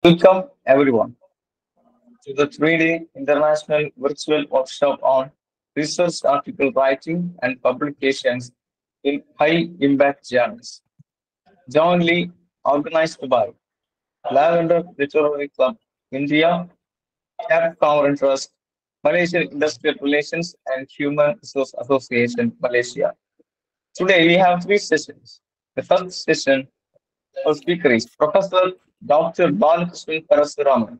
Welcome everyone to the 3D International Virtual Workshop on Research Article Writing and Publications in High Impact Journals, jointly organized by Lavender Literary Club India, Cap Common Trust, Malaysian Industrial Relations, and Human Resource Association Malaysia. Today we have three sessions. The first session, our speaker is Professor Dr. Balakrishnan Parasuraman.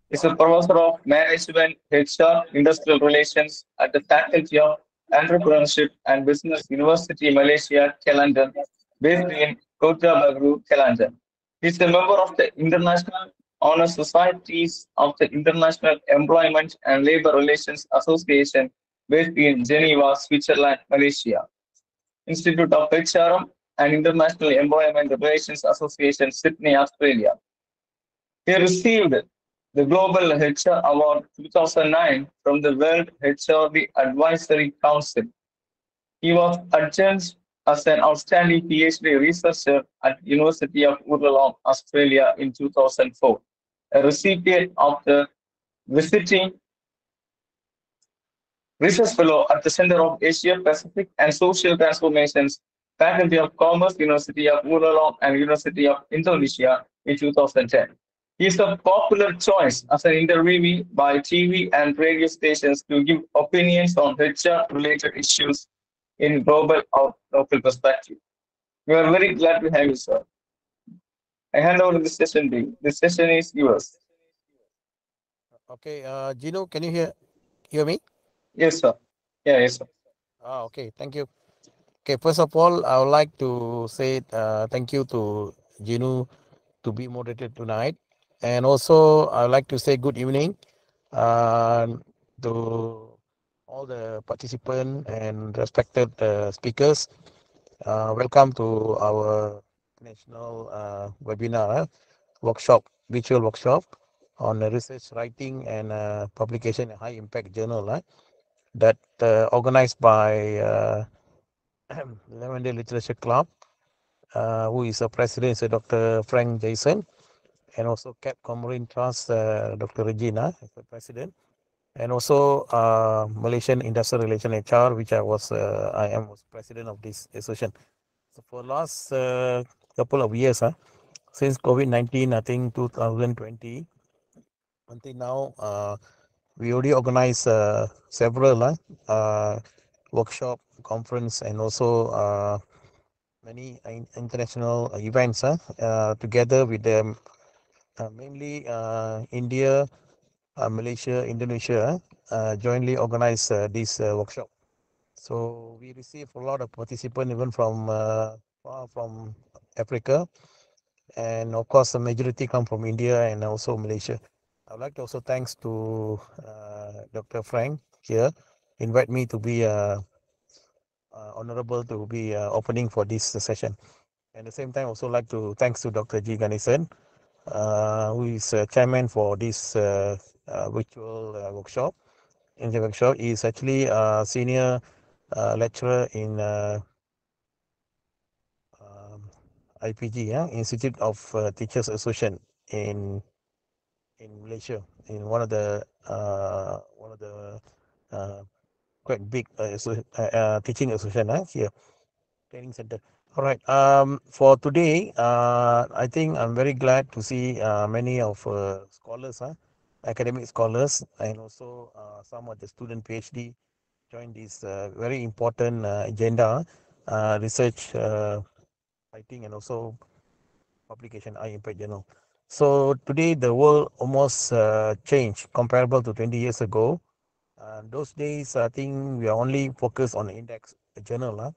Is a professor of management, HR, industrial relations at the Faculty of Entrepreneurship and Business University Malaysia, Kelantan, based in Kota Bharu, Kelantan. He is a member of the International Honor Societies of the International Employment and Labor Relations Association, based in Geneva, Switzerland, Malaysia. Institute of HRM and International Employment Relations Association, Sydney, Australia. He received the Global HR Award 2009 from the World HRD Advisory Council. He was adjudged as an outstanding PhD researcher at University of Wollongong, Australia in 2004, a recipient of the Visiting Research Fellow at the Center of Asia Pacific and Social Transformations, Faculty of Commerce, University of Wollongong and University of Indonesia in 2010. He is a popular choice as an interviewee by TV and radio stations to give opinions on HR-related issues in global or local perspective. We are very glad to have you, sir. I hand over the session to you. This session is yours. Okay, Gino, can you hear me? Yes, sir. Yeah, yes, sir. Okay, thank you. Okay, first of all, I would like to say thank you to Gino to be moderated tonight, and also I would like to say good evening uh, to all the participants and respected speakers. Welcome to our national webinar workshop, virtual workshop on research writing and publication in high impact journal. That organized by Lavender Literature Club, who is a president, so Dr. Frank Jason, and also Cap Comorin Trust, Dr. Regina, is the president, and also Malaysian Industrial Relation HR, which I was president of this association. So for last couple of years, since COVID-19, I think 2020 until now, we already organized several workshop, conference, and also many international events together with them, mainly India, Malaysia, Indonesia, jointly organized this workshop. So we received a lot of participants even from far from Africa, and of course the majority come from India and also Malaysia. I would like to also thanks to Dr. Frank here, invite me to be honorable to be opening for this session. At the same time, also like to thanks to Dr. G. Ganesan, who is chairman for this virtual workshop. In the workshop, he is actually a senior lecturer in um, IPG, Institute of Teachers Association in Malaysia, in one of the uh, quite big teaching association here, training center. All right. For today, I think I'm very glad to see many of scholars, academic scholars, and also some of the student PhD join this very important agenda, research, writing, and also publication, high impact journal. So today the world almost changed comparable to 20 years ago. Those days, I think we are only focused on the index journal. Uh,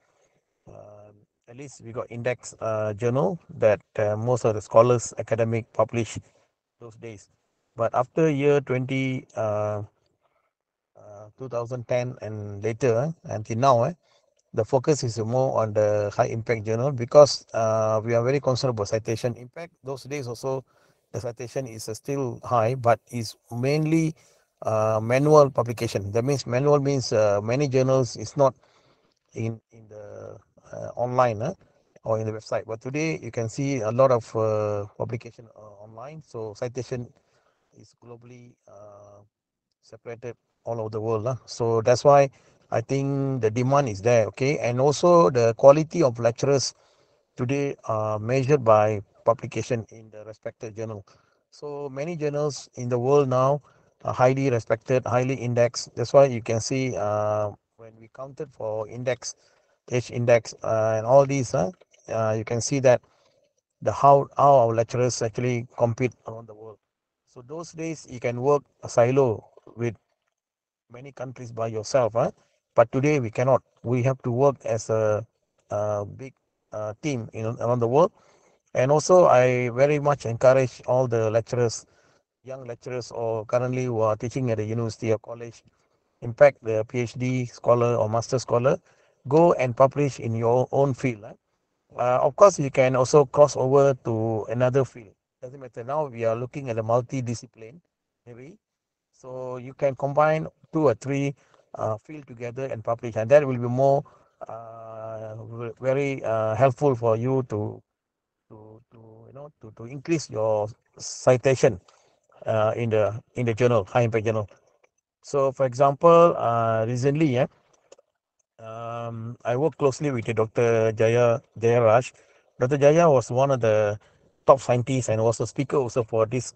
at least we got index journal that most of the scholars academic publish those days. But after year 2010 and later until now, the focus is more on the high impact journal because we are very concerned about citation impact. Those days also the citation is still high, but is mainly manual publication. That means manual means many journals is not in the online or in the website. But today you can see a lot of publication online. So citation is globally separated all over the world. So that's why I think the demand is there. Okay, and also the quality of lecturers today are measured by publication in the respected journal. So many journals in the world now are highly respected, highly indexed. That's why you can see when we counted for index, H index, and all these, you can see that the how our lecturers actually compete around the world. So those days you can work a silo with many countries by yourself, but today we cannot. We have to work as a big team around the world. And also, I very much encourage all the lecturers, young lecturers, or currently who are teaching at the university or college, in fact, the PhD scholar or master scholar, go and publish in your own field. Of course, you can also cross over to another field. Doesn't matter. Now we are looking at a multidiscipline, maybe. So you can combine two or three field together and publish, and that will be more very helpful for you to to increase your citation in the journal, high impact journal. So, for example, recently, yeah, I worked closely with Dr. Jaya Raj. Dr. Jaya was one of the top scientists and was a speaker also for this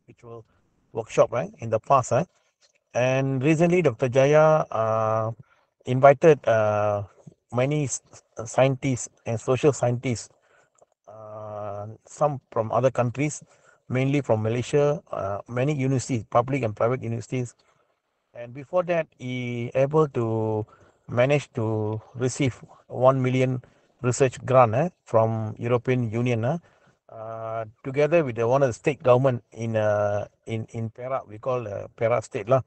virtual workshop, right, in the past. And recently, Dr. Jaya invited many scientists and social scientists, some from other countries, mainly from Malaysia, many universities, public and private universities. And before that, he able to manage to receive 1 million research grant from European Union, together with the one of the state government in Perak. We call Perak State lah.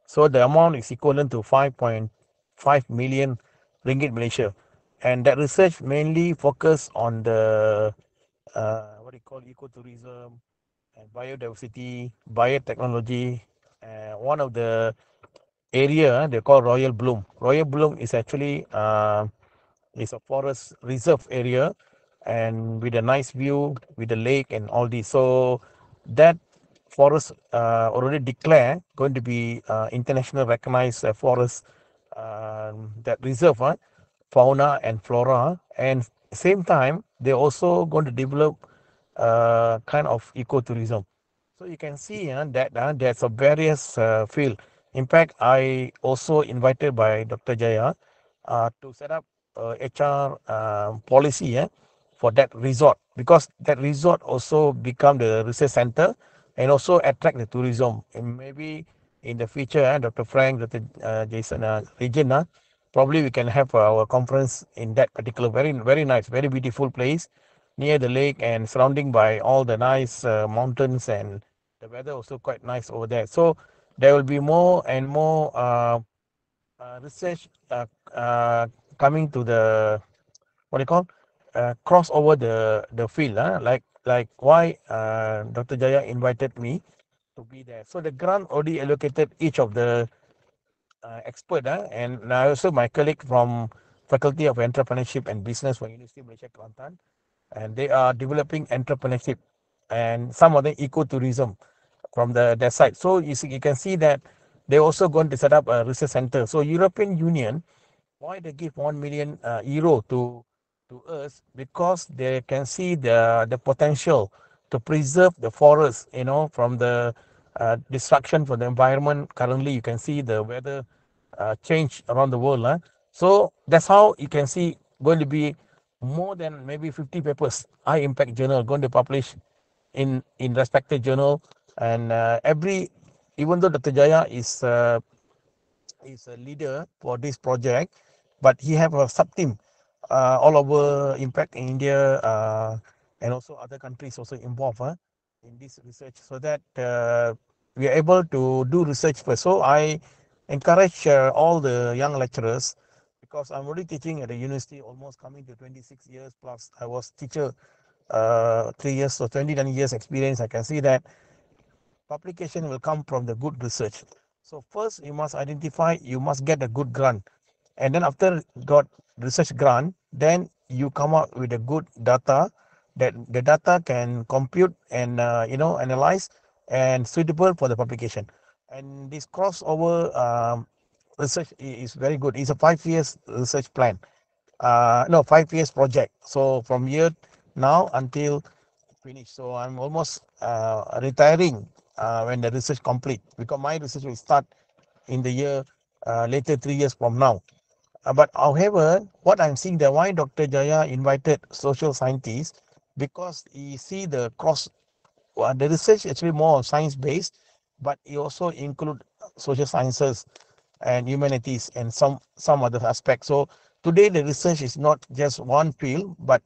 So the amount is equivalent to 5.5 million ringgit Malaysia, and that research mainly focus on the what do you call ecotourism and biodiversity, biotechnology. One of the area they call Royal Bloom. Royal Bloom is actually is a forest reserve area, and with a nice view with the lake and all this. So that forest already declared going to be international recognized forest, that reserve fauna and flora, and same time they're also going to develop kind of ecotourism. So you can see that there's a various field. In fact, I also invited by Dr. Jaya to set up HR policy for that resort, because that resort also become the research center and also attract the tourism. And maybe in the future, Dr. Frank, Dr. Jason, Regina, probably we can have our conference in that particular very nice, very beautiful place near the lake and surrounding by all the nice mountains, and the weather also quite nice over there. So there will be more and more research coming to the what do you call cross over the field, like why Dr. Jaya invited me to be there. So the grant already allocated each of the expert, and also my colleague from Faculty of Entrepreneurship and Business from University of Malaysia Kelantan, and they are developing entrepreneurship and some of the ecotourism from their side. So you can see that they're also going to set up a research center. So European Union, why they give 1 million euro to us? Because they can see the potential to preserve the forest, from the destruction for the environment. Currently, you can see the weather change around the world. So that's how you can see going to be more than maybe 50 papers, high impact journal going to publish in respected journal. And even though Dr. Jaya is a leader for this project, but he have a sub team all over impact in India, and also other countries also involved in this research, so that we are able to do research first. So I encourage all the young lecturers, because I'm already teaching at the university almost coming to 26 years plus. I was teacher 3 years, so 29 years experience. I can see that publication will come from the good research. So first you must identify, you must get a good grant, and then after got research grant, then you come out with a good data that the data can compute and analyze and suitable for the publication. And this crossover research is very good. It's a 5 years research plan. No, 5 years project. So from here now until finish. So I'm almost retiring when the research complete, because my research will start in the year later 3 years from now. But however, what I'm seeing that why Dr. Jaya invited social scientists, because he see the cross, the research actually more science based, but it also include social sciences and humanities and some other aspects. So today the research is not just one field, but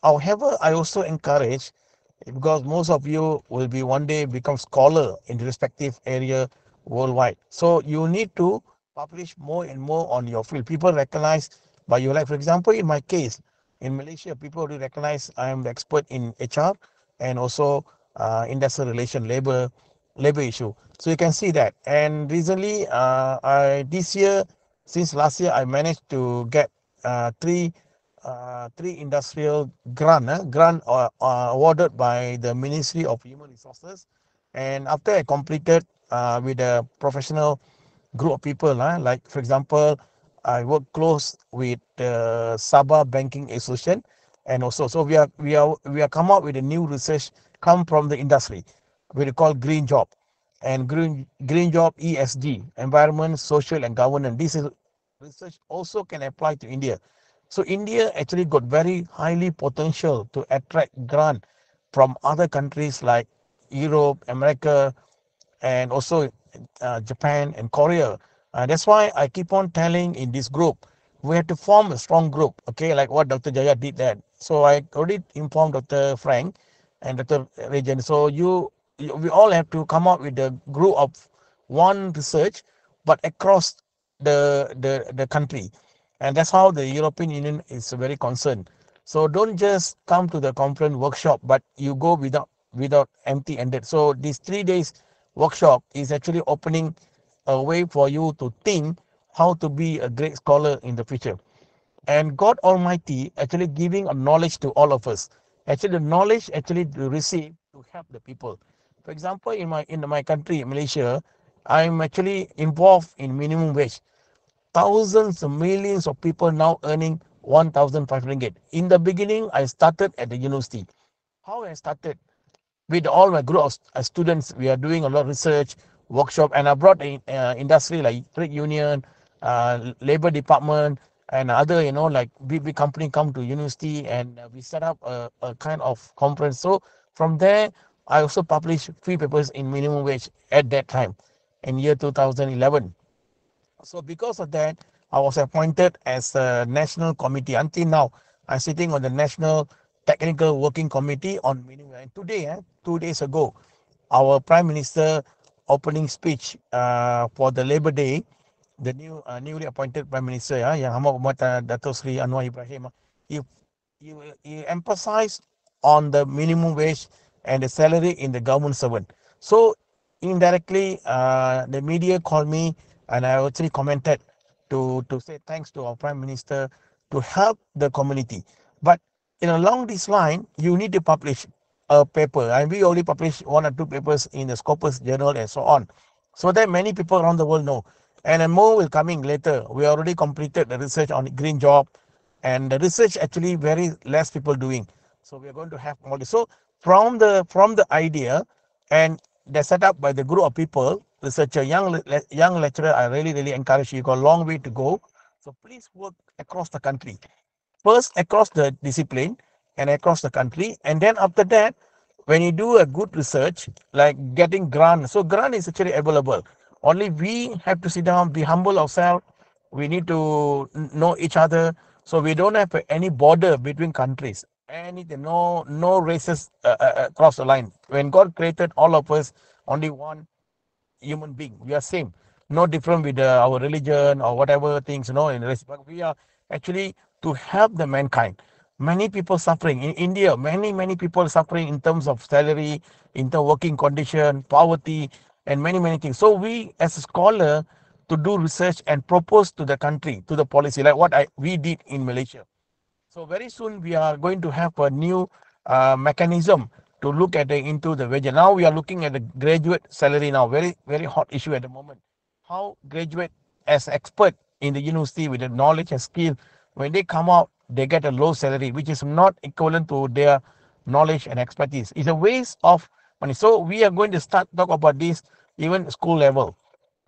however, I also encourage, because most of you will be one day become scholar in the respective area worldwide. So you need to publish more and more on your field. People recognize by your life. For example, in my case, in Malaysia, people already recognize I am the expert in HR and also industrial relation, labor issue. So you can see that. And recently, I this year, since last year, I managed to get three industrial grant awarded by the Ministry of Human Resources. And after I completed with a professional group of people, like for example, I work close with the Sabah Banking Association, and also so we are come up with a new research come from the industry. We call green job, and green job ESG, environment, social, and governance. This is research also can apply to India. So India actually got very highly potential to attract grant from other countries like Europe, America, and also Japan and Korea. That's why I keep on telling in this group, we have to form a strong group, okay, like what Dr. Jaya did that. So I already informed Dr. Frank and Dr. Regan. So we all have to come up with a group of one research, but across the country. And that's how the European Union is very concerned. So don't just come to the conference workshop, but you go without empty-ended. So these 3 days workshop is actually opening a way for you to think how to be a great scholar in the future. And God Almighty actually giving a knowledge to all of us. Actually, the knowledge actually to receive to help the people. For example, in my country, Malaysia, I'm actually involved in minimum wage. Thousands of millions of people now earning 1,500 ringgit. In the beginning, I started at the university. How I started? With all my group of students, we are doing a lot of research, workshop, and I brought the industry like trade union, labor department, and other, like big company come to university, and we set up a kind of conference. So from there, I also published 3 papers in minimum wage at that time in year 2011. So because of that, I was appointed as a national committee. Until now, I'm sitting on the National Technical Working Committee on minimum. And today, 2 days ago, our Prime Minister opening speech for the Labor Day, the newly appointed Prime Minister, Yang Amat Berhormat Dato Sri Anwar Ibrahim, he, he emphasized on the minimum wage and the salary in the government servant. So indirectly, the media called me, and I actually commented to say thanks to our Prime Minister to help the community. But along this line, you need to publish a paper, and we only publish 1 or 2 papers in the Scopus Journal and so on, so that many people around the world know. And then more will coming later. We already completed the research on green job, and the research actually very less people doing. So we are going to have more. So from the idea, and they're set up by the group of people, researcher, young lecturer, I really encourage you. You got a long way to go. So please work across the country. First across the discipline and across the country, and then after that, when you do a good research like getting grant, so grant is actually available. Only we have to sit down, be humble ourselves. We need to know each other, so we don't have any border between countries, anything, no races across the line. When God created all of us, only one human being. We are same, no different with our religion or whatever things, in race. But we are actually to help the mankind. Many people suffering in India. Many people suffering in terms of salary, in the working condition, poverty, and many things. So we, as a scholar, to do research and propose to the country, to the policy, like what we did in Malaysia. So very soon we are going to have a new mechanism to look at into the wage. Now we are looking at the graduate salary now, very hot issue at the moment. How graduate as expert in the university with the knowledge and skill, when they come out, they get a low salary, which is not equivalent to their knowledge and expertise. It's a waste of money. So we are going to start talk about this even school level.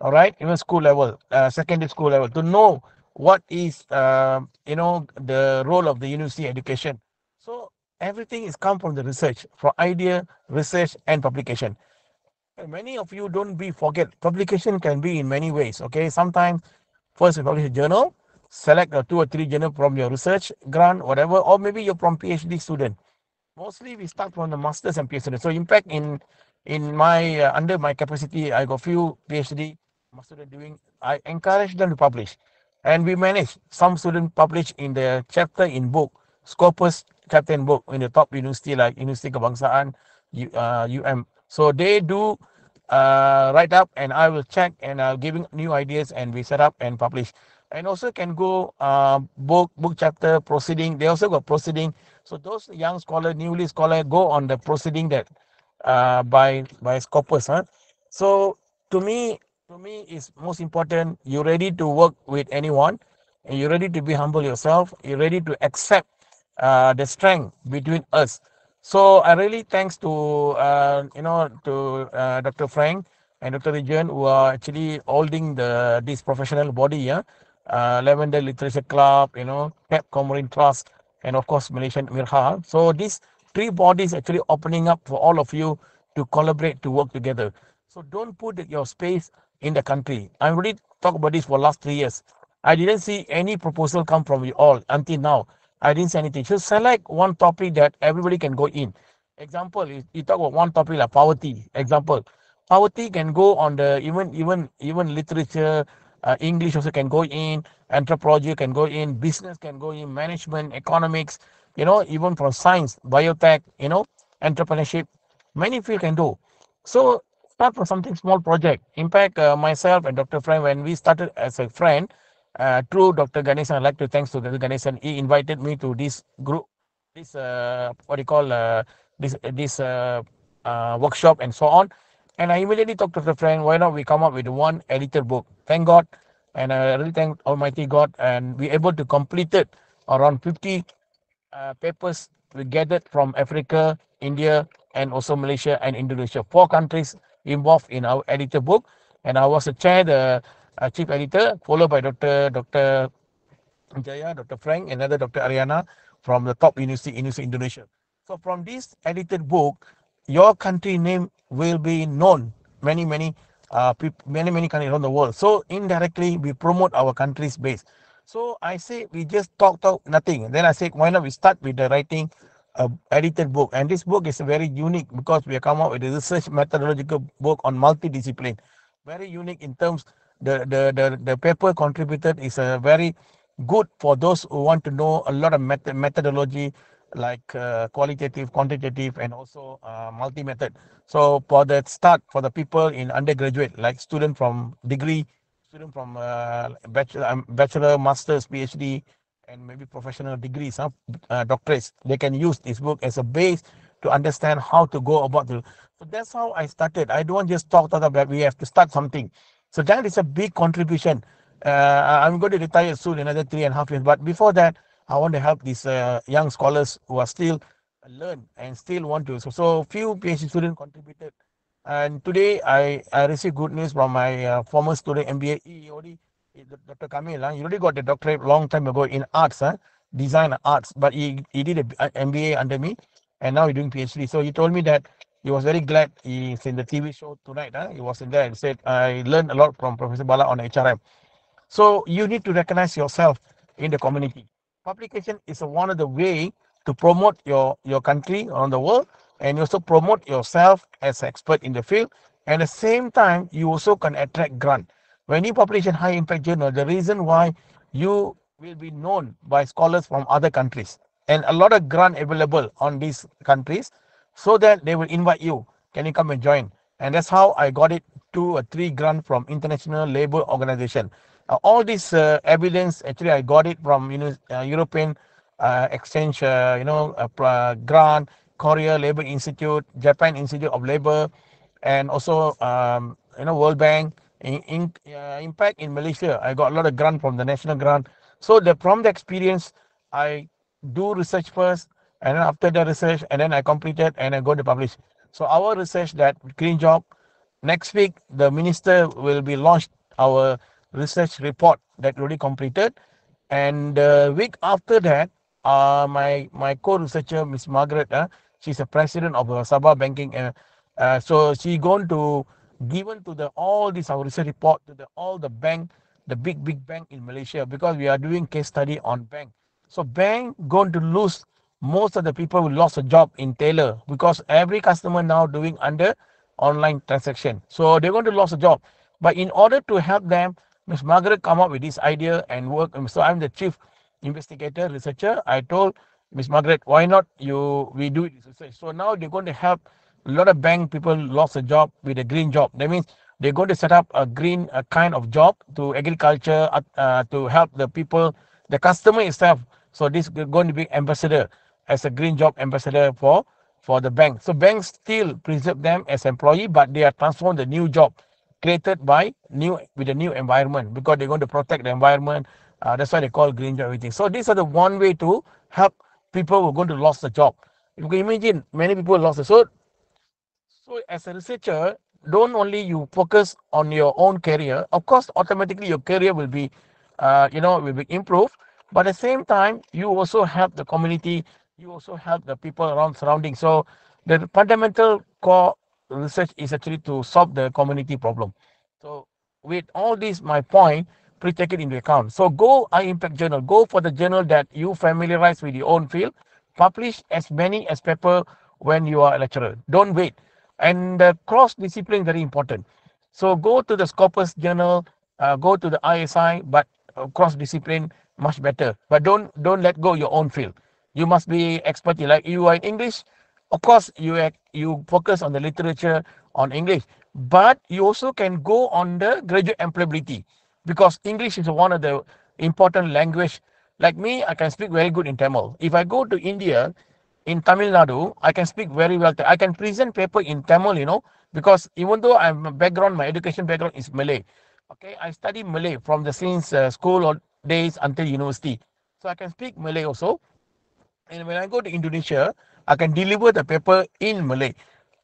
All right, even school level, secondary school level, to know what is the role of the university education. So everything is come from the research, from idea, research, and publication. And many of you don't be forget publication can be in many ways. Okay, sometimes first you publish a journal, select two or three journal from your research grant, whatever, or maybe you're from PhD student. Mostly we start from the masters and PhD. So in fact, in my under my capacity, I got few PhD master doing. I encourage them to publish, and we manage some students publish in the chapter in book, Scopus chapter in book in the top university like University Kebangsaan, UM. So they do write up, and I will check and giving new ideas, and we set up and publish. And also can go book chapter proceeding. They also got proceeding. So those young scholar, newly scholar, go on the proceeding that by Scopus. Huh? So to me, is most important. You're ready to work with anyone, and you're ready to be humble yourself. You're ready to accept the strength between us. So I really thanks to Dr. Frank and Dr. Region, who are actually holding this professional body, yeah, Lavender Literature Club, Cap Comorin Trust, and of course Malaysian Mirha. So these three bodies actually opening up for all of you to collaborate, to work together. So don't put your space in the country. I already talked about this for last 3 years. I didn't see any proposal come from you all until now. I didn't say anything. So select one topic that everybody can go in. Example, you talk about one topic like poverty. Example, poverty can go on the even literature, English also can go in, anthropology can go in, business can go in, management, economics, even from science, biotech, entrepreneurship, many field can do. So start from something small project. In fact, myself and Dr. Frank, when we started as a friend, through Dr. Ganesan, I'd like to thanks to Dr. Ganesan. He invited me to this group, this what do you call this workshop and so on. And I immediately talked to the friend, why not we come up with one edited book? Thank God, and I really thank Almighty God, and we able to complete it around 50 papers we gathered from Africa, India, and also Malaysia and Indonesia. 4 countries involved in our editor book, and I was the chair, the chief editor, followed by Dr. Jaya, Dr. Frank, and another Dr. Ariana from the top University Indonesia. So from this edited book, your country name will be known many many countries around the world. So indirectly we promote our country's base. So I say we just talk nothing. Then I say why not we start with the writing edited book, and this book is very unique because we have come out with a research methodological book on multidiscipline. Very unique in terms the paper contributed is a very good for those who want to know a lot of methodology like qualitative, quantitative, and also multi-method. So for the start, for the people in undergraduate, like student from degree, student from bachelor, masters, PhD, and maybe professional degrees, doctorates, they can use this book as a base to understand how to go about the. So that's how I started. I don't just talk about we have to start something. So that is a big contribution. I'm going to retire soon, another 3.5 years. But before that, I want to help these young scholars who are still learn and still want to. So few PhD students contributed. And today I received good news from my former student MBA. Dr. Kamil, he already got a doctorate long time ago in arts, design and arts. But he did a MBA under me, and now he's doing PhD. So he told me that he was very glad he's in the TV show tonight. He was in there and said, I learned a lot from Professor Bala on HRM. So you need to recognize yourself in the community. Publication is one of the way to promote your country around the world, and you also promote yourself as expert in the field. And at the same time, you also can attract grant. When you publish in high impact journal, the reason why you will be known by scholars from other countries, and a lot of grant available on these countries, so that they will invite you. Can you come and join? And that's how I got it 2 or 3 grant from International Labour Organization. All this evidence, actually, I got it from European exchange, grant, Korea Labor Institute, Japan Institute of Labor, and also World Bank. Impact in Malaysia, I got a lot of grant from the national grant. So from the experience, I do research first, and then after the research, and then I completed and I go to publish. So our research that green job, next week the minister will be launched our research report that already completed, and the week after that, my co-researcher, Miss Margaret, she's a president of Sabah Banking, so she going to given to the all this our research report to the all the bank, the big bank in Malaysia, because we are doing case study on bank. So bank going to lose most of the people who lost a job in Taylor, because every customer now doing under online transaction. So they're going to lose a job. But in order to help them, Ms. Margaret come up with this idea and work. So I'm the chief investigator, researcher. I told Ms. Margaret, why not we do this research? So now they're going to help a lot of bank people lost a job with a green job. That means they're going to set up a green kind of job to agriculture, to help the people, the customer itself. So this is going to be ambassador as a green job ambassador for the bank. So banks still preserve them as employee, but they are transformed the new job created by new with a new environment, because they're going to protect the environment. That's why they call green job everything. So these are the one way to help people who are going to lose the job. You can imagine many people lost it. So as a researcher, don't only you focus on your own career. Of course, automatically your career will be, will be improved. But at the same time, you also help the community. You also help the people around surrounding. So the fundamental core research is actually to solve the community problem. So with all this, my point, please take it into account. So go impact journal. Go for the journal that you familiarize with your own field. Publish as many as paper when you are a lecturer. Don't wait. And cross discipline very important. So go to the Scopus journal, go to the ISI, but cross discipline much better. But don't let go your own field. You must be expert. Like you are in English, of course you focus on the literature on English, but you also can go on the graduate employability, because English is one of the important language. Like me, I can speak very good in Tamil. If I go to India, in Tamil Nadu, I can speak very well. I can present paper in Tamil, because even though my education background is Malay. Okay, I study Malay from the since school or days until university. So I can speak Malay also. And when I go to Indonesia, I can deliver the paper in Malay.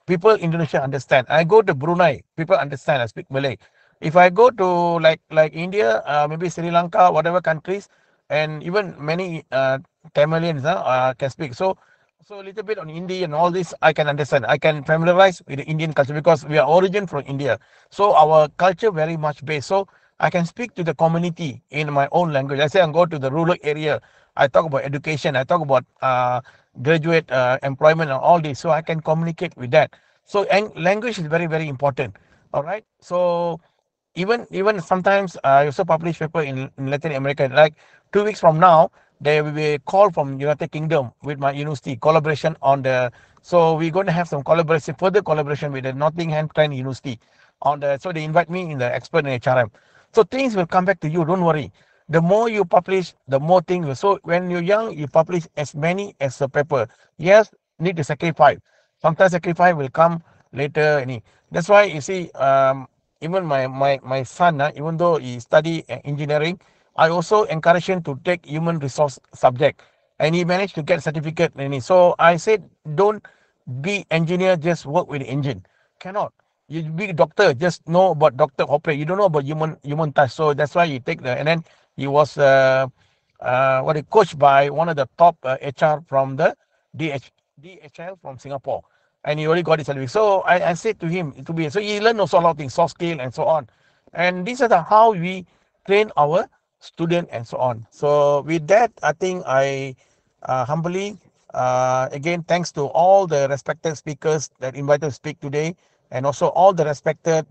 People in Indonesia understand. I go to Brunei, people understand. I speak Malay. If I go to like India, maybe Sri Lanka, whatever countries, and even many Tamilians can speak. So a little bit on Hindi and all this, I can understand. I can familiarize with the Indian culture, because we are origin from India. So our culture very much based. So I can speak to the community in my own language. I say I go to the rural area. I talk about education. I talk about graduate employment and all this. So I can communicate with that. So and language is very, very important. All right. So even sometimes I also publish paper in Latin America. Like 2 weeks from now, there will be a call from United Kingdom with my university collaboration on the. So we're going to have some collaboration, further collaboration with the Nottingham Trent University on the. So they invite me in the expert in HRM. So things will come back to you. Don't worry. The more you publish, the more things will. So when you're young, you publish as many as a paper. Yes, need to sacrifice. Sometimes sacrifice will come later. That's why you see, even my son, even though he study engineering, I also encourage him to take human resource subject, and he managed to get certificate. So I said, don't be engineer, just work with the engine. Cannot. You be doctor, just know about doctor operate. You don't know about human touch. So that's why you take and then he was coached by one of the top HR from the DHL from Singapore, and he already got his certificate. So I said to him to be so he learned also a lot of things, soft skill and so on. And these are how we train our student and so on. So with that, I think I humbly again thanks to all the respected speakers that invited to speak today, and also all the respected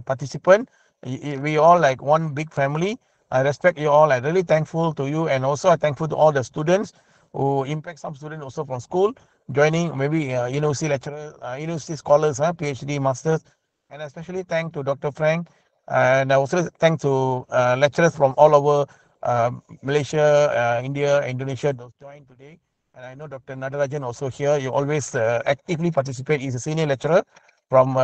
participant. We all like one big family. I respect you all. I'm really thankful to you, and also I'm thankful to all the students who impact some students also from school joining, maybe university lecturers, university scholars, PhD, masters, and especially thank to Dr. Frank, and I also thank to lecturers from all over Malaysia, India, Indonesia, those joined today. And I know Dr. Nadarajan also here. You always actively participate. He's a senior lecturer from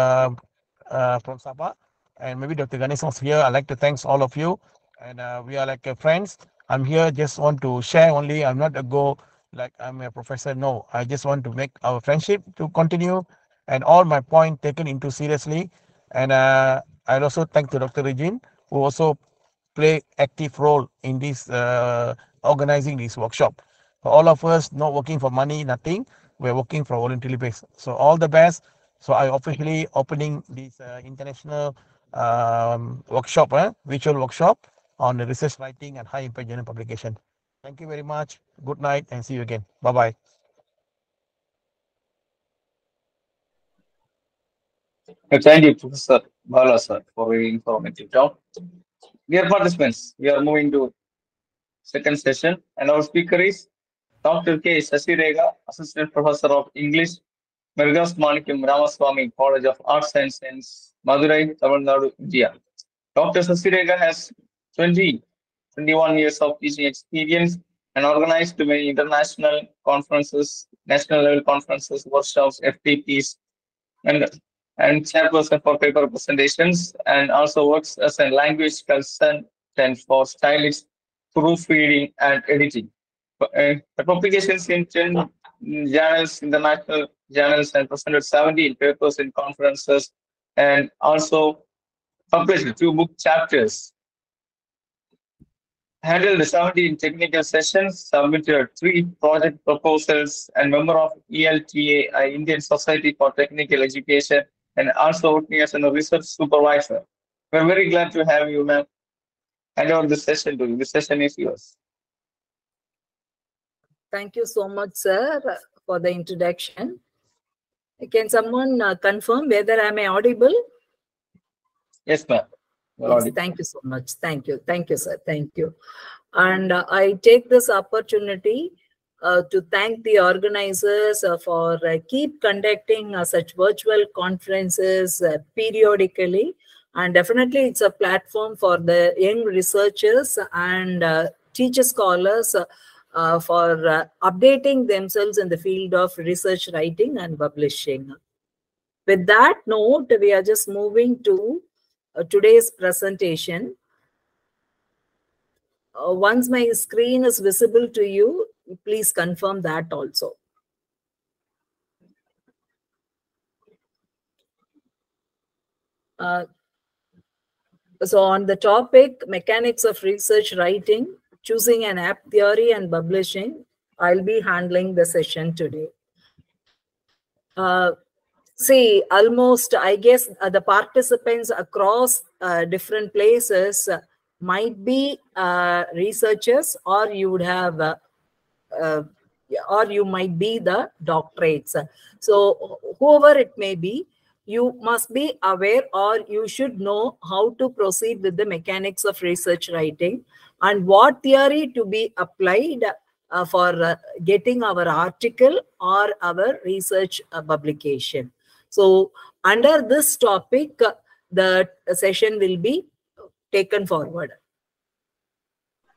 Sabah. And maybe Dr. Ganesh was here. I'd like to thank all of you. And we are like friends. I'm here, just want to share only. I'm not a go like I'm a professor. No, I just want to make our friendship to continue and all my point taken into seriously. And I'd also thank to Dr. Regine, who also play active role in this organizing this workshop. For all of us, not working for money, nothing. We're working for voluntarily based. So all the best. So I officially opening this international workshop, virtual workshop on the research writing and high impact journal publication. Thank you very much. Good night and see you again. Bye-bye. Thank you, Professor Bala sir, for very informative talk. Dear participants, we are moving to second session, and our speaker is Dr. K. Sasirega, Assistant Professor of English, Mergas Manikyam Ramaswamy College of Arts and Science, Madurai, Tamil Nadu, India. Dr. Sasirega has 21 years of teaching experience and organized many international conferences, national level conferences, workshops, FTPs, and chairperson for paper presentations, and also works as a language consultant for stylist, proofreading, and editing. The publications in 10 journals, international journals, and presented 17 papers in conferences, and also published 2 book chapters. Handled 17 technical sessions, submitted 3 project proposals, and member of ELTA, Indian Society for Technical Education, and also working as a research supervisor. We're very glad to have you, ma'am. Hand over the session to you. The session is yours. Thank you so much, sir, for the introduction. Can someone confirm whether I am audible? Yes, ma'am. Yes, thank you so much. Thank you. Thank you, sir. Thank you. And I take this opportunity to thank the organizers for keep conducting such virtual conferences periodically. And definitely it's a platform for the young researchers and teacher scholars for updating themselves in the field of research writing and publishing. With that note, we are just moving to today's presentation. Once my screen is visible to you, please confirm that also. So on the topic, mechanics of research writing, choosing an apt theory and publishing, I'll be handling the session today. See, almost, I guess, the participants across different places might be researchers, or you would have, or you might be the doctorates. So whoever it may be, you must be aware, or you should know how to proceed with the mechanics of research writing and what theory to be applied for getting our article or our research publication. So under this topic, the session will be taken forward.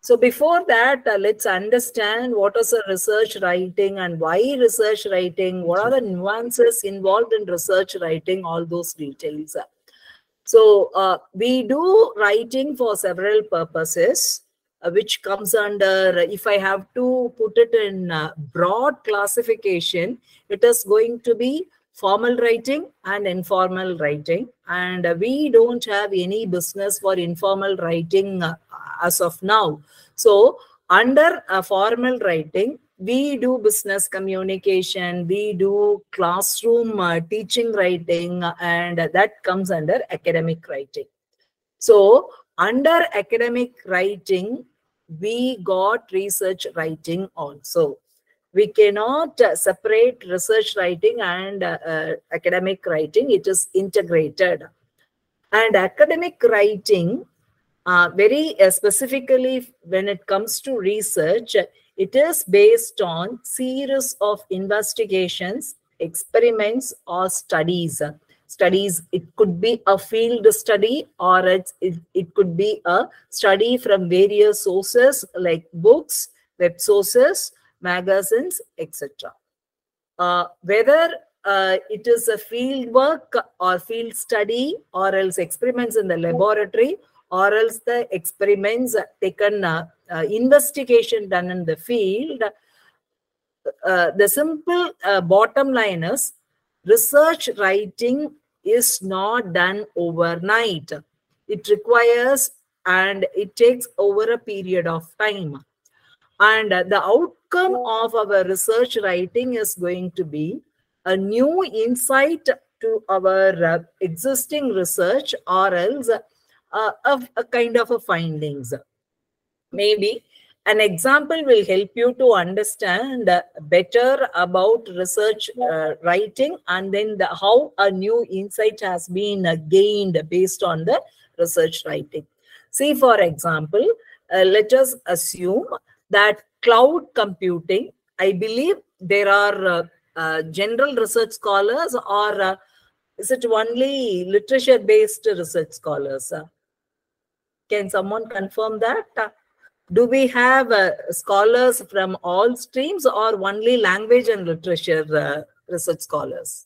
So before that, let's understand what is a research writing and why research writing, what are the nuances involved in research writing, all those details. So we do writing for several purposes, which comes under, if I have to put it in broad classification, it is going to be formal writing and informal writing. And we don't have any business for informal writing as of now. So under formal writing, we do business communication, we do classroom teaching writing, and that comes under academic writing. So under academic writing, we got research writing also. We cannot separate research writing and academic writing. It is integrated. And academic writing, very specifically when it comes to research, it is based on series of investigations, experiments, or studies. studies. It could be a field study, or it could be a study from various sources like books, web sources, magazines, etc. Whether it is a field work or field study, or else experiments in the laboratory, or else the experiments taken, investigation done in the field, the simple bottom line is research writing is not done overnight. It requires and it takes over a period of time. And the outcome of our research writing is going to be a new insight to our existing research, or else a kind of a findings. Maybe an example will help you to understand better about research writing, and then how a new insight has been gained based on the research writing. See, for example, let us assume that cloud computing, I believe there are general research scholars, or is it only literature-based research scholars? Can someone confirm that? Do we have scholars from all streams, or only language and literature research scholars?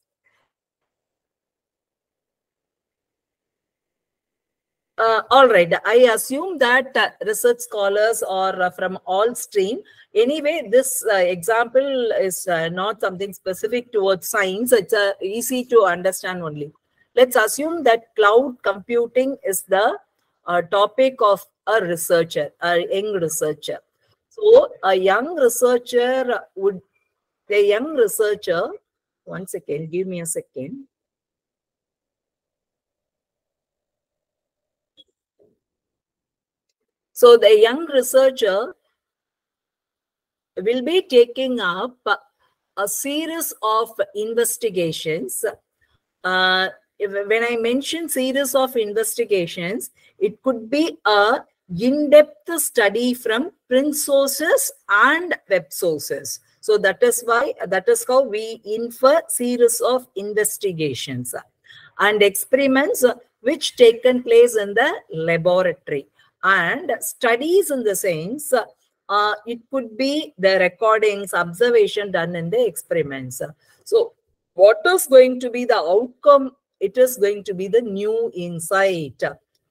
All right, I assume that research scholars are from all stream. Anyway, this example is not something specific towards science. It's easy to understand only. Let's assume that cloud computing is the topic of a researcher, a young researcher. So a young researcher one second, give me a second. So the young researcher will be taking up a series of investigations. When I mention series of investigations, it could be a in-depth study from print sources and web sources. So that is how we infer series of investigations and experiments which taken place in the laboratory. And studies in the sense, it could be the recordings, observation done in the experiments. So what is going to be the outcome? It is going to be the new insight,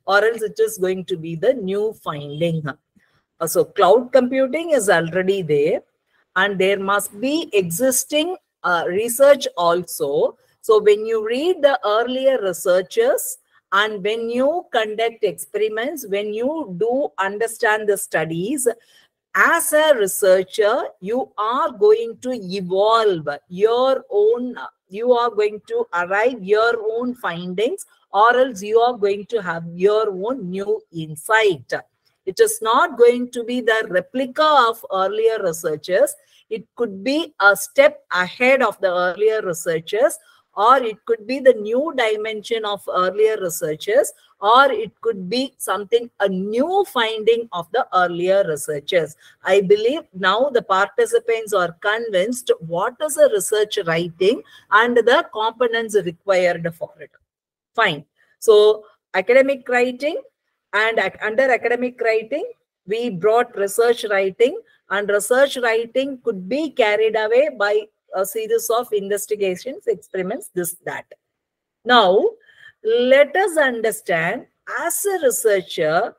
or else it is going to be the new finding. So cloud computing is already there, and there must be existing research also. So when you read the earlier researchers, and when you conduct experiments, when you do understand the studies, as a researcher, you are going to evolve your own, you are going to arrive your own findings, or else you are going to have your own new insight. It is not going to be the replica of earlier researchers. It could be a step ahead of the earlier researchers, or it could be the new dimension of earlier researchers, or it could be something, a new finding of the earlier researchers. I believe now the participants are convinced what is a research writing and the components required for it. Fine. So academic writing, and under academic writing, we brought research writing, and research writing could be carried away by a series of investigations, experiments, this, that. Now, let us understand, as a researcher,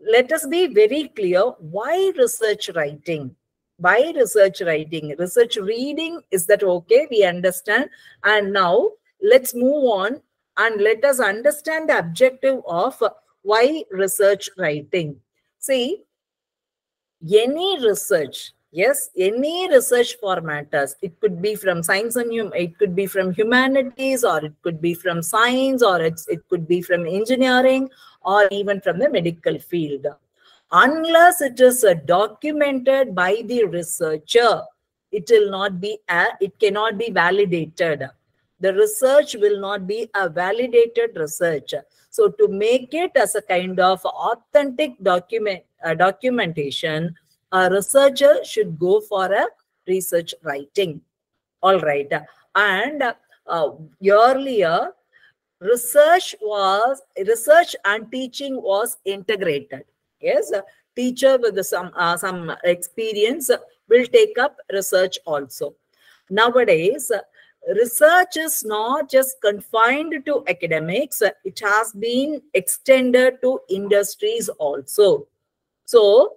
let us be very clear, why research writing? Why research writing? Research reading, is that okay? We understand. And now, let's move on and let us understand the objective of why research writing. See, any research, yes, any research for matters. It could be from science and it could be from humanities, or it could be from science, or it could be from engineering, or even from the medical field. Unless it is documented by the researcher, it will not be it cannot be validated. The research will not be a validated research. So to make it as a kind of authentic documentation, a researcher should go for a research writing. All right. And earlier, research and teaching was integrated. Yes, a teacher with some experience will take up research also. Nowadays, research is not just confined to academics, it has been extended to industries also. So,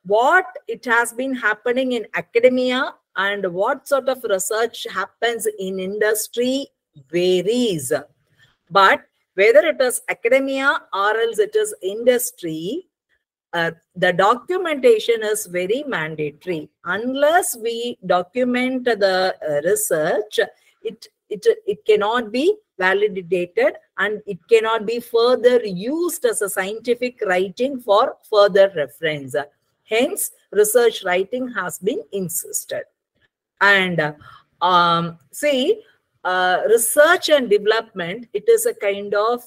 what it has been happening in academia and what sort of research happens in industry varies. But whether it is academia or else it is industry, the documentation is very mandatory. Unless we document the research, it cannot be validated and it cannot be further used as a scientific writing for further reference. Hence, research writing has been insisted. And research and development, it is a kind of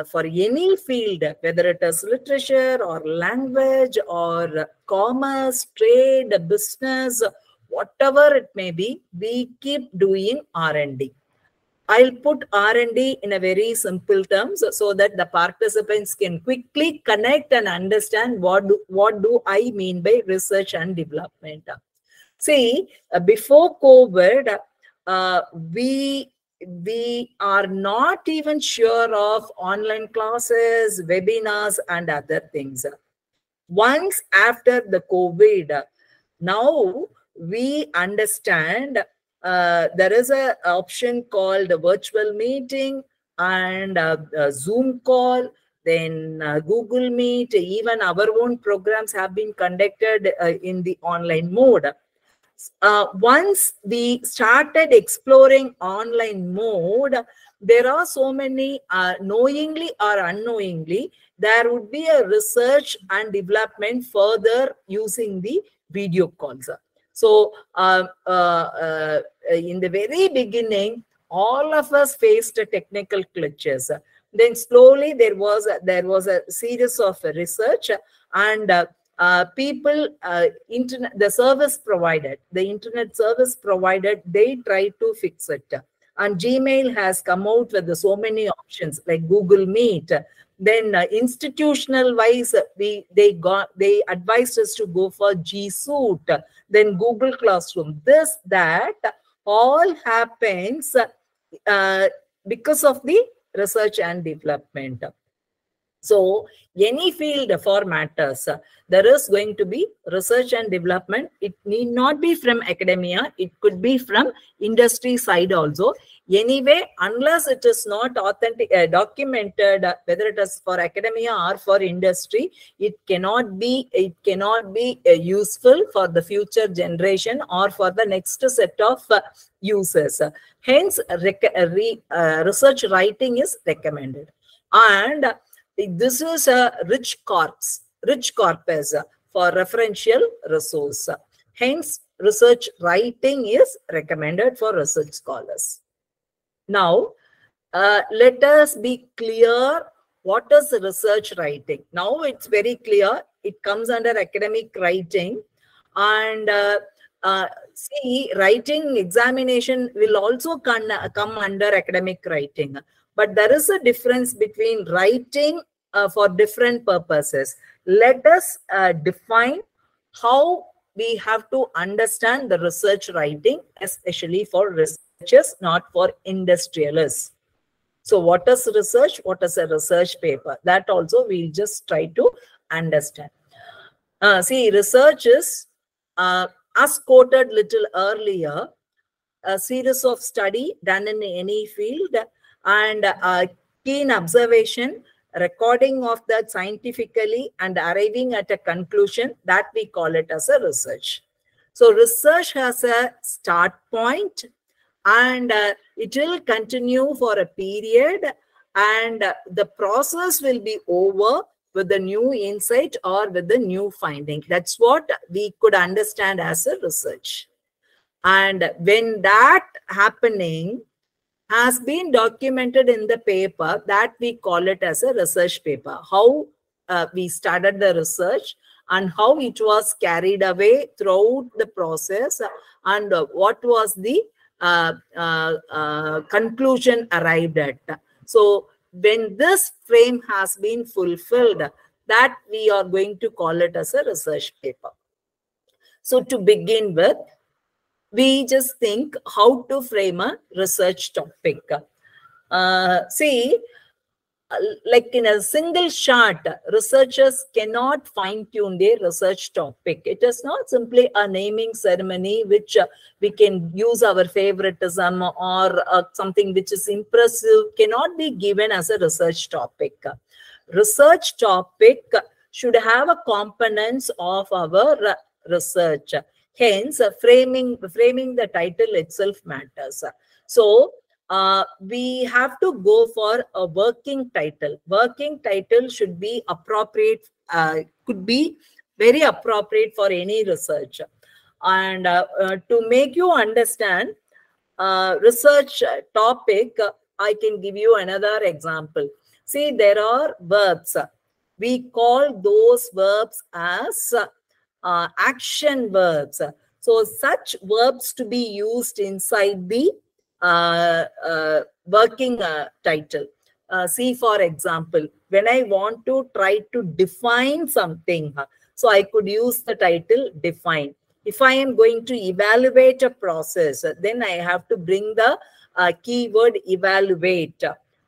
for any field, whether it is literature or language or commerce, trade, business, whatever it may be, we keep doing R&D. I'll put R&D in a very simple terms so that the participants can quickly connect and understand what do I mean by research and development. See, before COVID, we are not even sure of online classes, webinars, and other things. Once after the COVID, now we understand there is an option called a virtual meeting and a Zoom call, then Google Meet, even our own programs have been conducted in the online mode. Once we started exploring online mode, there are so many, knowingly or unknowingly, there would be a research and development further using the video calls. So in the very beginning, all of us faced technical glitches. Then slowly there was a series of research and the service provided, the internet service provided, they tried to fix it. And Gmail has come out with so many options like Google Meet. Then institutional wise, they advised us to go for G Suite, then Google Classroom. This, that all happens because of the research and development. So any field for matters, there is going to be research and development. It need not be from academia. It could be from industry side also. Anyway, unless it is not authentic, documented, whether it is for academia or for industry, it cannot be useful for the future generation or for the next set of users. Hence, research writing is recommended. And this is a rich corpus for referential resource. Hence, research writing is recommended for research scholars. Now, let us be clear, what is research writing? Now it's very clear, it comes under academic writing. And writing examination will also come under academic writing. But there is a difference between writing for different purposes. Let us define how we have to understand the research writing, especially for researchers, not for industrialists. So what is research? What is a research paper? That also we'll just try to understand. Research is, as quoted little earlier, a series of study done in any field and keen observation, recording of that scientifically and arriving at a conclusion, that we call it as a research. So research has a start point and it will continue for a period and the process will be over with the new insight or with the new finding. That's what we could understand as a research. And when that happening has been documented in the paper, that we call it as a research paper. How we started the research and how it was carried away throughout the process and what was the conclusion arrived at. So when this frame has been fulfilled, that we are going to call it as a research paper. So to begin with, we just think how to frame a research topic. See, like in a single shot, researchers cannot fine-tune their research topic. It is not simply a naming ceremony which we can use our favoritism or something which is impressive cannot be given as a research topic. Research topic should have a components of our research. Hence, framing the title itself matters. So, we have to go for a working title. Working title should be appropriate, could be very appropriate for any research. And to make you understand research topic, I can give you another example. See, there are verbs. We call those verbs as action verbs. So such verbs to be used inside the working title. See, for example, when I want to try to define something, so I could use the title define. If I am going to evaluate a process, then I have to bring the keyword evaluate.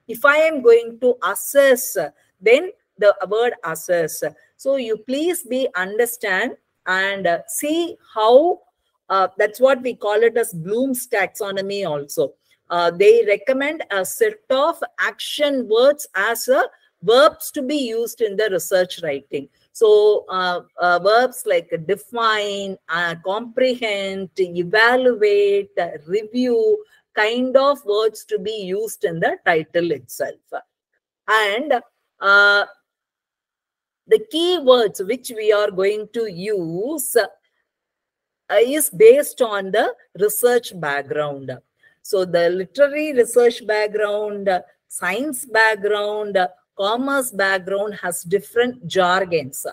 If I am going to assess, then the word assess. So you please be understand and see how that's what we call it as Bloom's taxonomy also. They recommend a set of action words as verbs to be used in the research writing. So verbs like define, comprehend, evaluate, review, kind of words to be used in the title itself. And the keywords which we are going to use is based on the research background. So the literary research background, science background, commerce background has different jargons,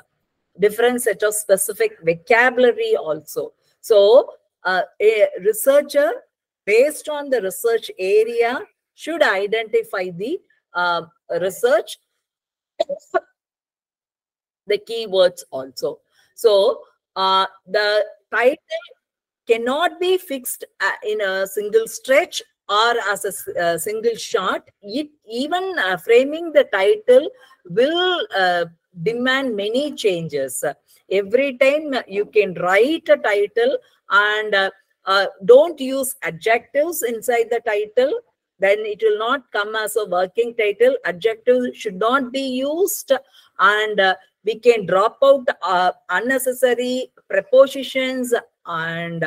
different set of specific vocabulary also. So a researcher based on the research area should identify the research, the keywords also. So the title cannot be fixed in a single stretch or as a single shot. Even framing the title will demand many changes. Every time you can write a title and don't use adjectives inside the title, then it will not come as a working title. Adjectives should not be used, and we can drop out unnecessary prepositions, and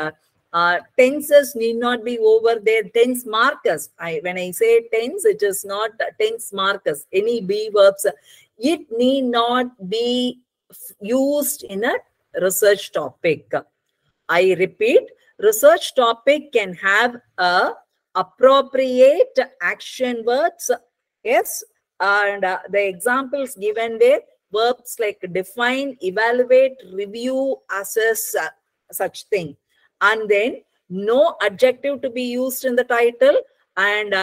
tenses need not be over there. Tense markers. When I say tense, it is not tense markers. Any be verbs, it need not be used in a research topic. I repeat, research topic can have appropriate action words. Yes, and the examples given there, verbs like define, evaluate, review, assess, such thing. And then no adjective to be used in the title, and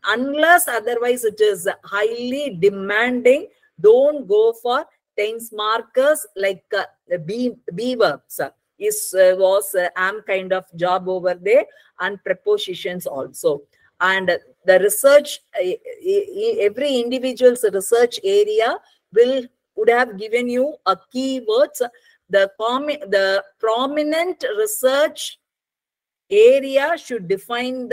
unless otherwise it is highly demanding, don't go for tense markers like be verbs. Was am kind of job over there, and prepositions also. And the research, every individual's research area would have given you a keywords. The prominent research area should define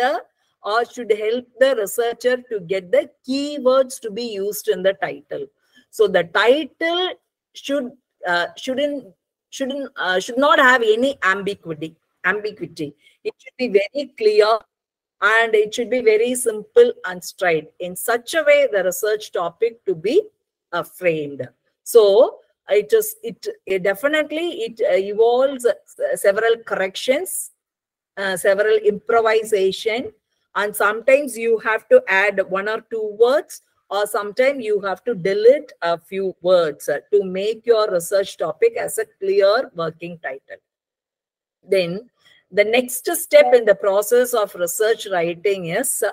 or should help the researcher to get the keywords to be used in the title. So the title should not have any ambiguity. It should be very clear, and it should be very simple and straight. In such a way, the research topic to be framed. So it definitely involves several corrections, several improvisation, and sometimes you have to add 1 or 2 words, or sometimes you have to delete a few words to make your research topic as a clear working title. Then the next step in the process of research writing is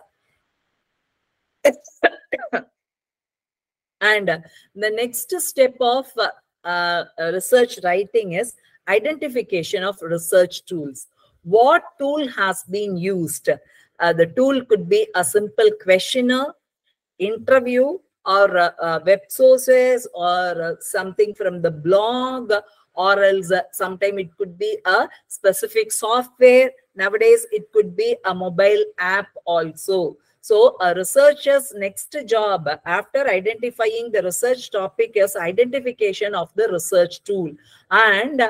and the next step of research writing is identification of research tools. What tool has been used? The tool could be a simple questionnaire, interview, or web sources, or something from the blog, or else sometime it could be a specific software. Nowadays, it could be a mobile app also. So a researcher's next job after identifying the research topic is identification of the research tool. And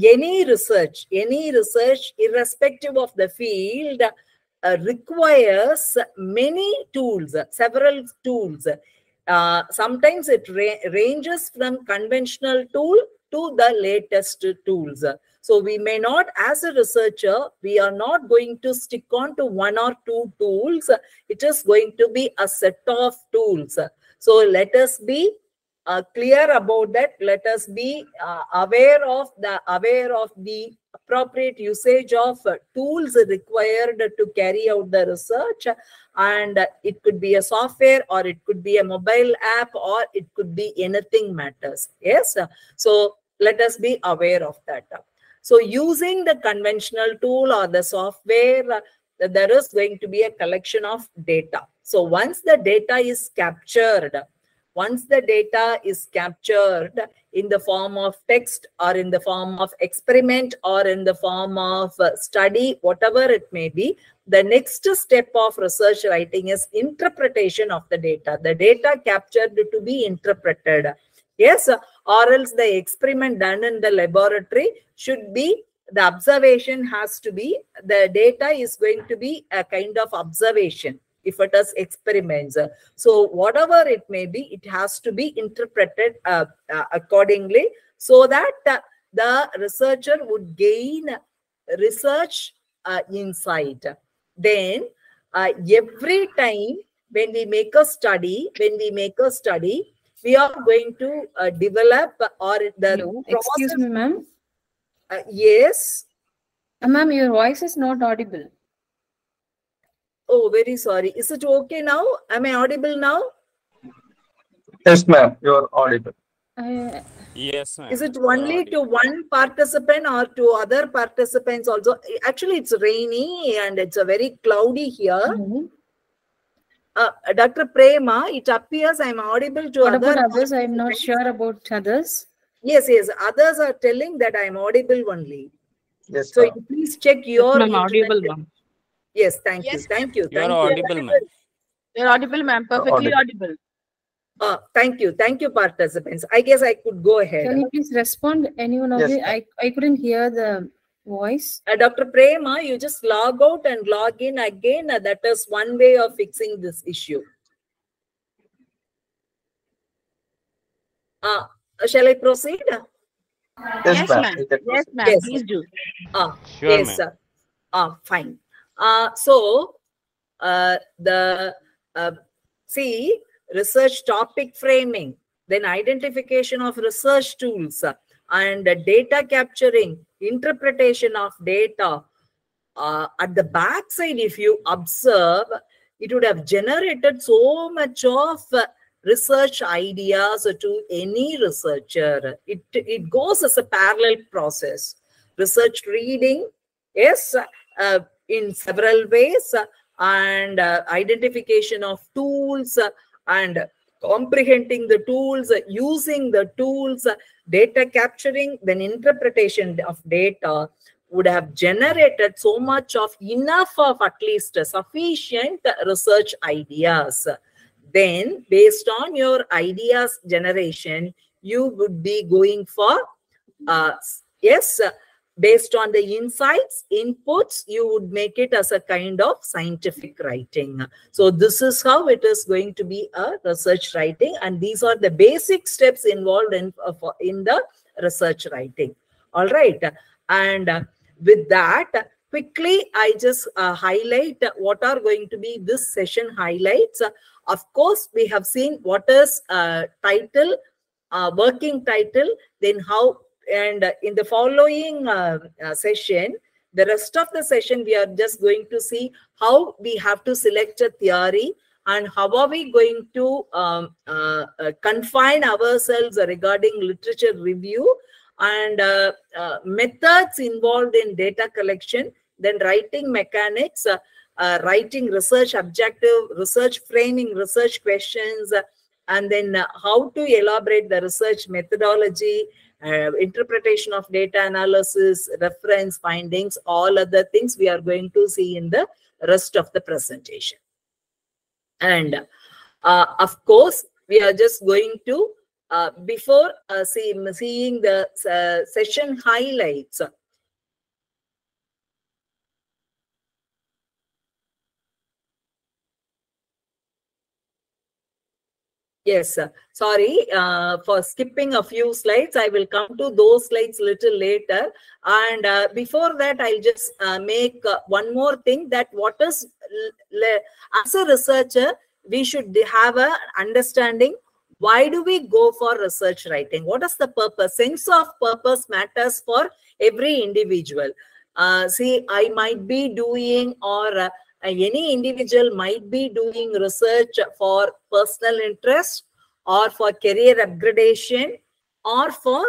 any research, irrespective of the field, requires many tools, several tools. Sometimes it ranges from conventional tool to the latest tools. So we may not, as a researcher, we are not going to stick on to one or two tools. It is going to be a set of tools. So let us be clear about that. Let us be aware of the appropriate usage of tools required to carry out the research. And it could be a software, or it could be a mobile app, or it could be anything matters. Yes. So let us be aware of that. So using the conventional tool or the software, there is going to be a collection of data. So once the data is captured in the form of text, or in the form of experiment, or in the form of study, whatever it may be, the next step of research writing is interpretation of the data. The data captured to be interpreted. Yes, or else the experiment done in the laboratory should be, the observation has to be, the data is going to be a kind of observation if it is experiments. So whatever it may be, it has to be interpreted accordingly, so that the researcher would gain research insight. Then every time when we make a study, we are going to develop, or the Hello, excuse me, ma'am. Yes. Ma'am, your voice is not audible. Oh, very sorry. Is it okay now? Am I audible now? Yes, ma'am. You are audible. Yes, ma'am. Is it only to one participant or to other participants also? Actually, it's rainy and it's a very cloudy here. Dr. Prema, it appears I'm audible to What other about others? I'm not participants. sure about others. Yes, others are telling that I'm audible only. Yes, So ma'am. please check your Ma'am, audible, internet. ma'am. Yes, thank you. Yes. Thank you. You are Thank audible, ma'am. You're audible, ma'am. Perfectly Audible. audible. Thank you. Thank you, participants. I guess I could go ahead. Can you please respond? Anyone of Yes, you? ma'am. I couldn't hear the voice. Dr. Prema, you just log out and log in again. That is one way of fixing this issue. Shall I proceed? Yes, ma'am. You can Yes, proceed. ma'am. Yes. Please do. Sure, Yes, ma'am. sir. Fine. So, see, research topic framing, then identification of research tools, and data capturing, interpretation of data. At the backside, if you observe, it would have generated so much of research ideas to any researcher. It goes as a parallel process. Research reading, yes, in several ways, and identification of tools, and comprehending the tools, using the tools, data capturing, then interpretation of data would have generated so much of enough of at least sufficient research ideas. Then, based on your ideas generation, you would be going for, based on the insights, inputs, you would make it as a kind of scientific writing. So this is how it is going to be a research writing. And these are the basic steps involved in the research writing. All right. And with that, quickly, I just highlight what are going to be this session highlights. Of course, we have seen what is title, working title, then how And in the following session, the rest of the session, we are just going to see how we have to select a theory and how are we going to confine ourselves regarding literature review and methods involved in data collection, then writing mechanics, writing research objective, research framing, research questions, and then how to elaborate the research methodology, interpretation of data analysis, reference findings, all other things we are going to see in the rest of the presentation. And of course, we are just going to, before seeing the session highlights, yes, sorry for skipping a few slides. I will come to those slides little later. And before that, I'll just make one more thing, that what is, as a researcher, we should have an understanding. Why do we go for research writing? What is the purpose? Sense of purpose matters for every individual. See, I might be doing, or any individual might be doing research for personal interest or for career upgradation or for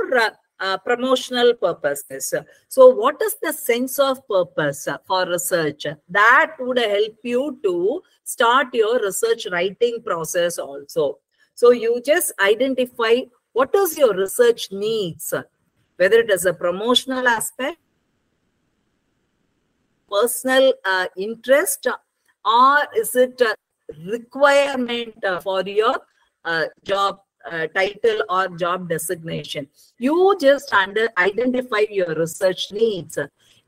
promotional purposes. So what is the sense of purpose for research? That would help you to start your research writing process also. So you just identify what is your research needs, whether it is a promotional aspect, personal interest, or is it a requirement for your job title or job designation. You just identify your research needs.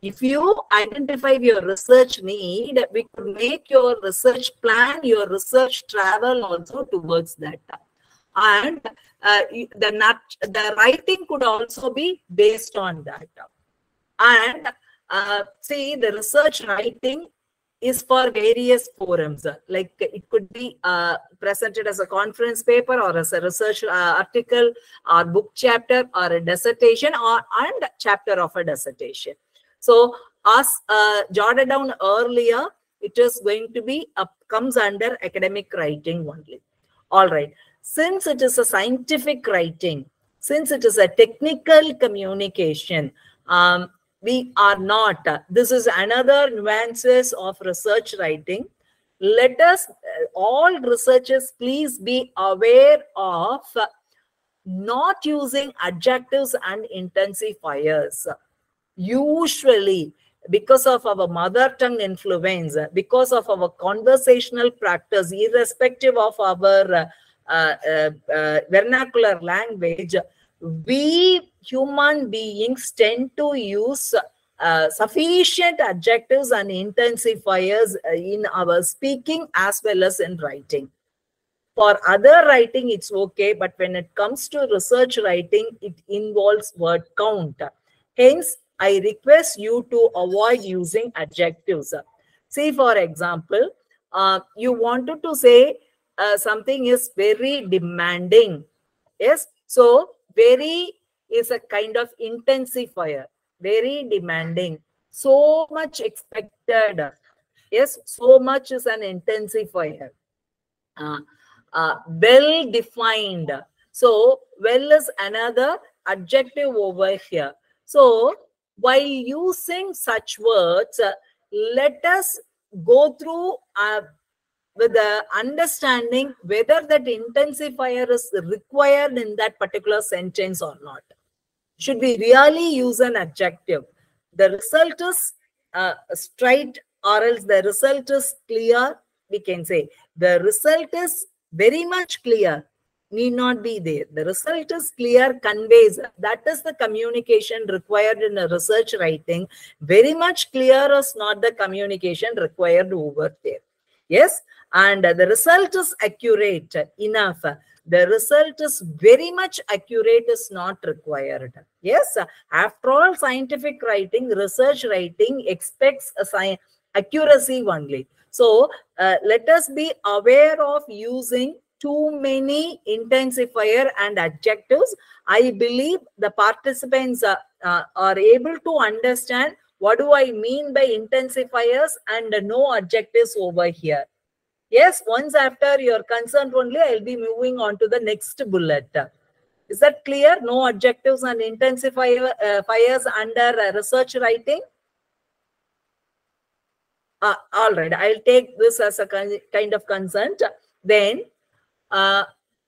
If you identify your research need, we could make your research plan, your research travel also towards that. And the writing could also be based on that. And see, the research writing is for various forums. Like it could be presented as a conference paper or as a research article or book chapter or a dissertation and chapter of a dissertation. So as jotted down earlier, it is going to be comes under academic writing only. All right. Since it is a scientific writing, since it is a technical communication, we are not. This is another nuances of research writing. Let us, all researchers, please be aware of not using adjectives and intensifiers. Usually, because of our mother tongue influence, because of our conversational practice, irrespective of our vernacular language, we human beings tend to use sufficient adjectives and intensifiers in our speaking as well as in writing. For other writing, it's okay, but when it comes to research writing, it involves word count. Hence, I request you to avoid using adjectives. See, for example, you wanted to say something is very demanding. Yes, so very is a kind of intensifier, very demanding, so much expected. Yes, so much is an intensifier. Well defined. So, well is another adjective over here. So, while using such words, let us go through with the understanding whether that intensifier is required in that particular sentence or not. Should we really use an adjective? The result is straight, or else the result is clear. We can say the result is very much clear, need not be there. The result is clear, conveys. That is the communication required in a research writing. Very much clear is not the communication required over there. Yes, and the result is accurate enough. The result is very much accurate is not required. Yes, after all, scientific writing, research writing expects accuracy only. So let us be aware of using too many intensifier and adjectives. I believe the participants are able to understand what do I mean by intensifiers and no adjectives over here. Yes, once after your consent only, I'll be moving on to the next bullet. Is that clear? No adjectives and intensifiers under research writing. All right, I'll take this as a kind of consent. Then,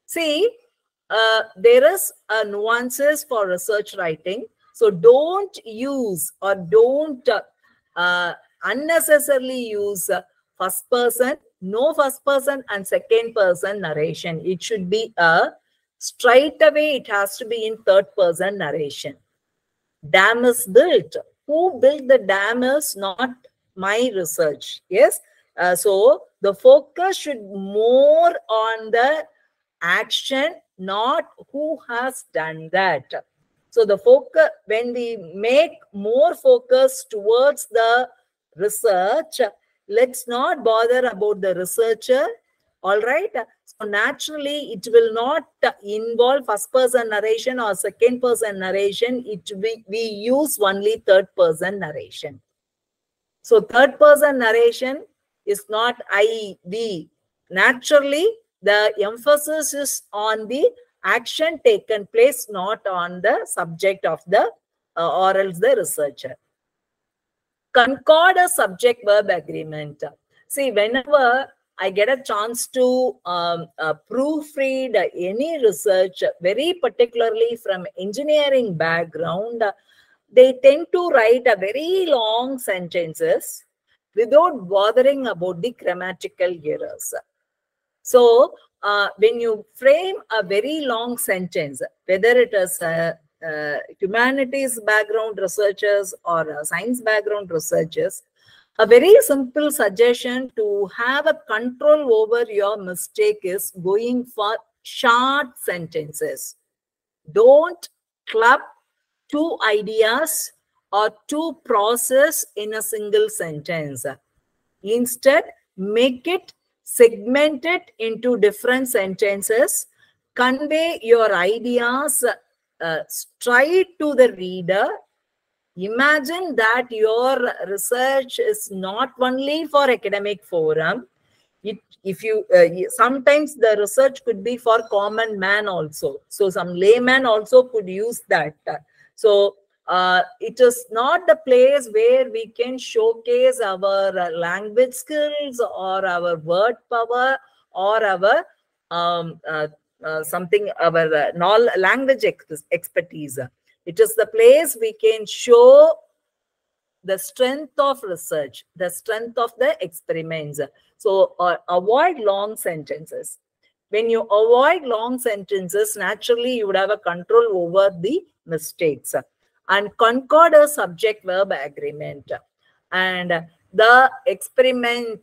see, there is nuances for research writing. So don't use or don't unnecessarily use first person, no first person and second person narration. It should be straight away, it has to be in third person narration. Dam is built. Who built the dam is not my research. Yes. So the focus should more on the action, not who has done that. So the focus, when we make more focus towards the research, let's not bother about the researcher. All right. So naturally, it will not involve first person narration or second person narration. We use only third person narration. So third person narration is not I, we. Naturally, the emphasis is on the action taken place, not on the subject of the or else the researcher. Concord a subject-verb agreement. See, whenever I get a chance to proofread any research, very particularly from engineering background, they tend to write a very long sentences without bothering about the grammatical errors. So, when you frame a very long sentence, whether it is humanities background researchers or science background researchers, a very simple suggestion to have a control over your mistake is going for short sentences. Don't club two ideas or two process in a single sentence. Instead, make it segmented into different sentences. Convey your ideas straight to the reader. Imagine that your research is not only for academic forum. Sometimes the research could be for common man also. So some layman also could use that. So it is not the place where we can showcase our language skills or our word power or our language expertise. It is the place we can show the strength of research, the strength of the experiments. So avoid long sentences. When you avoid long sentences, naturally you would have a control over the mistakes. And concord a subject-verb agreement. And the experiment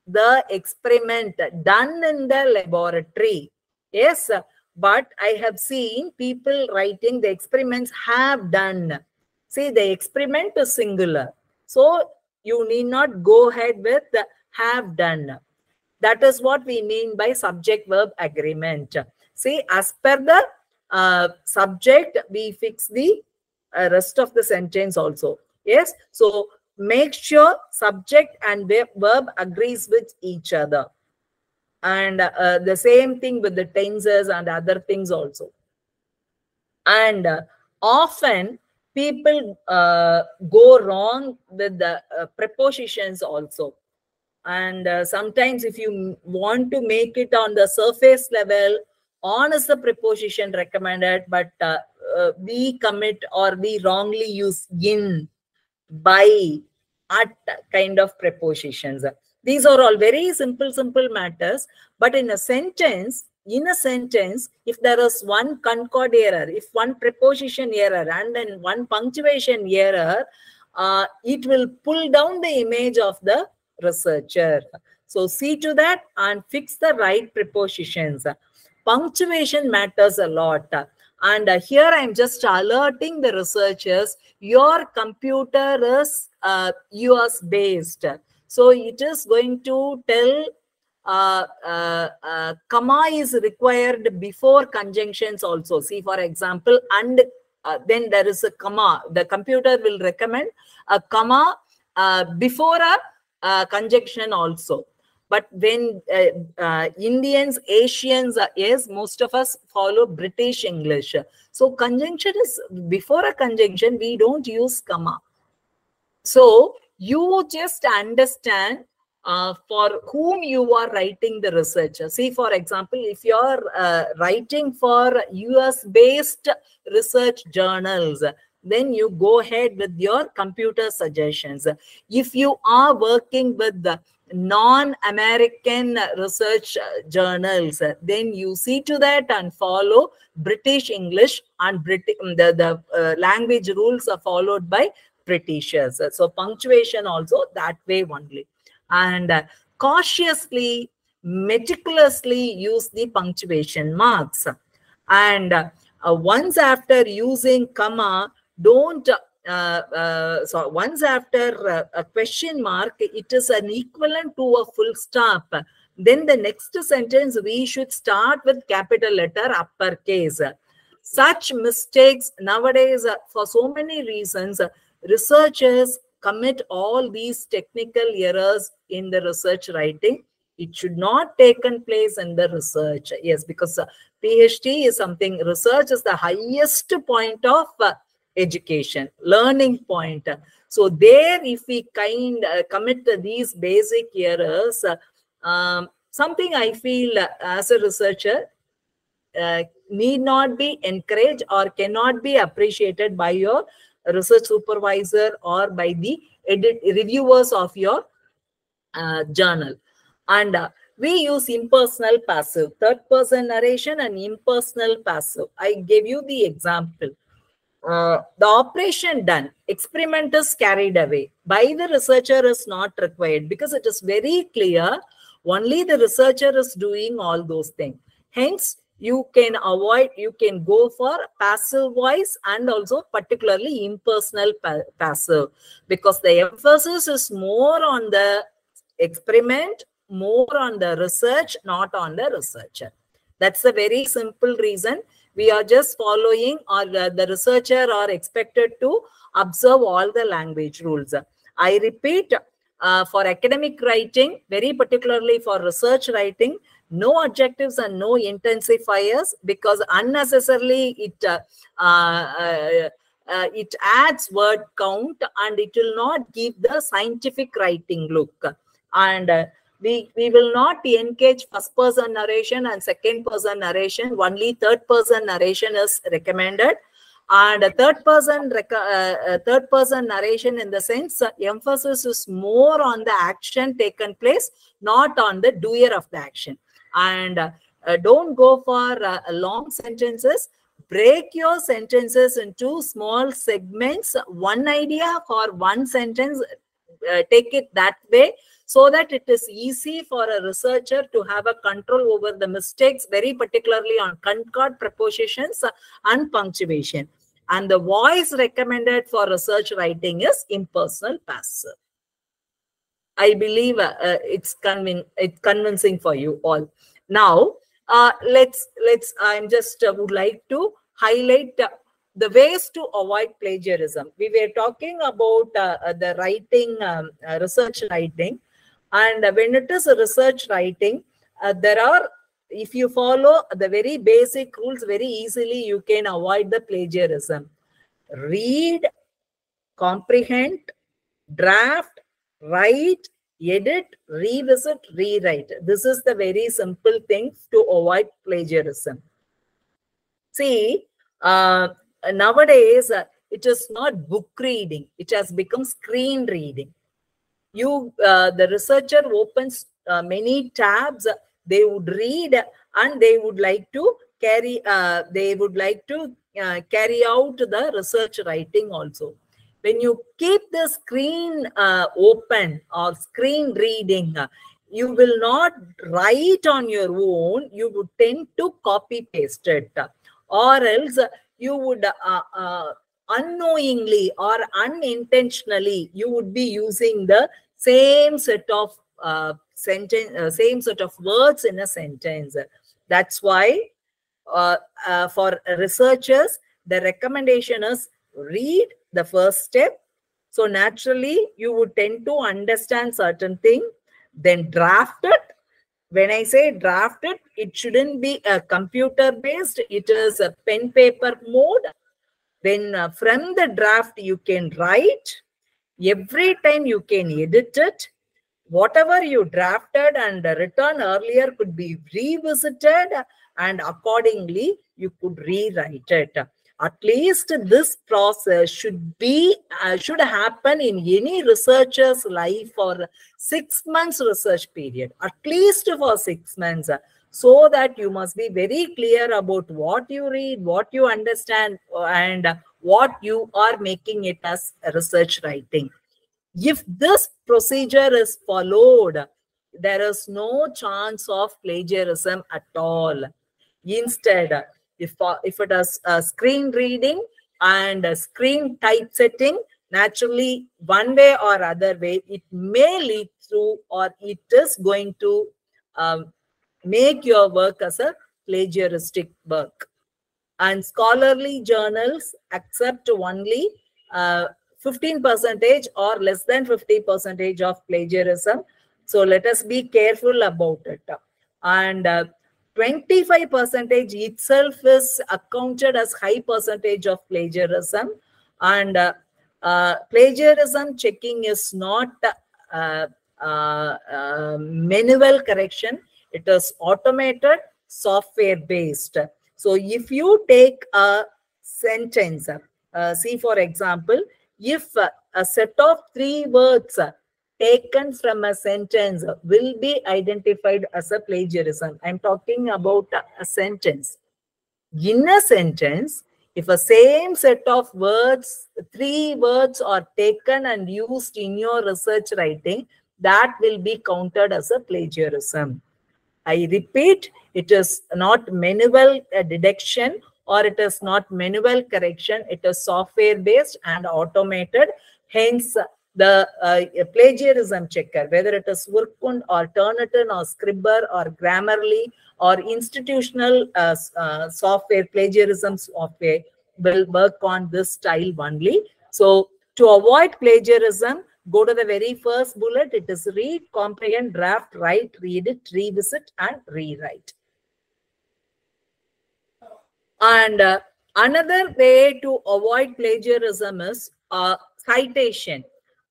done in the laboratory. Yes, but I have seen people writing the experiments have done. See, the experiment is singular. So you need not go ahead with the have done. That is what we mean by subject-verb agreement. See, as per the subject, we fix the rest of the sentence also. Yes, so make sure subject and verb agrees with each other. And the same thing with the tenses and other things also. And often people go wrong with the prepositions also. And sometimes if you want to make it on the surface level, on is the preposition recommended, but we commit or we wrongly use in, by, at kind of prepositions. These are all very simple matters. But in a sentence, if there is one concord error, if one preposition error and then one punctuation error, it will pull down the image of the researcher. So see to that and fix the right prepositions. Punctuation matters a lot. And here I'm just alerting the researchers, your computer is US based. So it is going to tell comma is required before conjunctions also. See, for example, and then there is a comma. The computer will recommend a comma before a conjunction also. But when Indians, Asians, yes, most of us follow British English. So conjunction is before a conjunction, we don't use comma. So you just understand for whom you are writing the research. See, for example, if you are writing for US-based research journals, then you go ahead with your computer suggestions. If you are working with the non-American research journals, then you see to that and follow British English, and the language rules are followed by Britishers. So punctuation also that way only. And cautiously, meticulously use the punctuation marks. And once after using comma, don't so once after a question mark, it is an equivalent to a full stop. Then the next sentence we should start with capital letter uppercase. Such mistakes nowadays, for so many reasons, researchers commit all these technical errors in the research writing. It should not taken place in the research. Yes, because PhD is something, research is the highest point of education, learning point. So there, if we commit these basic errors, something I feel as a researcher need not be encouraged or cannot be appreciated by your research supervisor or by the reviewers of your journal. And we use impersonal passive, third person narration and impersonal passive. I gave you the example. The operation done, experiment is carried away by the researcher is not required, because it is very clear only the researcher is doing all those things. Hence, you can avoid, you can go for passive voice and also particularly impersonal passive, because the emphasis is more on the experiment, more on the research, not on the researcher. That's a very simple reason. We are just following, or the researcher are expected to observe all the language rules. I repeat, for academic writing, very particularly for research writing, no adjectives and no intensifiers, because unnecessarily it adds word count and it will not give the scientific writing look. And we will not engage first person narration and second person narration. Only third person narration is recommended. And third person narration, in the sense, emphasis is more on the action taken place, not on the doer of the action. And don't go for long sentences. Break your sentences into small segments. One idea for one sentence, take it that way, so that it is easy for a researcher to have a control over the mistakes, very particularly on concord prepositions and punctuation. And the voice recommended for research writing is impersonal passive. I believe it's convincing for you all. Now, I'm just would like to highlight the ways to avoid plagiarism. We were talking about the writing, research writing. And when it is a research writing, there are, if you follow the very basic rules, very easily you can avoid the plagiarism. Read, comprehend, draft, write, edit, revisit, rewrite. This is the very simple thing to avoid plagiarism. See, nowadays, it is not book reading. It has become screen reading. The researcher opens many tabs. They would read and they would like to carry. Carry out the research writing also. When you keep the screen open or screen reading, you will not write on your own. You would tend to copy paste it, or else you would unknowingly or unintentionally you would be using the same set of sentence, same sort of words in a sentence. That's why for researchers, the recommendation is read the first step. So naturally, you would tend to understand certain thing, then draft it. When I say draft it, it shouldn't be a computer-based. It is a pen paper mode. Then from the draft, you can write. Every time you can edit it. Whatever you drafted and written earlier could be revisited, and accordingly, you could rewrite it. At least this process should be should happen in any researcher's life for 6 months research period, at least for 6 months, so that you must be very clear about what you read, what you understand, and what you are making it as research writing. If this procedure is followed, there is no chance of plagiarism at all. Instead, if it is screen reading and screen typesetting, naturally, one way or other way, it may lead to, or it is going to make your work as a plagiaristic work. And scholarly journals accept only 15% or less than 50% of plagiarism. So let us be careful about it. And 25% itself is accounted as high percentage of plagiarism. And plagiarism checking is not manual correction. It is automated, software based. So if you take a sentence, see for example, if a set of 3 words taken from a sentence will be identified as a plagiarism. I'm talking about a sentence. In a sentence, if a same set of words, 3 words are taken and used in your research writing, that will be counted as a plagiarism. I repeat, it is not manual deduction, or it is not manual correction. It is software based and automated. Hence, the plagiarism checker, whether it is Urkund or Turnitin or Scribner or Grammarly or institutional software, plagiarism software, will work on this style only. So to avoid plagiarism, go to the very first bullet. It is read, comprehend, draft, write, read it, revisit, and rewrite. And another way to avoid plagiarism is citation.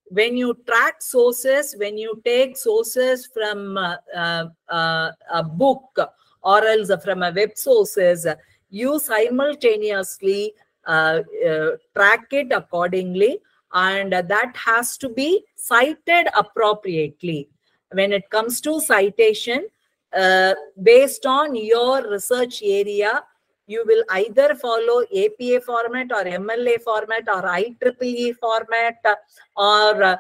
When you track sources, when you take sources from a book or else from a web sources, you simultaneously track it accordingly, and that has to be cited appropriately. When it comes to citation, based on your research area, you will either follow APA format or MLA format or IEEE format, or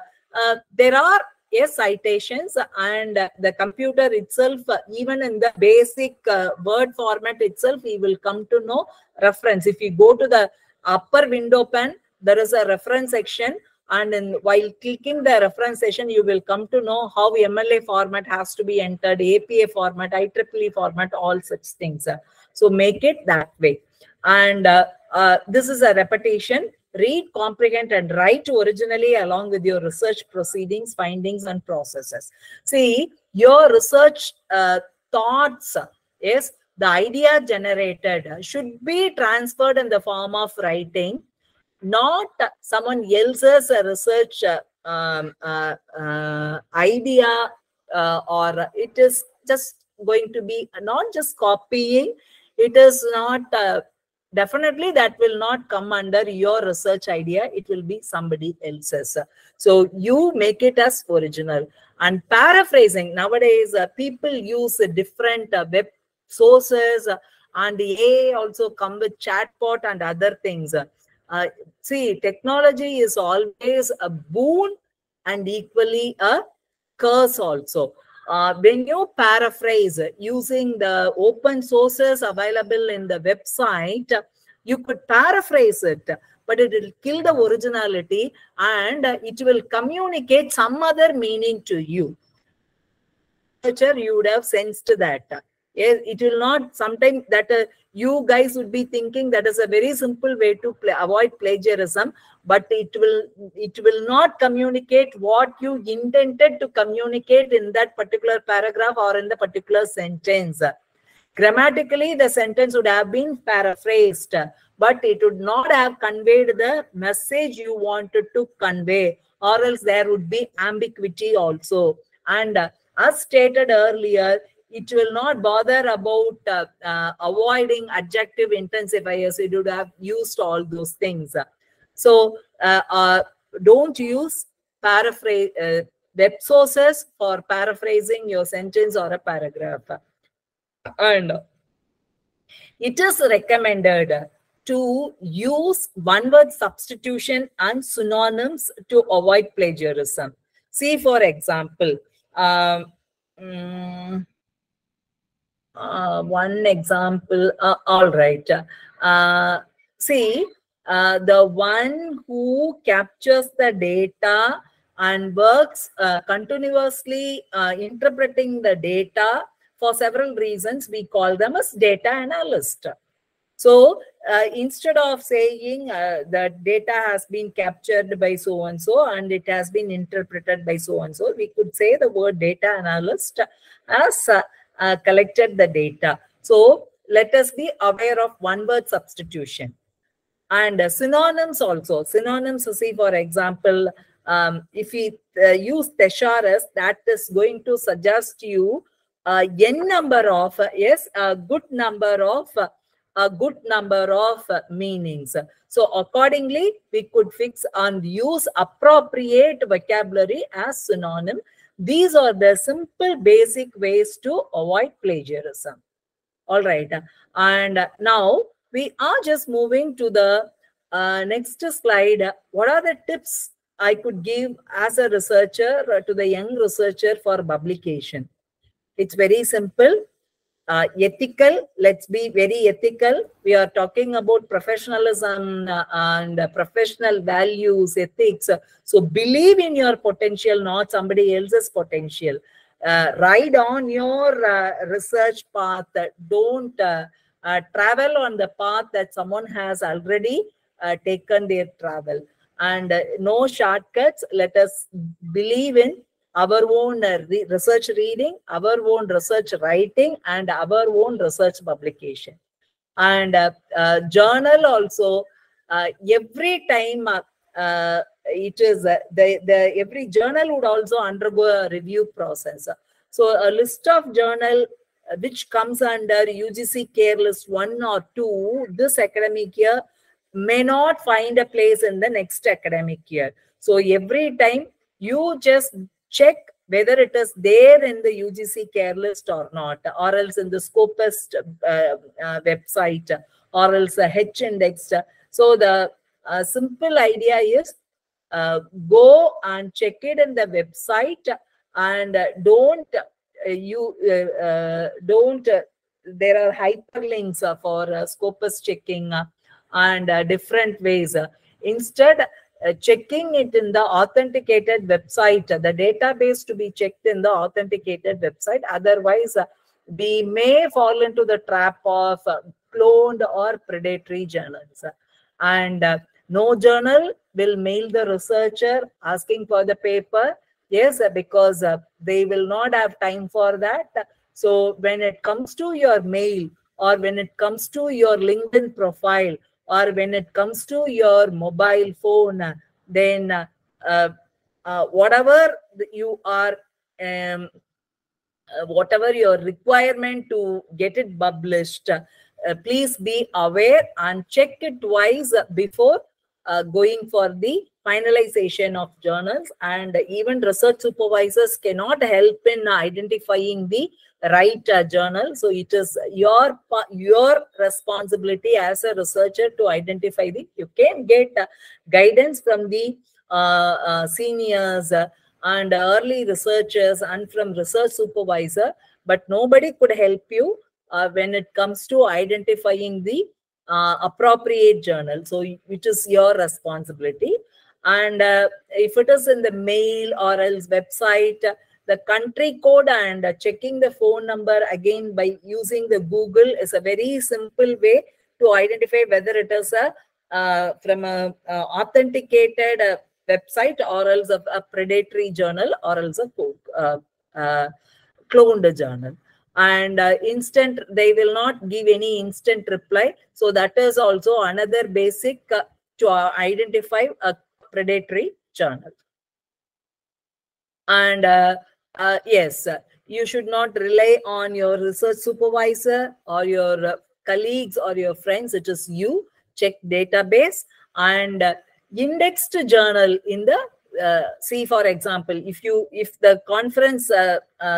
there are citations, and the computer itself, even in the basic Word format itself, you will come to know reference. If you go to the upper window pane, there is a reference section, and while clicking the reference section, you will come to know how MLA format has to be entered, APA format, IEEE format, all such things. So make it that way. And this is a repetition. Read, comprehend, and write originally along with your research proceedings, findings, and processes. See, your research thoughts is the idea generated should be transferred in the form of writing, not someone else's research idea, or it is just going to be not just copying. It is not, definitely that will not come under your research idea. It will be somebody else's. So you make it as original. And paraphrasing, nowadays people use different web sources, and the AI also come with chatbot and other things. See, technology is always a boon and equally a curse also. When you paraphrase using the open sources available in the website, you could paraphrase it, but it will kill the originality and it will communicate some other meaning to you. researcher, you would have sensed that. Yes, it will not, sometimes that you guys would be thinking that is a very simple way to avoid plagiarism, but it will not communicate what you intended to communicate in that particular paragraph or in the particular sentence. Grammatically, the sentence would have been paraphrased, but it would not have conveyed the message you wanted to convey, or else there would be ambiguity also. And as stated earlier, it will not bother about avoiding adjective intensifiers. It would have used all those things. So don't use paraphrase web sources for paraphrasing your sentence or a paragraph. And it is recommended to use one-word substitution and synonyms to avoid plagiarism. See, for example, one example, all right. See, the one who captures the data and works continuously interpreting the data for several reasons, we call them as data analyst. So instead of saying that data has been captured by so-and-so and it has been interpreted by so-and-so, we could say the word data analyst as collected the data. So let us be aware of one-word substitution. And synonyms also. Synonyms, see, for example, if we use thesaurus, that is going to suggest you n number of, yes, a good number of meanings. So accordingly, we could fix and use appropriate vocabulary as synonym. These are the simple basic ways to avoid plagiarism. All right. And now we are just moving to the next slide. What are the tips I could give as a researcher to the young researcher for publication? It's very simple. Ethical, let's be very ethical. We are talking about professionalism and professional values, ethics. So believe in your potential, not somebody else's potential. Ride on your research path. Don't travel on the path that someone has already taken their travel. And no shortcuts. Let us believe in our own research reading, our own research writing, and our own research publication. And journal also, every time it is, every journal would also undergo a review process. So a list of journal which comes under UGC Care List 1 or 2 this academic year may not find a place in the next academic year. So every time you just check whether it is there in the UGC Care List or not, or else in the Scopus website, or else a H-indexed. So the simple idea is go and check it in the website, and there are hyperlinks for Scopus checking and different ways. Instead, checking it in the authenticated website, the database to be checked in the authenticated website. Otherwise, we may fall into the trap of cloned or predatory journals. And no journal will mail the researcher asking for the paper. Yes, because they will not have time for that. So when it comes to your mail, or when it comes to your LinkedIn profile, or when it comes to your mobile phone, then whatever you are, whatever your requirement to get it published, please be aware and check it twice before going for the finalization of journals. And even research supervisors cannot help in identifying the right journal. So it is your responsibility as a researcher to identify the, you can get guidance from the seniors and early researchers and from research supervisor, but nobody could help you when it comes to identifying the appropriate journal. So it is your responsibility. And if it is in the mail or else website, the country code and checking the phone number again by using the Google is a very simple way to identify whether it is from a authenticated website or else a predatory journal or else a cloned journal. And instant, they will not give any instant reply. So that is also another basic to identify a predatory journal. And yes, you should not rely on your research supervisor or your colleagues or your friends. It is you. Check database and indexed journal in the see, for example, if the conference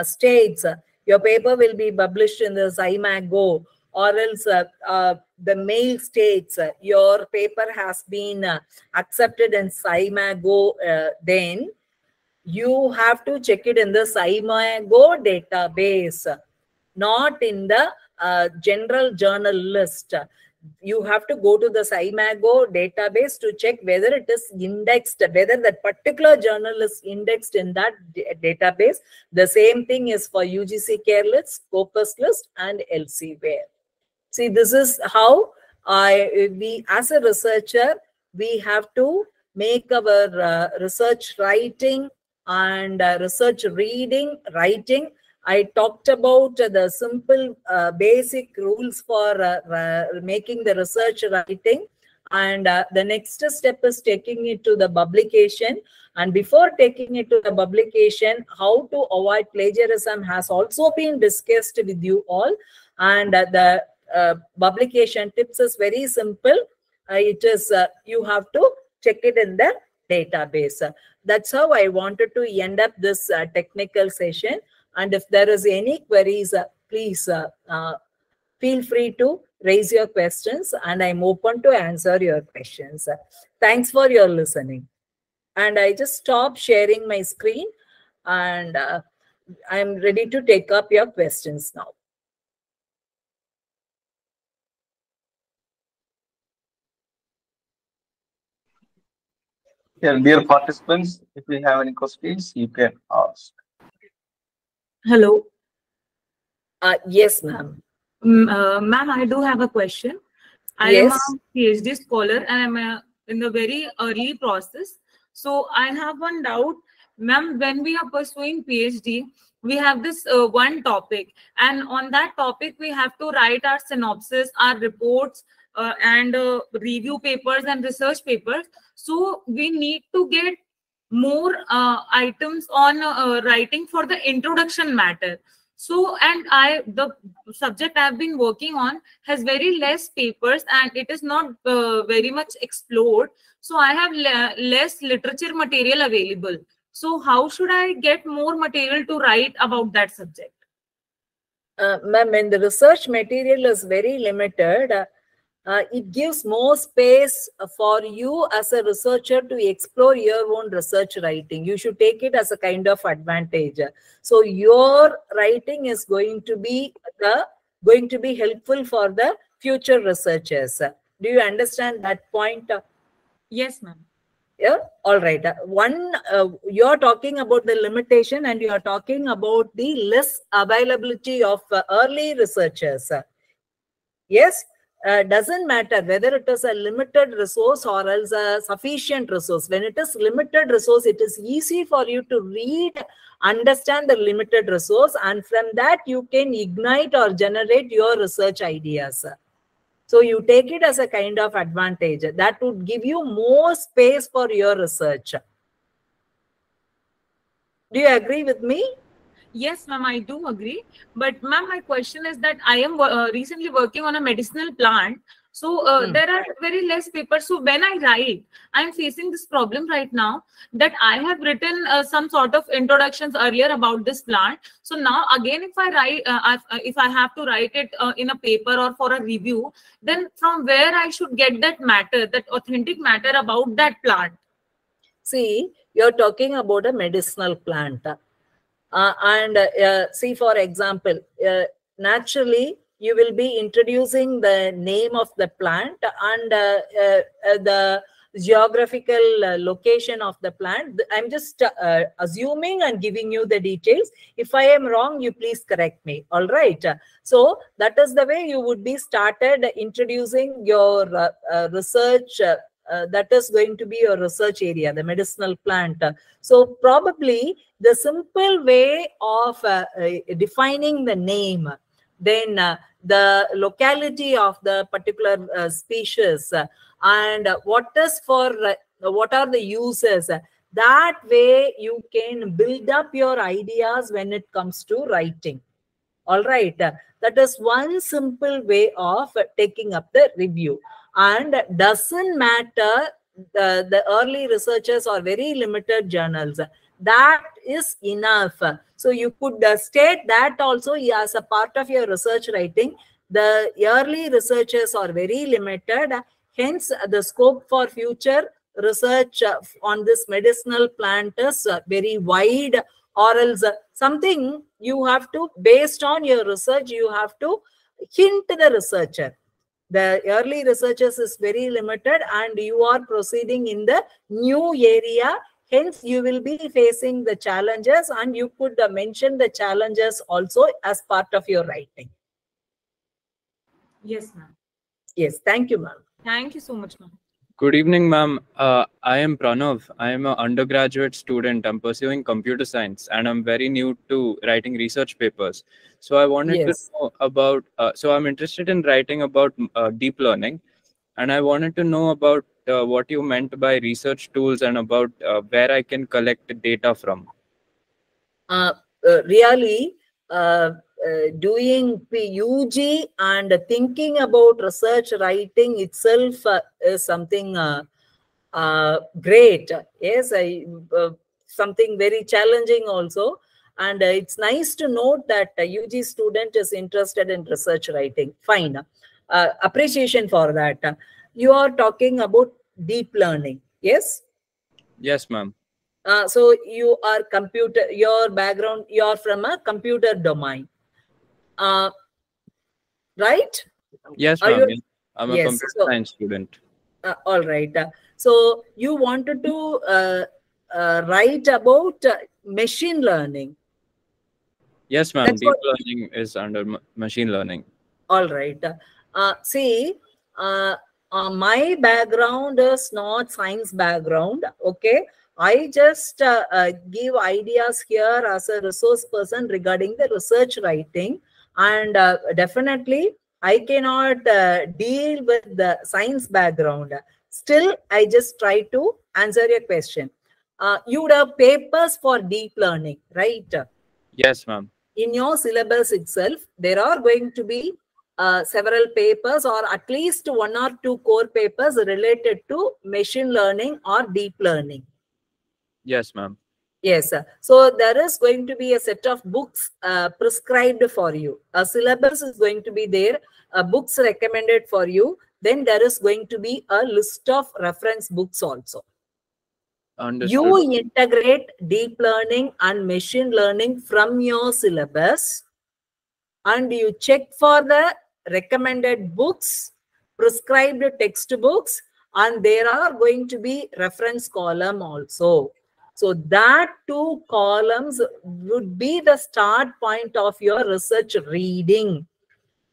states your paper will be published in the SciMago, or else the mail states your paper has been accepted in SciMago, then you have to check it in the SciMago database, not in the general journal list. You have to go to the SciMago database to check whether it is indexed, whether that particular journal is indexed in that database. The same thing is for UGC Care List, Scopus List, and Elsewhere. See, this is how we as a researcher, we have to make our research writing and research reading, writing. I talked about the simple basic rules for making the research writing. And the next step is taking it to the publication. And before taking it to the publication, how to avoid plagiarism has also been discussed with you all. And the publication tips is very simple. It is you have to check it in the database. That's how I wanted to end up this technical session. And if there is any queries, please feel free to raise your questions, and I'm open to answer your questions. Thanks for your listening. And I just stop sharing my screen, and I'm ready to take up your questions now. Yeah, dear participants, if you have any questions, you can ask. Hello. Yes, ma'am. Ma'am, I do have a question. I am Yes. a PhD scholar and I'm in the very early process. So I have one doubt. Ma'am, when we are pursuing PhD, we have this one topic, and on that topic, we have to write our synopsis, our reports, and review papers and research papers. So we need to get more items on writing for the introduction matter. So, and the subject I've been working on has very less papers and it is not very much explored. So I have less literature material available. So how should I get more material to write about that subject? Ma'am, when the research material is very limited, it gives more space for you as a researcher to explore your own research writing. You should take it as a kind of advantage. So your writing is going to be helpful for the future researchers. Do you understand that point? Yes, ma'am. Yeah, all right. You're talking about the limitation and you're talking about the less availability of early researchers. Yes. Doesn't matter whether it is a limited resource or else a sufficient resource. When it is limited resource, it is easy for you to read, understand the limited resource, and from that you can ignite or generate your research ideas. So you take it as a kind of advantage. That would give you more space for your research. Do you agree with me? Yes, ma'am, I do agree. But ma'am, my question is that I am recently working on a medicinal plant. So there are very less papers. So when I write, I'm facing this problem right now that I have written some sort of introductions earlier about this plant. So now again, if I write, if I have to write it in a paper or for a review, then from where I should get that matter, that authentic matter about that plant? See, you're talking about a medicinal plant. See, for example, naturally, you will be introducing the name of the plant and geographical location of the plant. I'm just assuming and giving you the details. If I am wrong, you please correct me. All right. So that is the way you would be started introducing your research. That is going to be your research area, the medicinal plant. So probably the simple way of defining the name, then the locality of the particular species, and what are the uses. That way you can build up your ideas when it comes to writing. All right. That is one simple way of taking up the review. And doesn't matter, the early researchers are very limited journals. That is enough. So you could state that also as a part of your research writing. The early researchers are very limited. Hence, the scope for future research on this medicinal plant is very wide, or else something you have to, based on your research, you have to hint the researcher. The early researchers is very limited and you are proceeding in the new area. Hence, you will be facing the challenges, and you could mention the challenges also as part of your writing. Yes, ma'am. Yes, thank you, ma'am. Thank you so much, ma'am. Good evening, ma'am. I am Pranav. I am an undergraduate student. I'm pursuing computer science and I'm very new to writing research papers. So I wanted to know about, so I'm interested in writing about deep learning, and I wanted to know about what you meant by research tools and about where I can collect data from. Really, doing UG and thinking about research writing itself is something great. Yes, something very challenging also. And it's nice to note that a UG student is interested in research writing. Fine. Appreciation for that. You are talking about deep learning. Yes? Yes, ma'am. So you are your background, you are from a computer domain. Right? Yes, ma'am. I'm a computer science student. All right. So you wanted to write about machine learning. Yes, ma'am. Deep learning is under machine learning. All right. See, my background is not science background. Okay. I just give ideas here as a resource person regarding the research writing. And definitely, I cannot deal with the science background. Still, I just try to answer your question. You would have papers for deep learning, right? Yes, ma'am. In your syllabus itself, there are going to be several papers, or at least 1 or 2 core papers related to machine learning or deep learning. Yes, ma'am. Yes. So there is going to be a set of books prescribed for you. A syllabus is going to be there, books recommended for you. Then there is going to be a list of reference books also. Understood. You integrate deep learning and machine learning from your syllabus, and you check for the recommended books, prescribed textbooks, and there are going to be reference column also. So that 2 columns would be the start point of your research reading.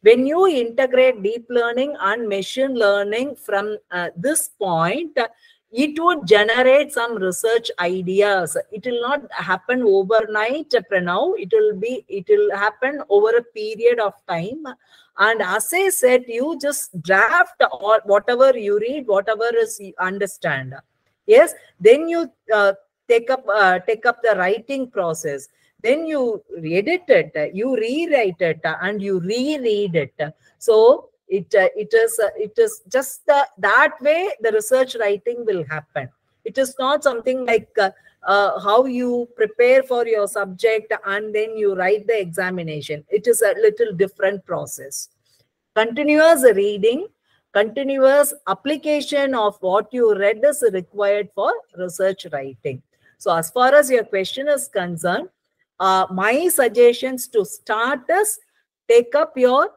When you integrate deep learning and machine learning from this point, it would generate some research ideas. It will not happen overnight, Pranav. It will happen over a period of time. And as I said, you just draft or whatever you read, whatever is you understand. Yes, then you take up the writing process. Then you edit it, you rewrite it, and you reread it. So it is just that way the research writing will happen. It is not something like how you prepare for your subject and then you write the examination. It is a little different process. Continuous reading, continuous application of what you read is required for research writing. So as far as your question is concerned, my suggestions to start is take up your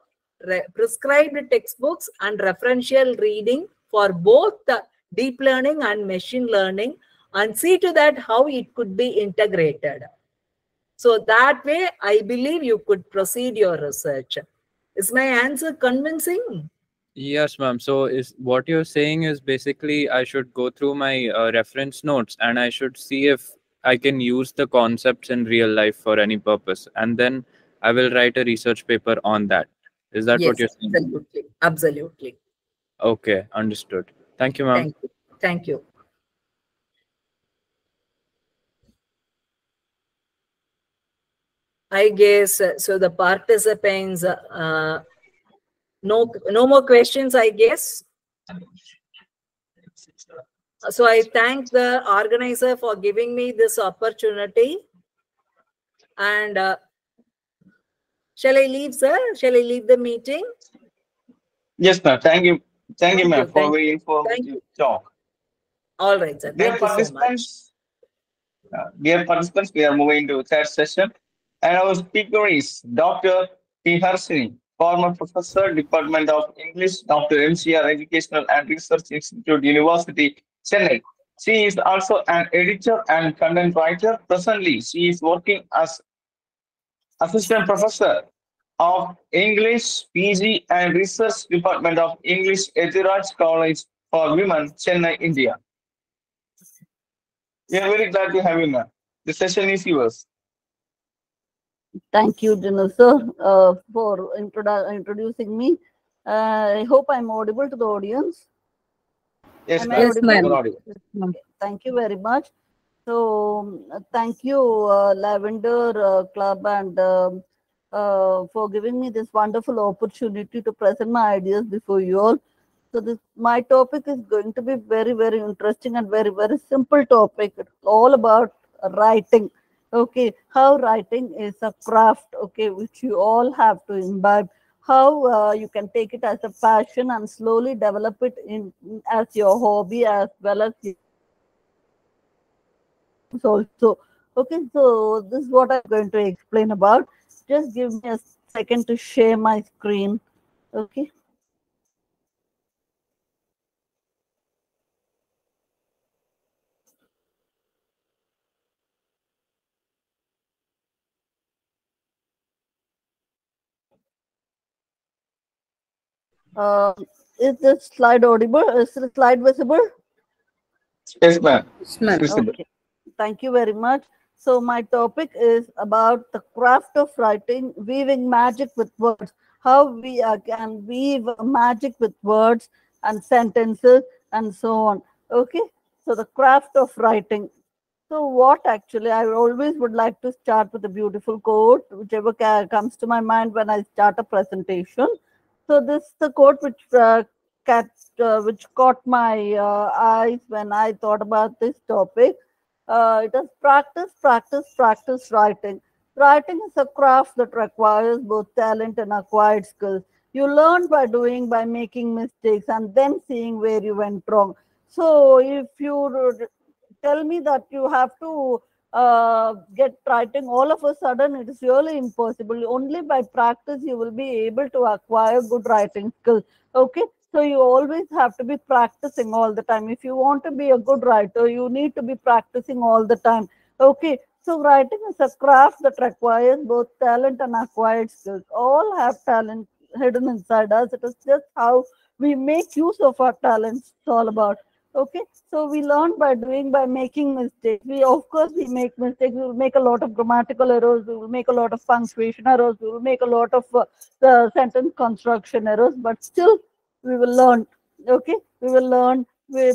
prescribed textbooks and referential reading for both the deep learning and machine learning and see to that how it could be integrated. So that way, I believe you could proceed your research. Is my answer convincing? Yes, ma'am. So is what you're saying is basically I should go through my reference notes and I should see if I can use the concepts in real life for any purpose, and then I will write a research paper on that. Is that what Yes, you're saying? absolutely. Absolutely. Okay, understood. Thank you, ma'am. Thank you. Thank you. I guess so. The participants, no more questions, I guess. So I thank the organizer for giving me this opportunity. And shall I leave, sir? Shall I leave the meeting? Yes, ma'am. Thank you. Thank you, ma'am, for Thank very you. informative talk. All right, sir. Dear Thank you so much. participants, we are moving to third session. And our speaker is Dr. T. Harsini, former professor, Department of English, Dr. MCR Educational and Research Institute, University, Chennai. She is also an editor and content writer. Presently, she is working as assistant professor of English, PG and Research Department of English, Ethiraj College for Women, Chennai, India. We are very glad to have you, ma'am. The session is yours. Thank you, Dinner sir, for introducing me. I hope I'm audible to the audience. Yes, Am ma'am. I Yes, audible? ma'am. Okay, thank you very much. So, thank you, Lavender Club, and for giving me this wonderful opportunity to present my ideas before you all. So, my topic is going to be very, very interesting and very, very simple topic. It's all about writing. Okay, how writing is a craft. Okay, which you all have to imbibe. How you can take it as a passion and slowly develop it in as your hobby as well as also. Okay, so this is what I'm going to explain about. Just give me a second to share my screen. Okay. Is this slide audible? Is the slide visible? Yes, ma'am. Yes, ma'am. Okay. Thank you very much. So my topic is about the craft of writing, weaving magic with words. How we can weave magic with words and sentences and so on. Okay. So the craft of writing. So what actually, I always would like to start with a beautiful quote, whichever comes to my mind when I start a presentation. So this is the quote which caught my eyes when I thought about this topic. It is practice, practice, practice writing. Writing is a craft that requires both talent and acquired skills. You learn by doing, by making mistakes, and then seeing where you went wrong. So if you tell me that you have to get writing all of a sudden, it is really impossible. Only by practice you will be able to acquire good writing skills. Okay, so you always have to be practicing all the time. If you want to be a good writer, you need to be practicing all the time. Okay, so writing is a craft that requires both talent and acquired skills. All have talent hidden inside us. It is just how we make use of our talents. It's all about. Okay, so we learn by doing, by making mistakes. Of course we make mistakes. We will make a lot of grammatical errors. We will make a lot of punctuation errors. We will make a lot of the sentence construction errors. But still, we will learn. Okay, we will learn.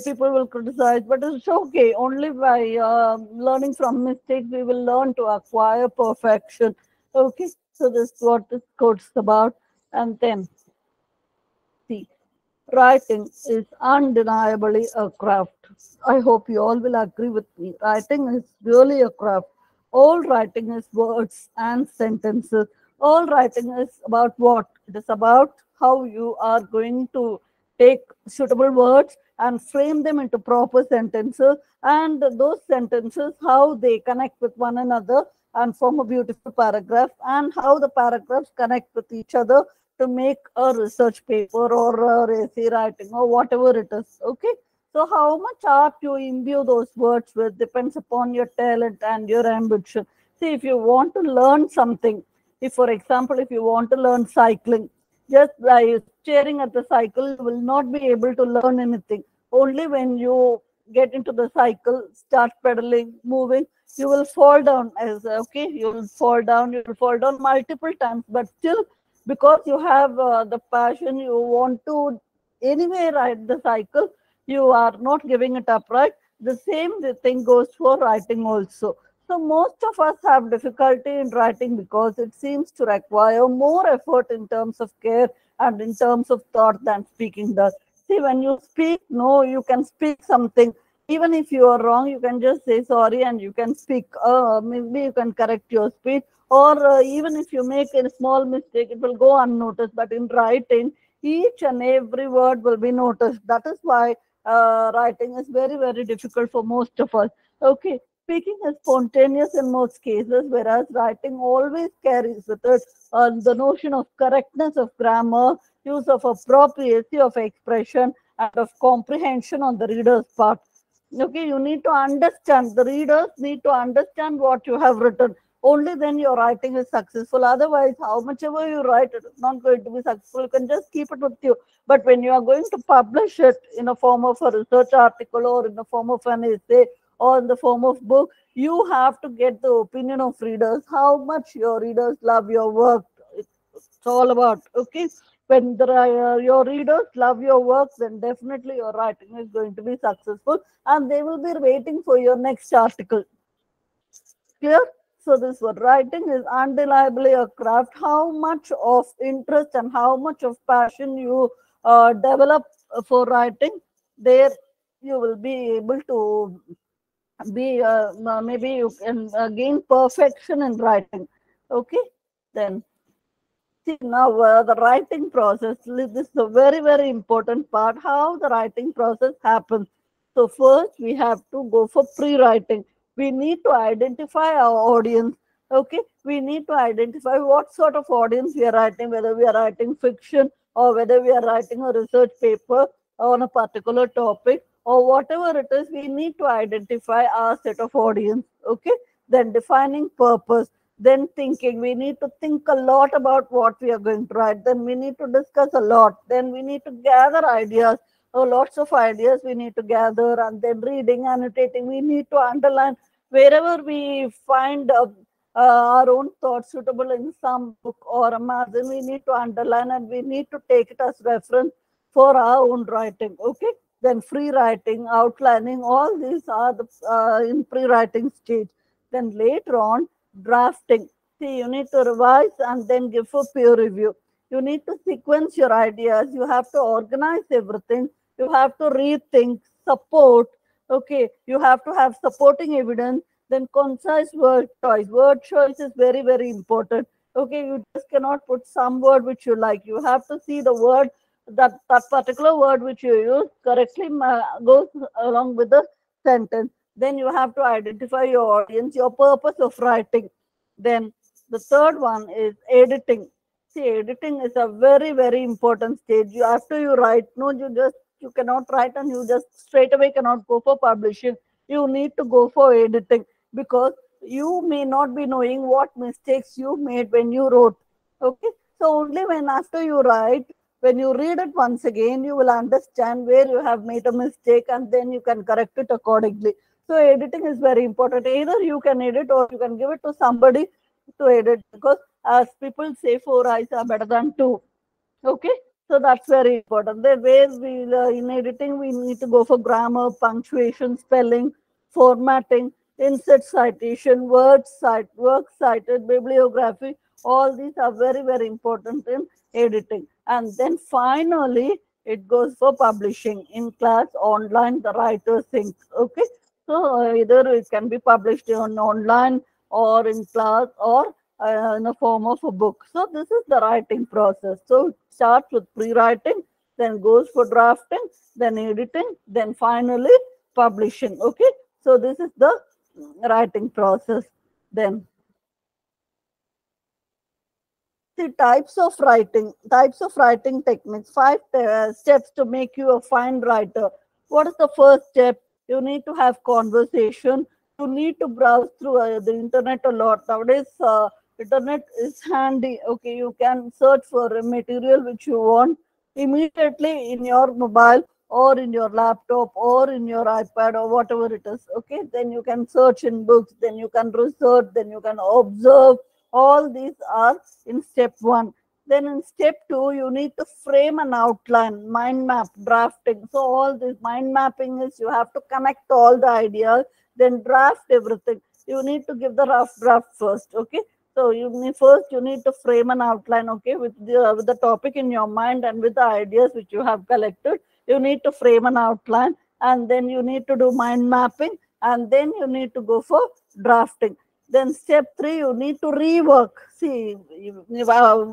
People will criticize, but it's okay. Only by learning from mistakes we will learn to acquire perfection. Okay, so this is what this quote's about. And then, see. Writing is undeniably a craft. I hope you all will agree with me. Writing is really a craft. All writing is words and sentences. All writing is about what? It is about how you are going to take suitable words and frame them into proper sentences, and those sentences, how they connect with one another and form a beautiful paragraph, and how the paragraphs connect with each other to make a research paper or a essay writing or whatever it is. Okay, So how much art you imbue those words with depends upon your talent and your ambition. See, if you want to learn something, if for example, if you want to learn cycling, just by staring at the cycle, you will not be able to learn anything. Only when you get into the cycle, start pedaling, moving, you will fall down. As okay, you will fall down multiple times, but still, because you have the passion, you want to anyway ride the cycle, you are not giving it up, right? The same thing goes for writing also. So most of us have difficulty in writing because it seems to require more effort in terms of care and in terms of thought than speaking does. See, when you speak, no, you can speak something. Even if you are wrong, you can just say sorry and you can speak. Maybe you can correct your speech. Or even if you make a small mistake, it will go unnoticed. But in writing, each and every word will be noticed. That is why writing is very, very difficult for most of us. Okay, speaking is spontaneous in most cases, whereas writing always carries with it the notion of correctness of grammar, use of appropriacy of expression, and of comprehension on the reader's part. Okay, you need to understand, the readers need to understand what you have written. Only then your writing is successful. Otherwise, how much ever you write, it is not going to be successful. You can just keep it with you. But when you are going to publish it in a form of a research article or in the form of an essay or in the form of book, you have to get the opinion of readers, how much your readers love your work. It's all about, okay? When your readers love your work, then definitely your writing is going to be successful and they will be waiting for your next article. Clear? So this word writing is undeniably a craft. How much of interest and how much of passion you develop for writing, there you will be able to be, maybe you can gain perfection in writing. Okay, then see now the writing process. This is a very, very important part, how the writing process happens. So first we have to go for pre-writing. We need to identify our audience. Okay, we need to identify what sort of audience we are writing, whether we are writing fiction or whether we are writing a research paper on a particular topic or whatever it is. We need to identify our set of audience. Okay, then defining purpose, then thinking. We need to think a lot about what we are going to write. Then we need to discuss a lot. Then we need to gather ideas. Lots of ideas we need to gather, and then reading, annotating. We need to underline wherever we find our own thoughts suitable in some book or a magazine. We need to underline and we need to take it as reference for our own writing. Okay. Then free writing, outlining, all these are the in pre-writing stage. Then later on, drafting. See, you need to revise and then give a peer review. You need to sequence your ideas. You have to organize everything. You have to rethink, support. Okay, you have to have supporting evidence. Then concise word choice. Word choice is very, very important. Okay, you just cannot put some word which you like. You have to see the word, that particular word which you use correctly goes along with the sentence. Then you have to identify your audience, your purpose of writing. Then the third one is editing. See, editing is a very, very important stage. After you write, no, you cannot write and you just straight away cannot go for publishing. You need to go for editing because you may not be knowing what mistakes you made when you wrote. Okay, so only when after you write, when you read it once again, you will understand where you have made a mistake and then you can correct it accordingly. So editing is very important. Either you can edit or you can give it to somebody to edit, because as people say, 4 eyes are better than 2. Okay, so that's very important. The ways we in editing, we need to go for grammar, punctuation, spelling, formatting, insert citation, work cited, bibliography. All these are very, very important in editing. And then finally, it goes for publishing in class, online, the writer thinks. Okay, so either it can be published on online or in class or in the form of a book. So this is the writing process. So it starts with pre-writing, then goes for drafting, then editing, then finally publishing. Okay, so this is the writing process. Then see, types of writing techniques, 5 steps to make you a fine writer. What is the first step? You need to have conversation. You need to browse through the internet a lot. Nowadays, internet is handy. Okay, you can search for a material which you want immediately in your mobile or in your laptop or in your iPad or whatever it is. Okay, then you can search in books, then you can research, then you can observe. All these are in step 1. Then in step 2, you need to frame an outline, mind map, drafting. So all this mind mapping is you have to connect all the ideas, then draft everything. You need to give the rough draft first. Okay. So you need to frame an outline. Okay, with the topic in your mind and with the ideas which you have collected. You need to frame an outline, and then you need to do mind mapping, and then you need to go for drafting. Then step 3, you need to rework. See,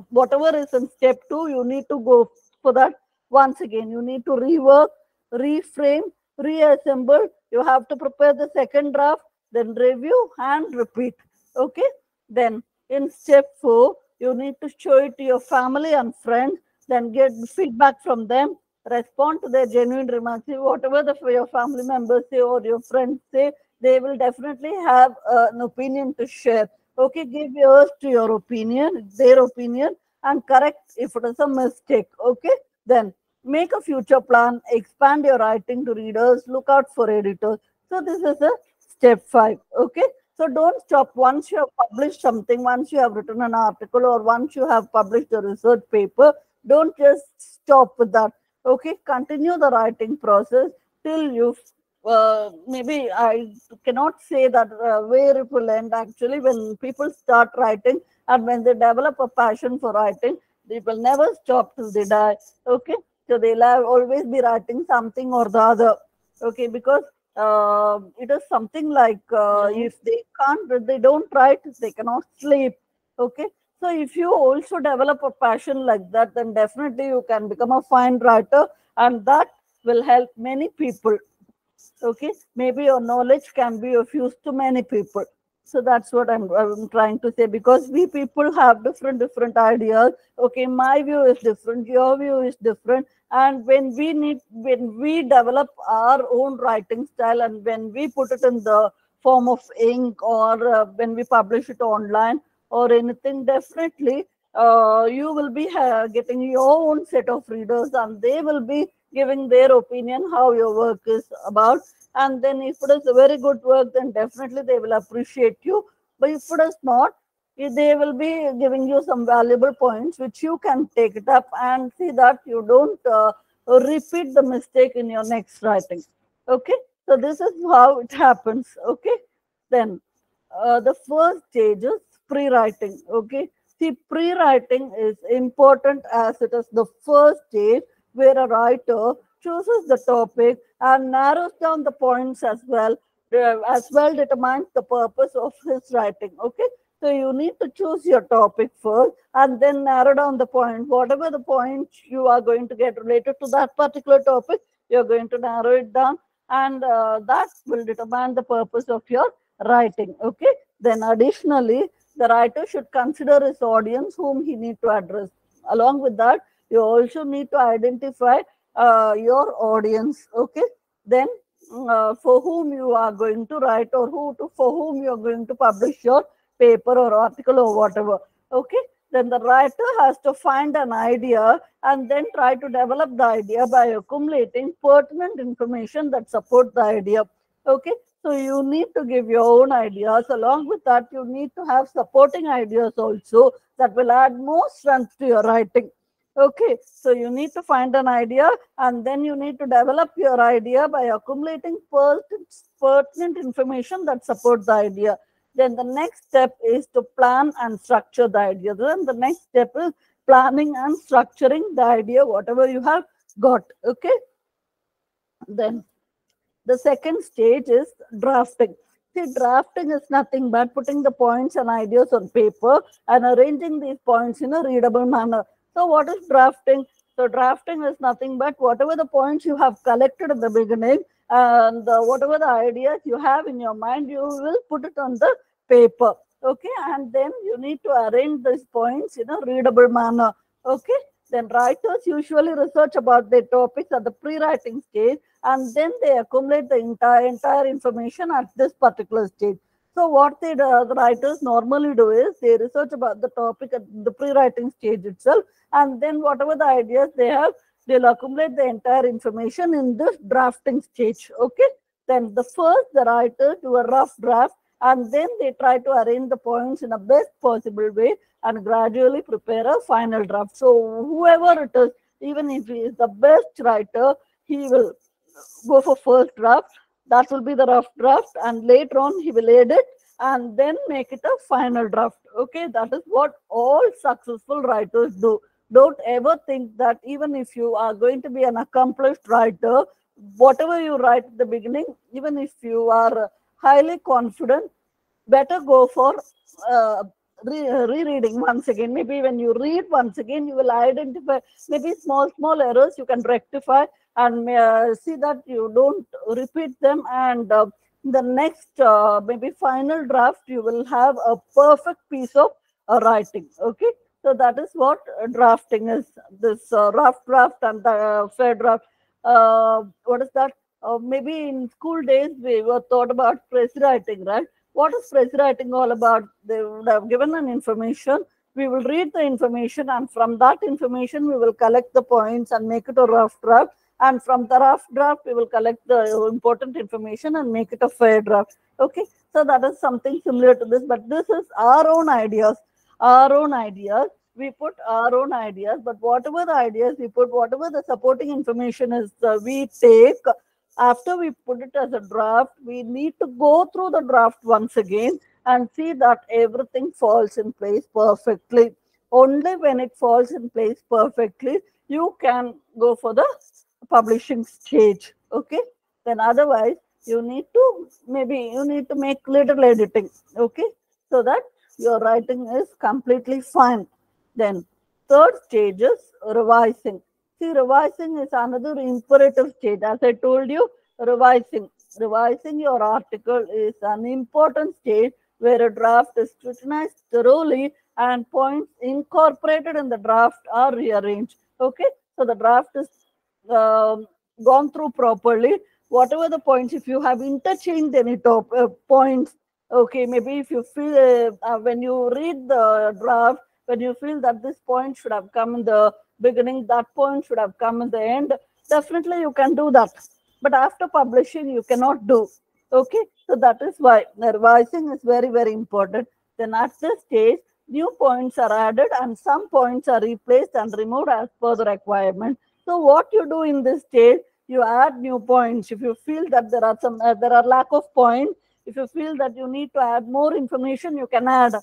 whatever is in step 2, you need to go for that once again. You need to rework, reframe, reassemble. You have to prepare the second draft, then review and repeat. Okay. Then in step 4, you need to show it to your family and friends, then get feedback from them, respond to their genuine remarks. Whatever your family members say or your friends say, they will definitely have an opinion to share. Okay, give yours to your opinion, their opinion, and correct if it is a mistake. Okay, then make a future plan, expand your writing to readers, look out for editors. So this is a step 5. Okay, so don't stop once you have published something, once you have written an article, or once you have published a research paper. Don't just stop with that. Okay, continue the writing process till you maybe I cannot say that where it will end. Actually, when people start writing and when they develop a passion for writing, they will never stop till they die. Okay, so they'll always be writing something or the other. Okay, because it is something like if they don't write, they cannot sleep. Okay, so if you also develop a passion like that, then definitely you can become a fine writer, and that will help many people. Okay, maybe your knowledge can be of use to many people. So that's what I'm trying to say, because we people have different ideas. Okay, my view is different, your view is different, and when we develop our own writing style, and when we put it in the form of ink, or when we publish it online or anything, definitely you will be getting your own set of readers, and they will be giving their opinion how your work is about. And then if it is a very good work, then definitely they will appreciate you. But if it is not, they will be giving you some valuable points which you can take it up and see that you don't repeat the mistake in your next writing. Okay, so this is how it happens. Okay, then the first stage is pre-writing. Okay, see, pre-writing is important as it is the first stage where a writer chooses the topic and narrows down the points as well determines the purpose of his writing. Okay, so you need to choose your topic first and then narrow down the point. Whatever the point you are going to get related to that particular topic, you're going to narrow it down, and that will determine the purpose of your writing. Okay, then additionally, the writer should consider his audience whom he need to address. Along with that, you also need to identify your audience. Okay, then for whom you are going to write, or for whom you are going to publish your paper or article or whatever. Okay, then the writer has to find an idea and then try to develop the idea by accumulating pertinent information that support the idea. Okay, so you need to give your own ideas. Along with that, you need to have supporting ideas also that will add more strength to your writing. Okay, so you need to find an idea and then you need to develop your idea by accumulating pertinent information that support the idea. Then the next step is to plan and structure the idea. Then the next step is planning and structuring the idea, whatever you have got. Okay, then the second stage is drafting. See, drafting is nothing but putting the points and ideas on paper and arranging these points in a readable manner. So what is drafting? So drafting is nothing but whatever the points you have collected in the beginning and whatever the ideas you have in your mind, you will put it on the paper. Okay, and then you need to arrange these points in a readable manner. Okay, Then writers usually research about their topics at the pre-writing stage, and then they accumulate the entire information at this particular stage. So what the writers normally do is they research about the topic at the pre-writing stage itself, and then whatever the ideas they have, they'll accumulate the entire information in this drafting stage. Okay. Then the writers do a rough draft, and then they try to arrange the points in a best possible way and gradually prepare a final draft. So whoever it is, even if he is the best writer, he will go for first draft. That will be the rough draft, and later on he will edit and then make it a final draft. Okay, that is what all successful writers do. Don't ever think that even if you are going to be an accomplished writer, whatever you write at the beginning, even if you are highly confident, better go for rereading once again. Maybe when you read once again, you will identify maybe small errors you can rectify, and see that you don't repeat them, and the next maybe final draft you will have a perfect piece of writing. Okay, so that is what drafting is. This rough draft and the fair draft. What is that? Maybe in school days we were taught about press writing, right? What is press writing all about? They would have given an information. We will read the information, and from that information we will collect the points and make it a rough draft. And from the rough draft, we will collect the important information and make it a fair draft. Okay, so that is something similar to this, but this is our own ideas. Our own ideas. We put our own ideas, but whatever the ideas we put, whatever the supporting information is, we take. After we put it as a draft, we need to go through the draft once again and see that everything falls in place perfectly. Only when it falls in place perfectly, you can go for the publishing stage. Okay, then otherwise you need to make little editing. Okay, so that your writing is completely fine. Then third stage is revising. See, revising is another imperative stage. As I told you, revising your article is an important stage where a draft is scrutinized thoroughly and points incorporated in the draft are rearranged. Okay, so the draft is gone through properly. Whatever the points, if you have interchanged any points, okay, maybe if you feel when you read the draft, when you feel that this point should have come in the beginning, that point should have come in the end, definitely you can do that. But after publishing, you cannot do. Okay, so that is why revising is very, very important. Then at this stage, new points are added and some points are replaced and removed as per the requirement. So what you do in this stage, you add new points. If you feel that there are lack of points, if you feel that you need to add more information, you can add.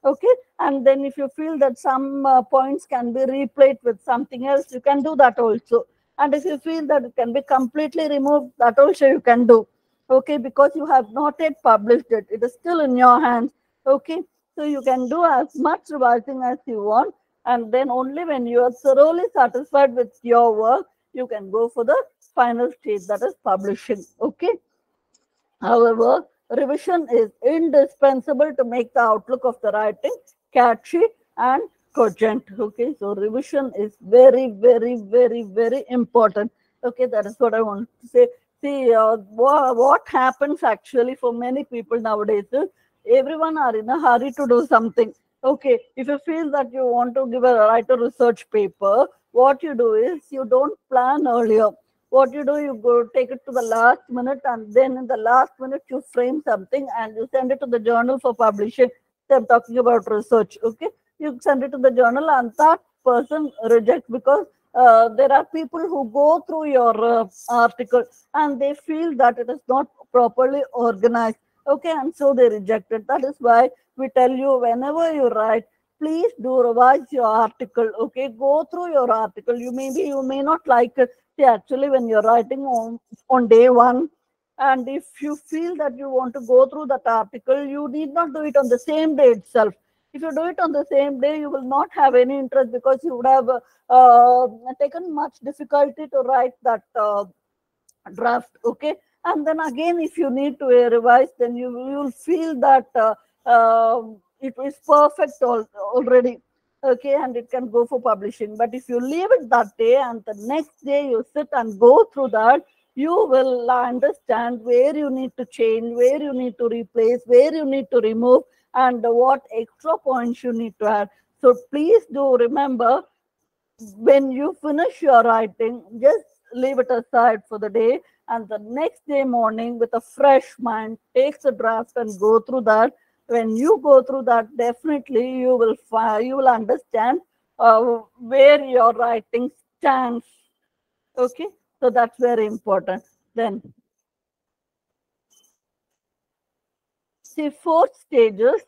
Okay, and then if you feel that some points can be replaced with something else, you can do that also. And if you feel that it can be completely removed, that also you can do. Okay, because you have not yet published it, it is still in your hands. Okay, so you can do as much revising as you want, and then only when you are thoroughly satisfied with your work, you can go for the final stage, that is publishing. Okay, however, revision is indispensable to make the outlook of the writing catchy and cogent. Okay, so revision is very, very, very, very important. Okay, that is what I want to say. See, what happens actually for many people nowadays is everyone are in a hurry to do something. Okay, if you feel that you want to write a research paper, what you do is you don't plan earlier. What you do, you go take it to the last minute, and then in the last minute you frame something and you send it to the journal for publishing. I'm talking about research. Okay, you send it to the journal and that person rejects, because there are people who go through your article and they feel that it is not properly organized. Okay, and so they reject it. That is why we tell you, whenever you write, please do revise your article. Okay, go through your article. You may not like it. See, actually, when you're writing on day one, and if you feel that you want to go through that article, you need not do it on the same day itself. If you do it on the same day, you will not have any interest, because you would have taken much difficulty to write that draft. Okay, and then again, if you need to revise, then you will feel that it is perfect already. okay, and it can go for publishing. But if you leave it that day and the next day you sit and go through that, you will understand where you need to change, where you need to replace, where you need to remove, and what extra points you need to add. So please do remember, when you finish your writing, just leave it aside for the day, and the next day morning with a fresh mind, take the draft and go through that. When you go through that, definitely you will understand where your writing stands. Okay, so that's very important. Then see, 4 stages,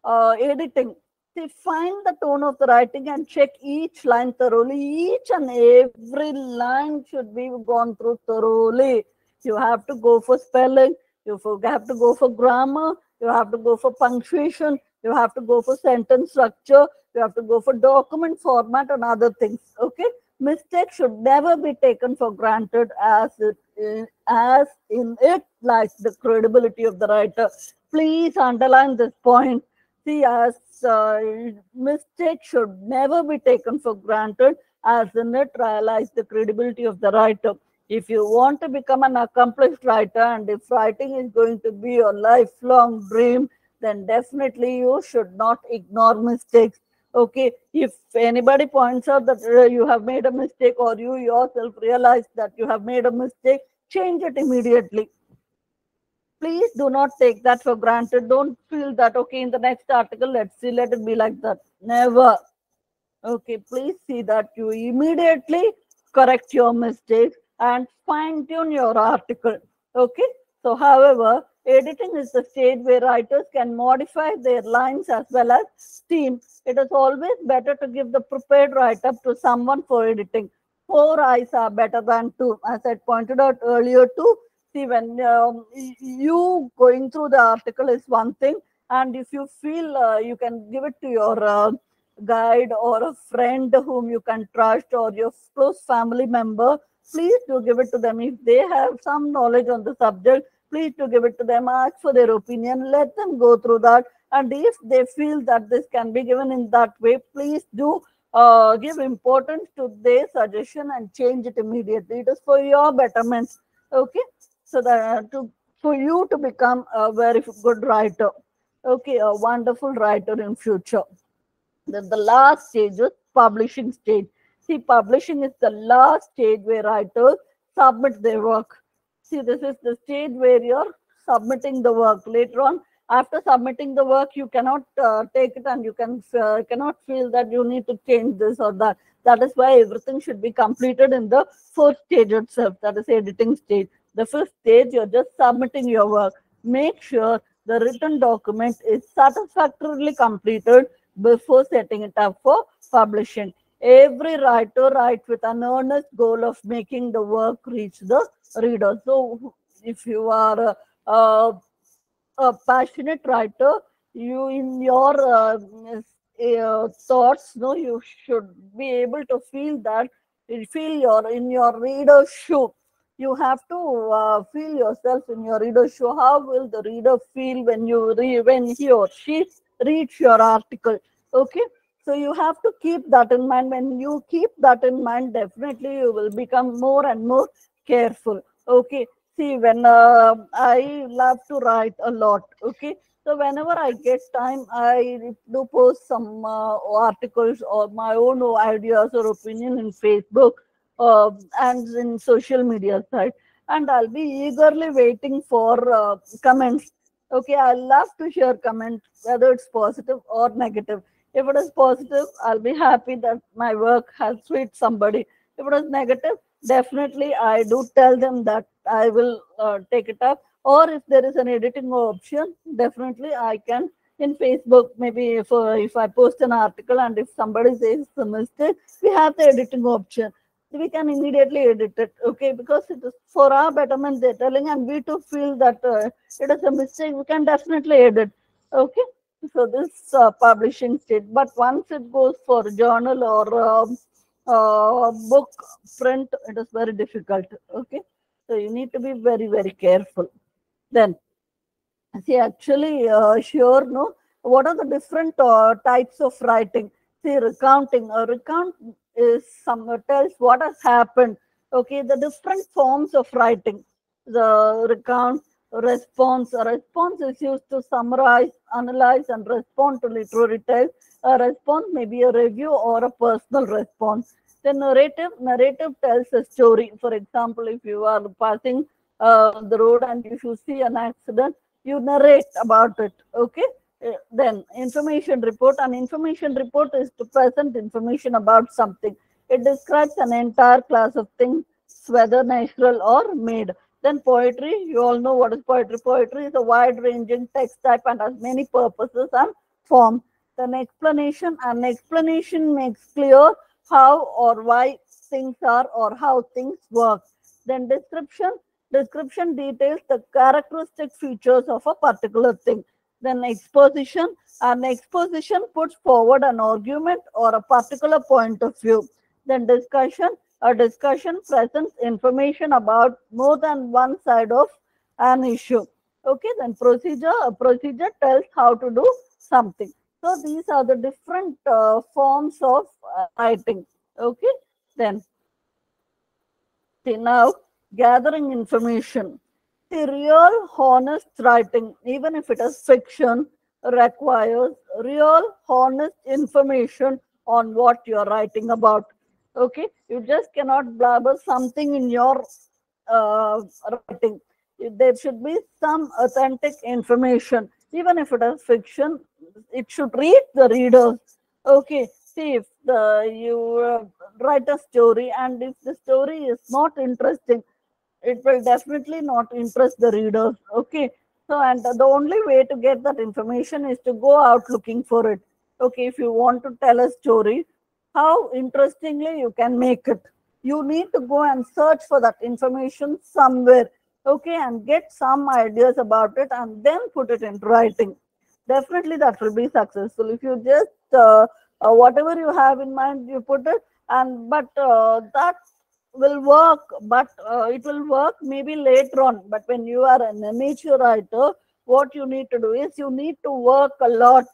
editing. See, find the tone of the writing and check each line thoroughly. Each and every line should be gone through thoroughly. You have to go for spelling, you have to go for grammar, you have to go for punctuation, you have to go for sentence structure, you have to go for document format and other things. Okay, mistakes should never be taken for granted, as in it lies the credibility of the writer. Please underline this point. See, as mistakes should never be taken for granted, as in it lies the credibility of the writer. If you want to become an accomplished writer, and if writing is going to be your lifelong dream, then definitely you should not ignore mistakes. Okay, if anybody points out that you have made a mistake, or you yourself realize that you have made a mistake, change it immediately. Please do not take that for granted. Don't feel that, okay, in the next article, let's see, let it be like that. Never. Okay, please see that you immediately correct your mistakes and fine tune your article. Okay, so however, editing is the stage where writers can modify their lines as well as theme. It is always better to give the prepared write-up to someone for editing. 4 eyes are better than 2, as I pointed out earlier too. See, when you going through the article is one thing, and if you feel you can give it to your guide or a friend whom you can trust, or your close family member, please do give it to them. If they have some knowledge on the subject, please do give it to them, ask for their opinion, let them go through that. And if they feel that this can be given in that way, please do give importance to their suggestion and change it immediately. It is for your betterment. Okay, so that for you to become a very good writer. Okay, a wonderful writer in future. Then the last stage is publishing stage. See, publishing is the last stage where writers submit their work. See, this is the stage where you're submitting the work. Later on, after submitting the work, you cannot take it and you cannot feel that you need to change this or that. That is why everything should be completed in the 4th stage itself, that is editing stage. The 5th stage, you're just submitting your work. Make sure the written document is satisfactorily completed before setting it up for publishing. Every writer writes with an earnest goal of making the work reach the reader. So if you are a passionate writer, you in your thoughts, no, you should be able to feel that, feel in your reader's shoe. You have to feel yourself in your reader's shoe. How will the reader feel when he or she reads your article? Okay, so you have to keep that in mind. When you keep that in mind, definitely you will become more and more careful. Okay, see, when I love to write a lot. Okay, so whenever I get time, I do post some articles or my own ideas or opinion in Facebook and in social media site, and I'll be eagerly waiting for comments. Okay, I love to hear comments, whether it's positive or negative. If it is positive, I'll be happy that my work has reached somebody. If it is negative, definitely I do tell them that I will take it up. Or if there is an editing option, definitely I can, in Facebook, maybe if I post an article and if somebody says a mistake, we have the editing option. We can immediately edit it, okay, because it is for our betterment they're telling, and we too feel that it is a mistake, we can definitely edit. Okay, so this publishing stage. But once it goes for journal or book print, it is very difficult. Okay, so you need to be very, very careful. Then see, actually, sure, no, what are the different types of writing? See, recounting. A recount is tells what has happened. Okay, the different forms of writing. The recount, response. A response is used to summarize, analyze, and respond to literary text. A response may be a review or a personal response. The narrative tells a story. For example, if you are passing the road and if you see an accident, you narrate about it. Okay. Then information report. An information report is to present information about something. It describes an entire class of things, whether natural or made. Then poetry, you all know what is poetry. Poetry is a wide-ranging text type and has many purposes and forms. Then explanation. An explanation makes clear how or why things are or how things work. Then description. Description details the characteristic features of a particular thing. Then exposition. An exposition puts forward an argument or a particular point of view. Then discussion. A discussion presents information about more than one side of an issue. Okay, then procedure. A procedure tells how to do something. So these are the different forms of writing. Okay, then see now gathering information. The real honest writing, even if it is fiction, requires real honest information on what you are writing about. Okay, you just cannot blabber something in your writing. There should be some authentic information. Even if it is fiction, it should reach the readers. Okay, see, if you write a story and if the story is not interesting, it will definitely not interest the readers. Okay, so and the only way to get that information is to go out looking for it. Okay, if you want to tell a story, how interestingly you can make it, you need to go and search for that information somewhere. Okay, and get some ideas about it and then put it into writing. Definitely that will be successful. If you just whatever you have in mind, you put it, and but that will work, but it will work maybe later on. But when you are an amateur writer, what you need to do is you need to work a lot.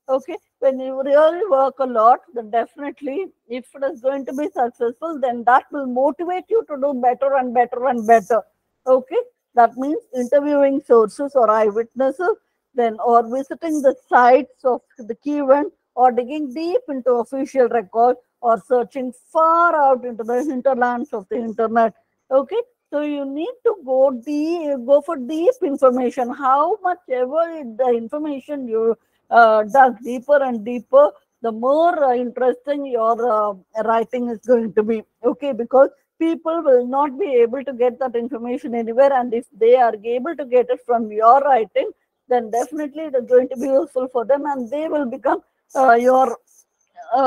Okay, when you really work a lot, then definitely if it is going to be successful, then that will motivate you to do better and better and better. Okay, that means interviewing sources or eyewitnesses, then or visiting the sites of the key event, or digging deep into official records, or searching far out into the hinterlands of the internet. Okay, so you need to go for deep information. How much ever the information you dug deeper and deeper, the more interesting your writing is going to be. Okay, because people will not be able to get that information anywhere, and if they are able to get it from your writing, then definitely it is going to be useful for them, and they will become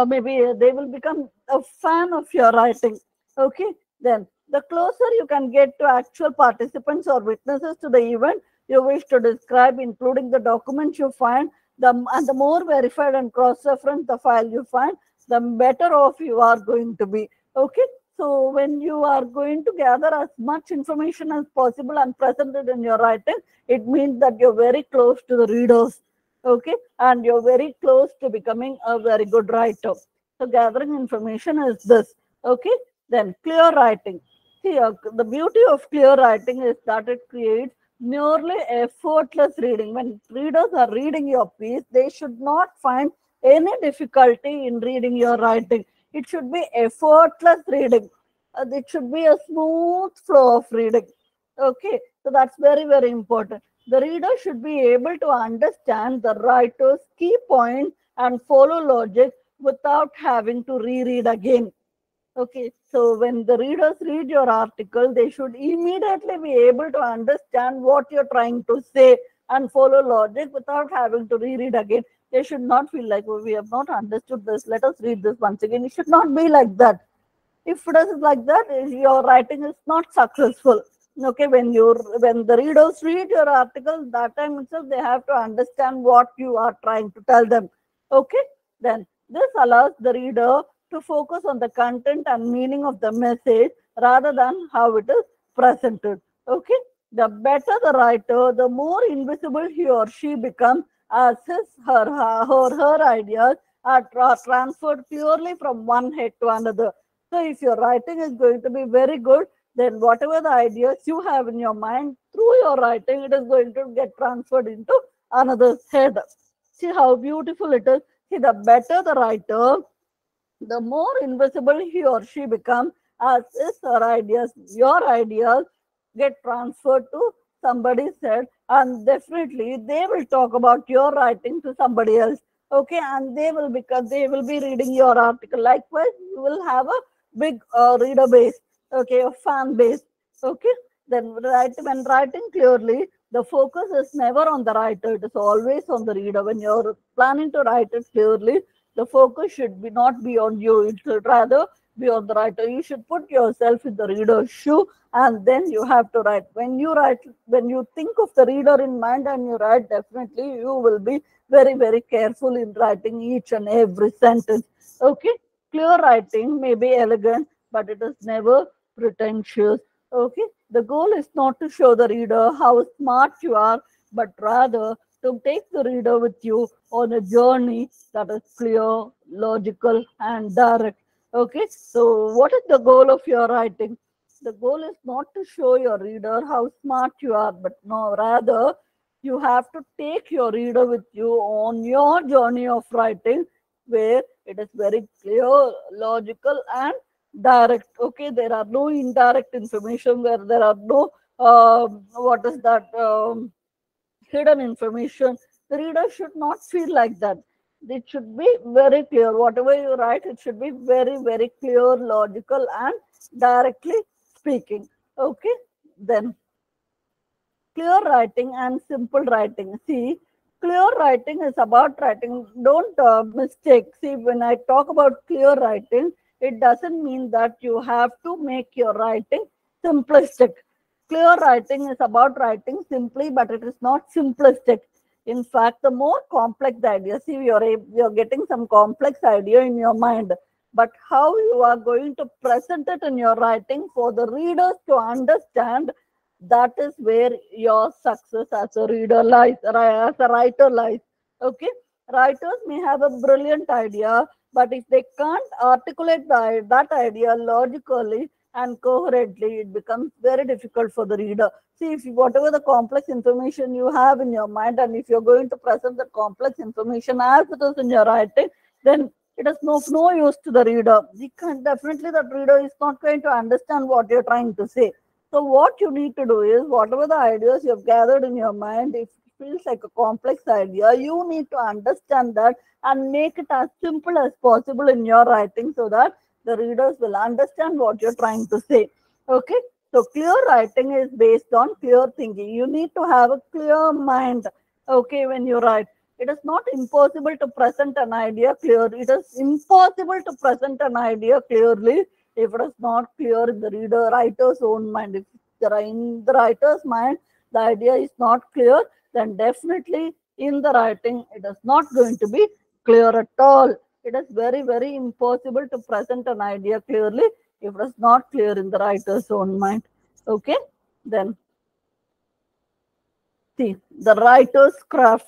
maybe they will become a fan of your writing. Okay, then the closer you can get to actual participants or witnesses to the event you wish to describe, including the documents you find, and the more verified and cross-reference the file you find, the better off you are going to be. Okay, so when you are going to gather as much information as possible and present it in your writing, it means that you're very close to the readers. Okay, and you're very close to becoming a very good writer. So gathering information is this. Okay, then clear writing. See, the beauty of clear writing is that it creates nearly effortless reading. When readers are reading your piece, they should not find any difficulty in reading your writing. It should be effortless reading. It should be a smooth flow of reading. Okay, so that's very, very important. The reader should be able to understand the writer's key points and follow logic without having to reread again. Okay, so when the readers read your article, they should immediately be able to understand what you're trying to say and follow logic without having to reread again. They should not feel like, oh, we have not understood this, let us read this once again. It should not be like that. If it is like that, your writing is not successful. Okay, when the readers read your article, that time itself they have to understand what you are trying to tell them. Okay, then this allows the reader to focus on the content and meaning of the message rather than how it is presented. Okay, the better the writer, the more invisible he or she becomes, as her ideas are transferred purely from one head to another. So if your writing is going to be very good, then whatever the ideas you have in your mind, through your writing, it is going to get transferred into another's head. See how beautiful it is. See, the better the writer, the more invisible he or she becomes, as is her ideas, your ideas get transferred to somebody's head, and definitely they will talk about your writing to somebody else. Okay, and they will be reading your article. Likewise, you will have a big reader base, okay, a fan base. Okay, then when writing clearly, the focus is never on the writer, it is always on the reader. When you're planning to write it clearly, the focus should not be on you, it should rather be on the writer. You should put yourself in the reader's shoe, and then you have to write. When you think of the reader in mind and you write, definitely you will be very, very careful in writing each and every sentence. Okay, clear writing may be elegant, but it is never pretentious. Okay, the goal is not to show the reader how smart you are, but rather to take the reader with you on a journey that is clear, logical, and direct. Okay, so what is the goal of your writing? The goal is not to show your reader how smart you are, but no, rather you have to take your reader with you on your journey of writing, where it is very clear, logical, and direct. Okay, there are no indirect information, where there are no hidden information. The reader should not feel like that. It should be very clear. Whatever you write, it should be very, very clear, logical, and directly speaking. Okay, then clear writing and simple writing. See, clear writing is about writing. Don't mistake. See, when I talk about clear writing, it doesn't mean that you have to make your writing simplistic. Clear writing is about writing simply, but it is not simplistic. In fact, the more complex the idea, see, you're getting some complex idea in your mind, but how you are going to present it in your writing for the readers to understand, that is where your success as a reader lies, as a writer lies. Okay, writers may have a brilliant idea, but if they can't articulate that idea logically and coherently, it becomes very difficult for the reader. See, if whatever the complex information you have in your mind, and if you're going to present the complex information as it is in your writing, then it is no use to the reader. Definitely that reader is not going to understand what you're trying to say. So what you need to do is, whatever the ideas you've gathered in your mind, if it feels like a complex idea, you need to understand that and make it as simple as possible in your writing, so that the readers will understand what you're trying to say. Okay, so clear writing is based on clear thinking. You need to have a clear mind. Okay, when you write, it is not impossible to present an idea clearly. It is impossible to present an idea clearly if it is not clear in the writer's own mind. If in the writer's mind the idea is not clear, then definitely in the writing it is not going to be clear at all. It is very, very impossible to present an idea clearly if it is not clear in the writer's own mind. Okay, then see the writer's craft.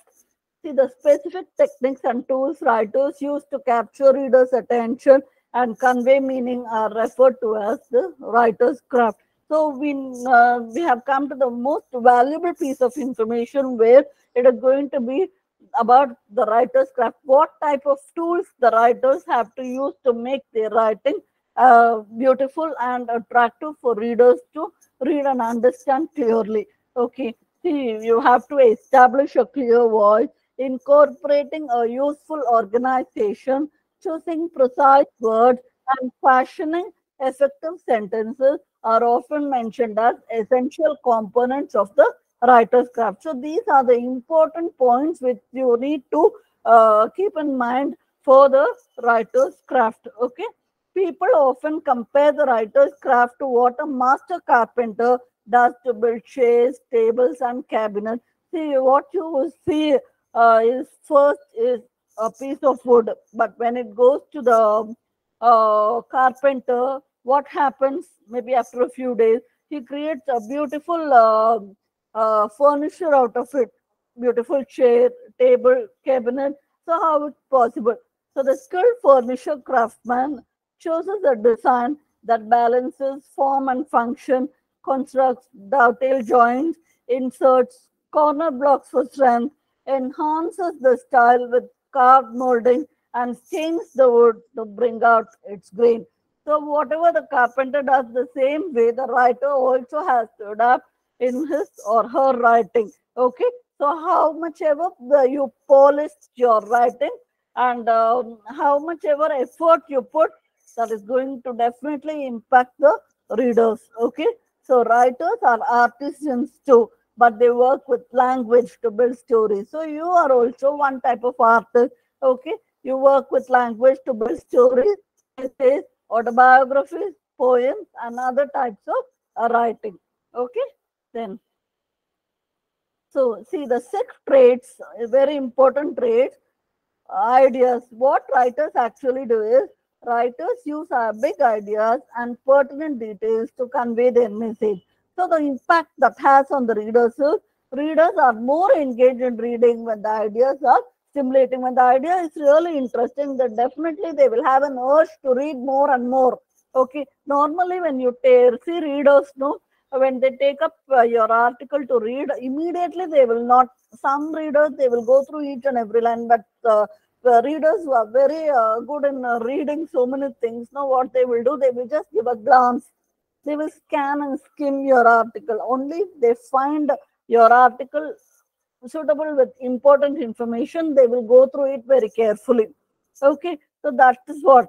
See, the specific techniques and tools writers use to capture readers' attention and convey meaning are referred to as the writer's craft. So we have come to the most valuable piece of information, where it is going to be about the writer's craft. What type of tools the writers have to use to make their writing beautiful and attractive for readers to read and understand clearly. Okay, see, you have to establish a clear voice, incorporating a useful organization, choosing precise words, and fashioning effective sentences are often mentioned as essential components of the writer's craft. So these are the important points which you need to keep in mind for the writer's craft. Okay, people often compare the writer's craft to what a master carpenter does to build chairs, tables, and cabinets. See, what you see is first is a piece of wood, but when it goes to the carpenter, what happens? Maybe after a few days, he creates a beautiful furniture out of it, beautiful chair, table, cabinet. So how it's possible? So the skilled furniture craftsman chooses a design that balances form and function, constructs dovetail joints, inserts corner blocks for strength, enhances the style with carved molding, and stains the wood to bring out its grain. So whatever the carpenter does, the same way the writer also has to adapt in his or her writing. Okay, so how much ever you polish your writing, and how much ever effort you put, that is going to definitely impact the readers. Okay, so writers are artisans too, but they work with language to build stories. So you are also one type of artist. Okay, you work with language to build stories, essays, autobiographies, poems, and other types of writing. Okay, then so see the 6 traits, very important traits, ideas. What writers actually do is writers use big ideas and pertinent details to convey their message. So the impact that has on the readers is readers are more engaged in reading when the ideas are stimulating. When the idea is really interesting, then definitely they will have an urge to read more and more. Okay, normally when you see readers, no, when they take up your article to read, immediately they will not. Some readers, they will go through each and every line, but the readers who are very good in reading so many things, now what they will do, they will just give a glance. They will scan and skim your article. Only if they find your article suitable with important information, they will go through it very carefully. Okay, so that is what.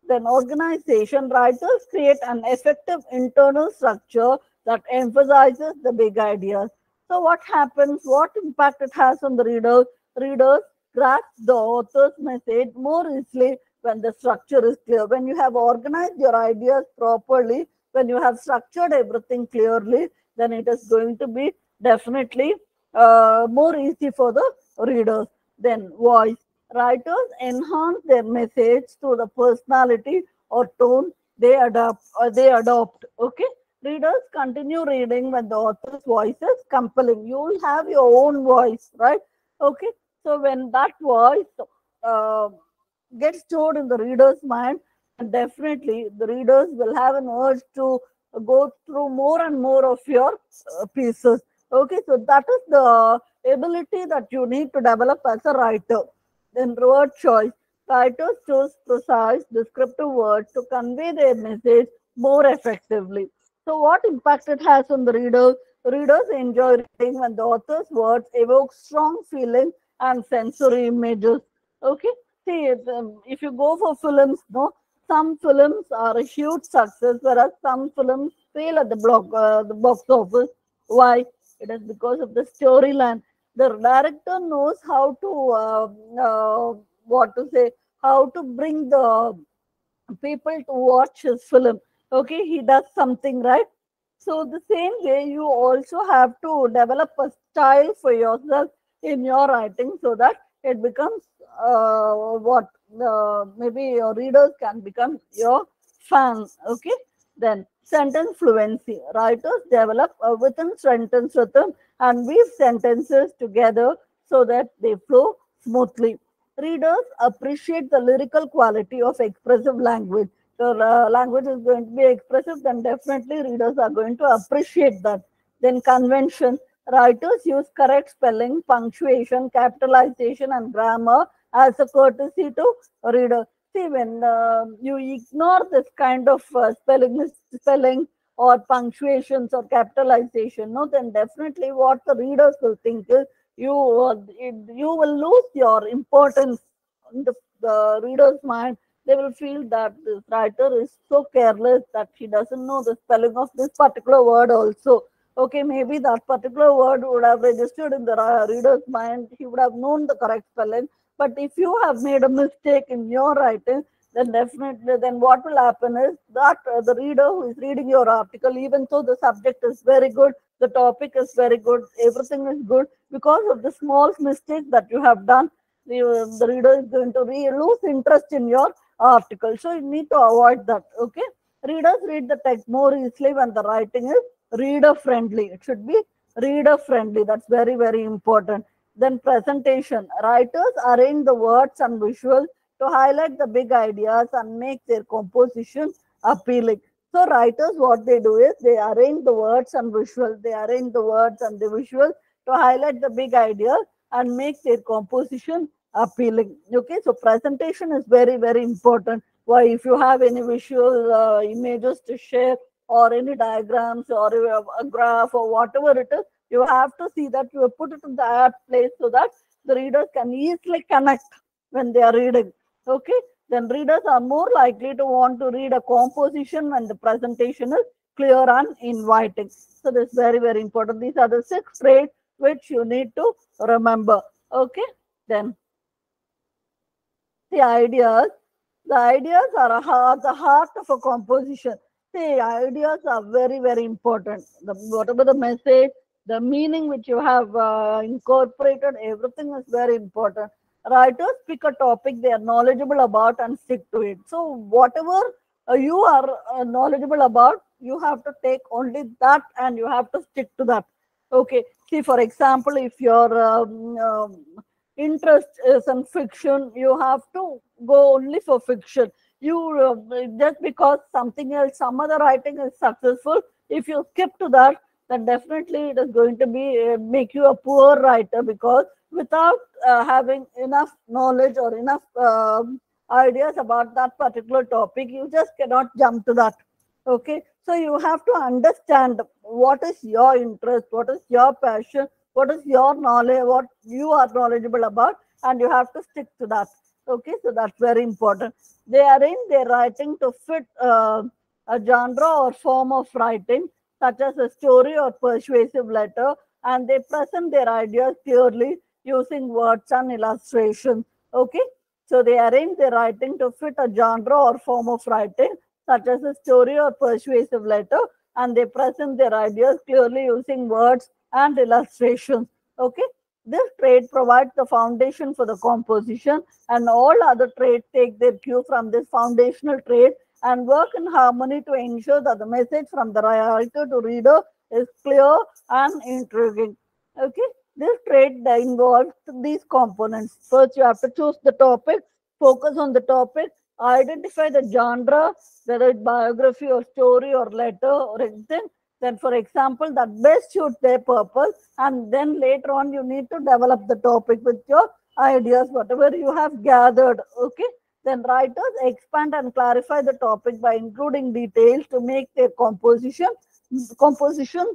Then organization, writers create an effective internal structure that emphasizes the big ideas. So what happens, what impact it has on the reader? Readers grasp the author's message more easily when the structure is clear. When you have organized your ideas properly, when you have structured everything clearly, then it is going to be definitely more easy for the readers. Then voice. Writers enhance their message through the personality or tone they adopt. Okay, readers continue reading when the author's voice is compelling. You will have your own voice, right? Okay, so when that voice gets stored in the reader's mind, definitely the readers will have an urge to go through more and more of your pieces. Okay, so that is the ability that you need to develop as a writer. Then word choice. Writers choose precise, descriptive words to convey their message more effectively. So what impact it has on the reader? Readers enjoy reading when the author's words evoke strong feeling and sensory images. Okay, see, if you go for films, no, some films are a huge success, whereas some films fail at the box office. Why? It is because of the storyline. The director knows how to how to bring the people to watch his film. Okay, he does something right. So the same way, you also have to develop a style for yourself in your writing, so that it becomes maybe your readers can become your fans. Okay, then sentence fluency. Writers develop a within sentence rhythm and weave sentences together so that they flow smoothly. Readers appreciate the lyrical quality of expressive language. So language is going to be expressive, then definitely readers are going to appreciate that. Then convention. Writers use correct spelling, punctuation, capitalization, and grammar as a courtesy to reader. See, when you ignore this kind of spelling or punctuations or capitalization, no, then definitely what the readers will think is you will lose your importance in the reader's mind. They will feel that this writer is so careless that he doesn't know the spelling of this particular word also. Okay, maybe that particular word would have registered in the reader's mind. He would have known the correct spelling. But if you have made a mistake in your writing, then definitely, then what will happen is that the reader who is reading your article, even though the subject is very good, the topic is very good, everything is good, because of the small mistake that you have done, the reader is going to lose interest in your article. So you need to avoid that. Okay, readers read the text more easily when the writing is reader friendly. It should be reader friendly. That's very, very important. Then presentation. Writers arrange the words and visuals to highlight the big ideas and make their composition appealing. So writers, what they do is they arrange the words and visuals. They arrange the words and the visuals to highlight the big ideas and make their composition appealing. Okay, so presentation is very, very important. Why, if you have any visual images to share or any diagrams or a graph or whatever it is, you have to see that you put it in the apt place so that the readers can easily connect when they are reading. Okay, then readers are more likely to want to read a composition when the presentation is clear and inviting. So this is very, very important. These are the 6 traits which you need to remember. Okay, then the ideas. The ideas are the heart of a composition. The ideas are very, very important. Whatever the message, the meaning which you have incorporated, everything is very important. Writers pick a topic they are knowledgeable about and stick to it. So whatever you are knowledgeable about, you have to take only that and you have to stick to that. Okay. See, for example, if your interest is in fiction, you have to go only for fiction. You just because something else, some other writing is successful, if you skip to that, then definitely it is going to be make you a poor writer, because without having enough knowledge or enough ideas about that particular topic, you just cannot jump to that. Okay, so you have to understand what is your interest, what is your passion, what is your knowledge, what you are knowledgeable about, and you have to stick to that. Okay, so that's very important. They arrange their writing to fit a genre or form of writing, such as a story or persuasive letter, and they present their ideas clearly using words and illustrations. Okay, so they arrange their writing to fit a genre or form of writing, such as a story or persuasive letter, and they present their ideas clearly using words and illustrations. Okay, this trait provides the foundation for the composition, and all other traits take their cue from this foundational trait and work in harmony to ensure that the message from the writer to reader is clear and intriguing. Okay, this trait involves these components. First, you have to choose the topic, focus on the topic, identify the genre, whether it's biography or story or letter or anything. Then, for example, that best suits their purpose, and then later on you need to develop the topic with your ideas, whatever you have gathered. Okay, then writers expand and clarify the topic by including details to make their compositions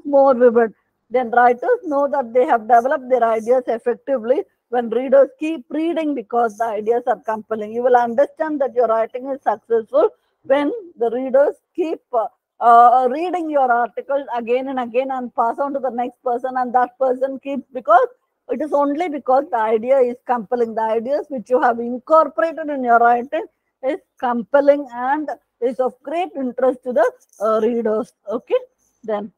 more vivid. Then writers know that they have developed their ideas effectively when readers keep reading, because the ideas are compelling. You will understand that your writing is successful when the readers keep reading your article again and again and pass on to the next person, and that person keeps, because it is only because the idea is compelling. The ideas which you have incorporated in your writing is compelling and is of great interest to the readers. Okay, then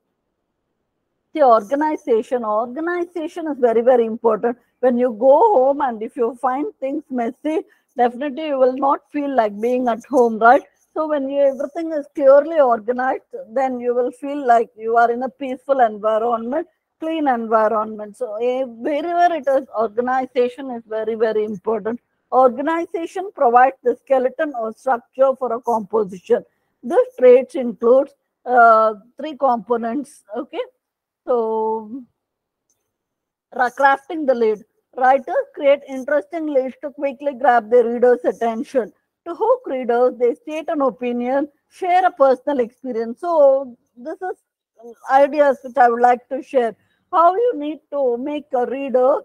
the organization. Organization is very, very important. When you go home and if you find things messy, definitely you will not feel like being at home, right? So when everything is clearly organized, then you will feel like you are in a peaceful environment, clean environment. So wherever it is, organization is very, very important. Organization provides the skeleton or structure for a composition. This traits includes 3 components. Okay, so crafting the lead. Writers create interesting leads to quickly grab their readers' attention. To hook readers, they state an opinion, share a personal experience. So this is ideas which I would like to share. How you need to make a reader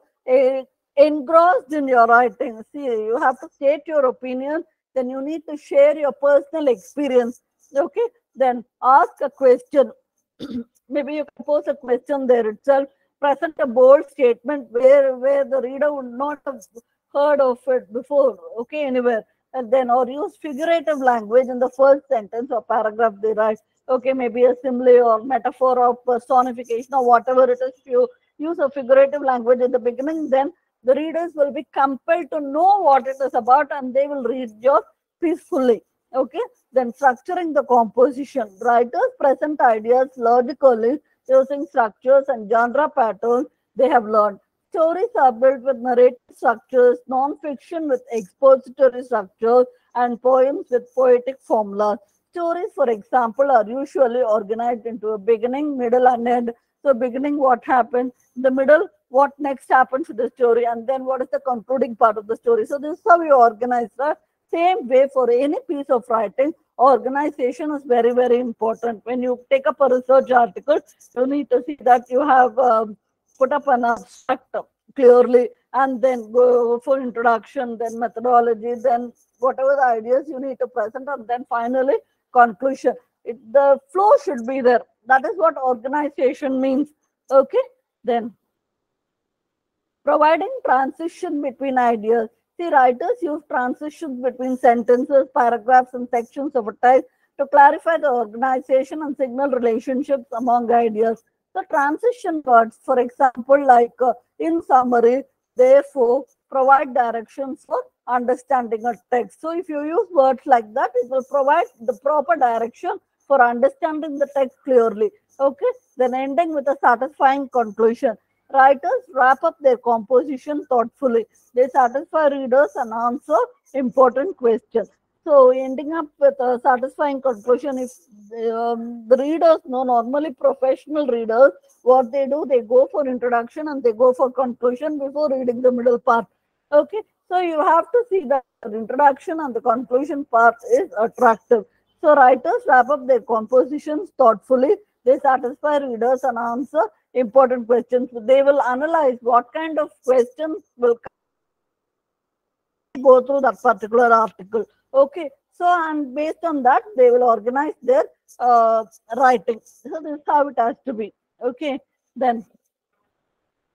engrossed in your writing. See, you have to state your opinion, then you need to share your personal experience. Okay, then ask a question. Maybe you can pose a question there itself. Present a bold statement where the reader would not have heard of it before. Okay, anywhere. And then, or use figurative language in the first sentence or paragraph they write. Okay, maybe a simile or metaphor or personification or whatever it is. If you use a figurative language in the beginning, then the readers will be compelled to know what it is about and they will read yours peacefully. Okay, then structuring the composition. Writers present ideas logically using structures and genre patterns they have learned. Stories are built with narrative structures, non-fiction with expository structures, and poems with poetic formulas. Stories, for example, are usually organized into a beginning, middle, and end. So, beginning, what happened, the middle, what next happens to the story, and then what is the concluding part of the story. So, this is how you organize that. Same way for any piece of writing, organization is very, very important. When you take up a research article, you need to see that you have put up an abstract clearly, and then go for introduction, then methodology, then whatever the ideas you need to present, and then finally conclusion. The flow should be there. That is what organization means. Okay, then providing transition between ideas. See, writers use transitions between sentences, paragraphs, and sections of a text to clarify the organization and signal relationships among ideas. The transition words, for example, like in summary, therefore, provide directions for understanding a text. So if you use words like that, it will provide the proper direction for understanding the text clearly. Okay, then ending with a satisfying conclusion. Writers wrap up their composition thoughtfully. They satisfy readers and answer important questions. So ending up with a satisfying conclusion, if the readers know, normally professional readers, what they do, they go for introduction and they go for conclusion before reading the middle part. Okay, so you have to see that the introduction and the conclusion part is attractive. So writers wrap up their compositions thoughtfully. They satisfy readers and answer important questions. They will analyze what kind of questions will go through that particular article. Okay, so and based on that, they will organize their writing. So this is how it has to be. Okay, then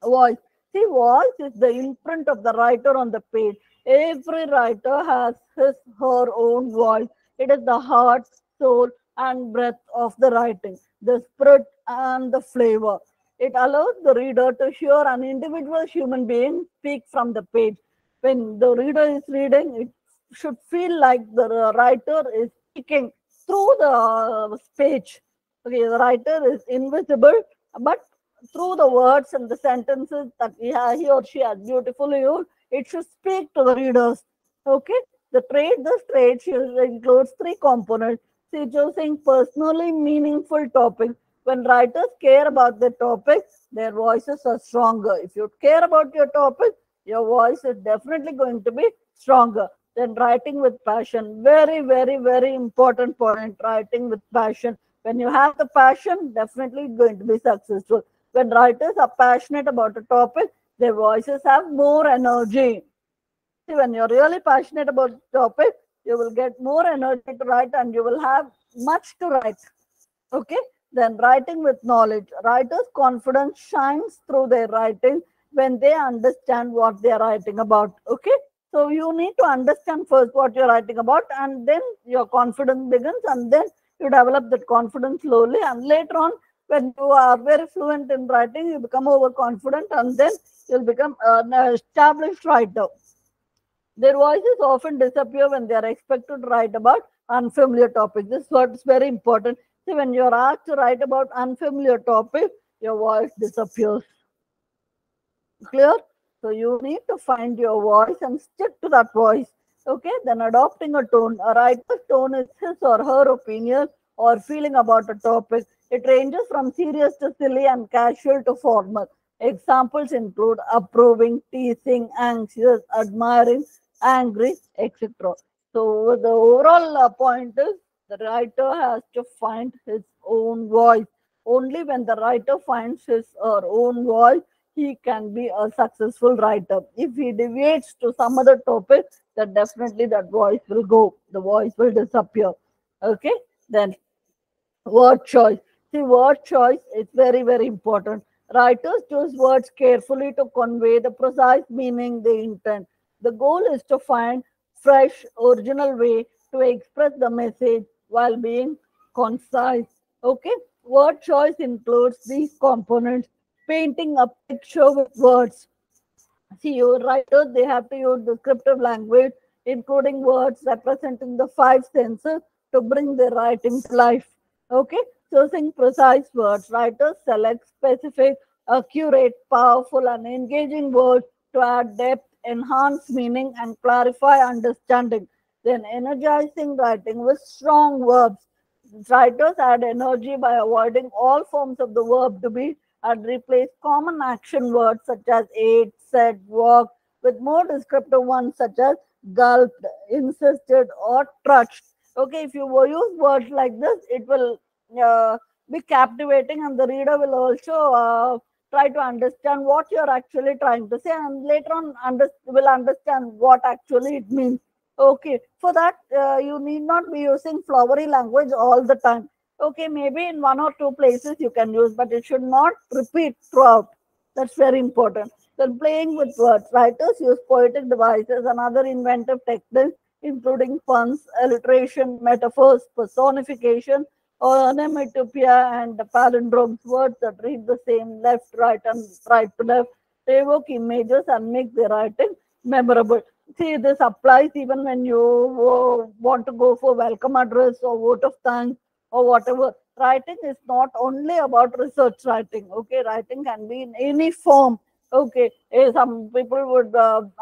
voice. See, voice is the imprint of the writer on the page. Every writer has his, her own voice. It is the heart, soul, and breath of the writing, the spirit and the flavor. It allows the reader to hear an individual human being speak from the page. When the reader is reading, it should feel like the writer is speaking through the page. Okay, the writer is invisible, but through the words and the sentences that he or she has beautifully used, it should speak to the readers. Okay, this trait includes three components. See, choosing personally meaningful topics. When writers care about the topic, their voices are stronger. If you care about your topic, your voice is definitely going to be stronger. Then writing with passion. Very, very, very important point. Writing with passion. When you have the passion, definitely going to be successful. When writers are passionate about a topic, their voices have more energy. See, when you're really passionate about the topic, you will get more energy to write and you will have much to write. Okay? Then writing with knowledge. Writers' confidence shines through their writing when they understand what they are writing about. Okay? So you need to understand first what you're writing about, and then your confidence begins, and then you develop that confidence slowly, and later on, when you are very fluent in writing, you become overconfident, and then you'll become an established writer. Their voices often disappear when they are expected to write about unfamiliar topics. This is what's very important. See, when you're asked to write about unfamiliar topics, your voice disappears. Clear? So you need to find your voice and stick to that voice. Okay, then adopting a tone. A writer's tone is his or her opinion or feeling about a topic. It ranges from serious to silly and casual to formal. Examples include approving, teasing, anxious, admiring, angry, etc. So the overall point is the writer has to find his own voice. Only when the writer finds his or her own voice, he can be a successful writer. If he deviates to some other topic, then definitely that voice will go. The voice will disappear. Okay, then word choice. See, word choice is very, very important. Writers choose words carefully to convey the precise meaning they intend. The goal is to find fresh, original way to express the message while being concise. Okay, word choice includes these components. Painting a picture with words. See, your writers, they have to use descriptive language, including words representing the five senses to bring their writing to life. Okay, choosing precise words. Writers select specific, accurate, powerful, and engaging words to add depth, enhance meaning, and clarify understanding. Then energizing writing with strong verbs. Writers add energy by avoiding all forms of the verb to be and replace common action words such as ate, said, walked with more descriptive ones such as gulped, insisted, or trudged. Okay, if you use words like this, it will be captivating, and the reader will also try to understand what you're actually trying to say, and later on will understand what actually it means. Okay, for that you need not be using flowery language all the time. Okay, maybe in one or two places you can use, but it should not repeat throughout. That's very important. Then playing with words. Writers use poetic devices and other inventive techniques, including puns, alliteration, metaphors, personification, onomatopoeia, and palindromes, words that read the same left, right, and right to left. They evoke images and make the writing memorable. See, this applies even when you want to go for welcome address or vote of thanks or whatever. Writing is not only about research writing. Okay, writing can be in any form. Okay, some people would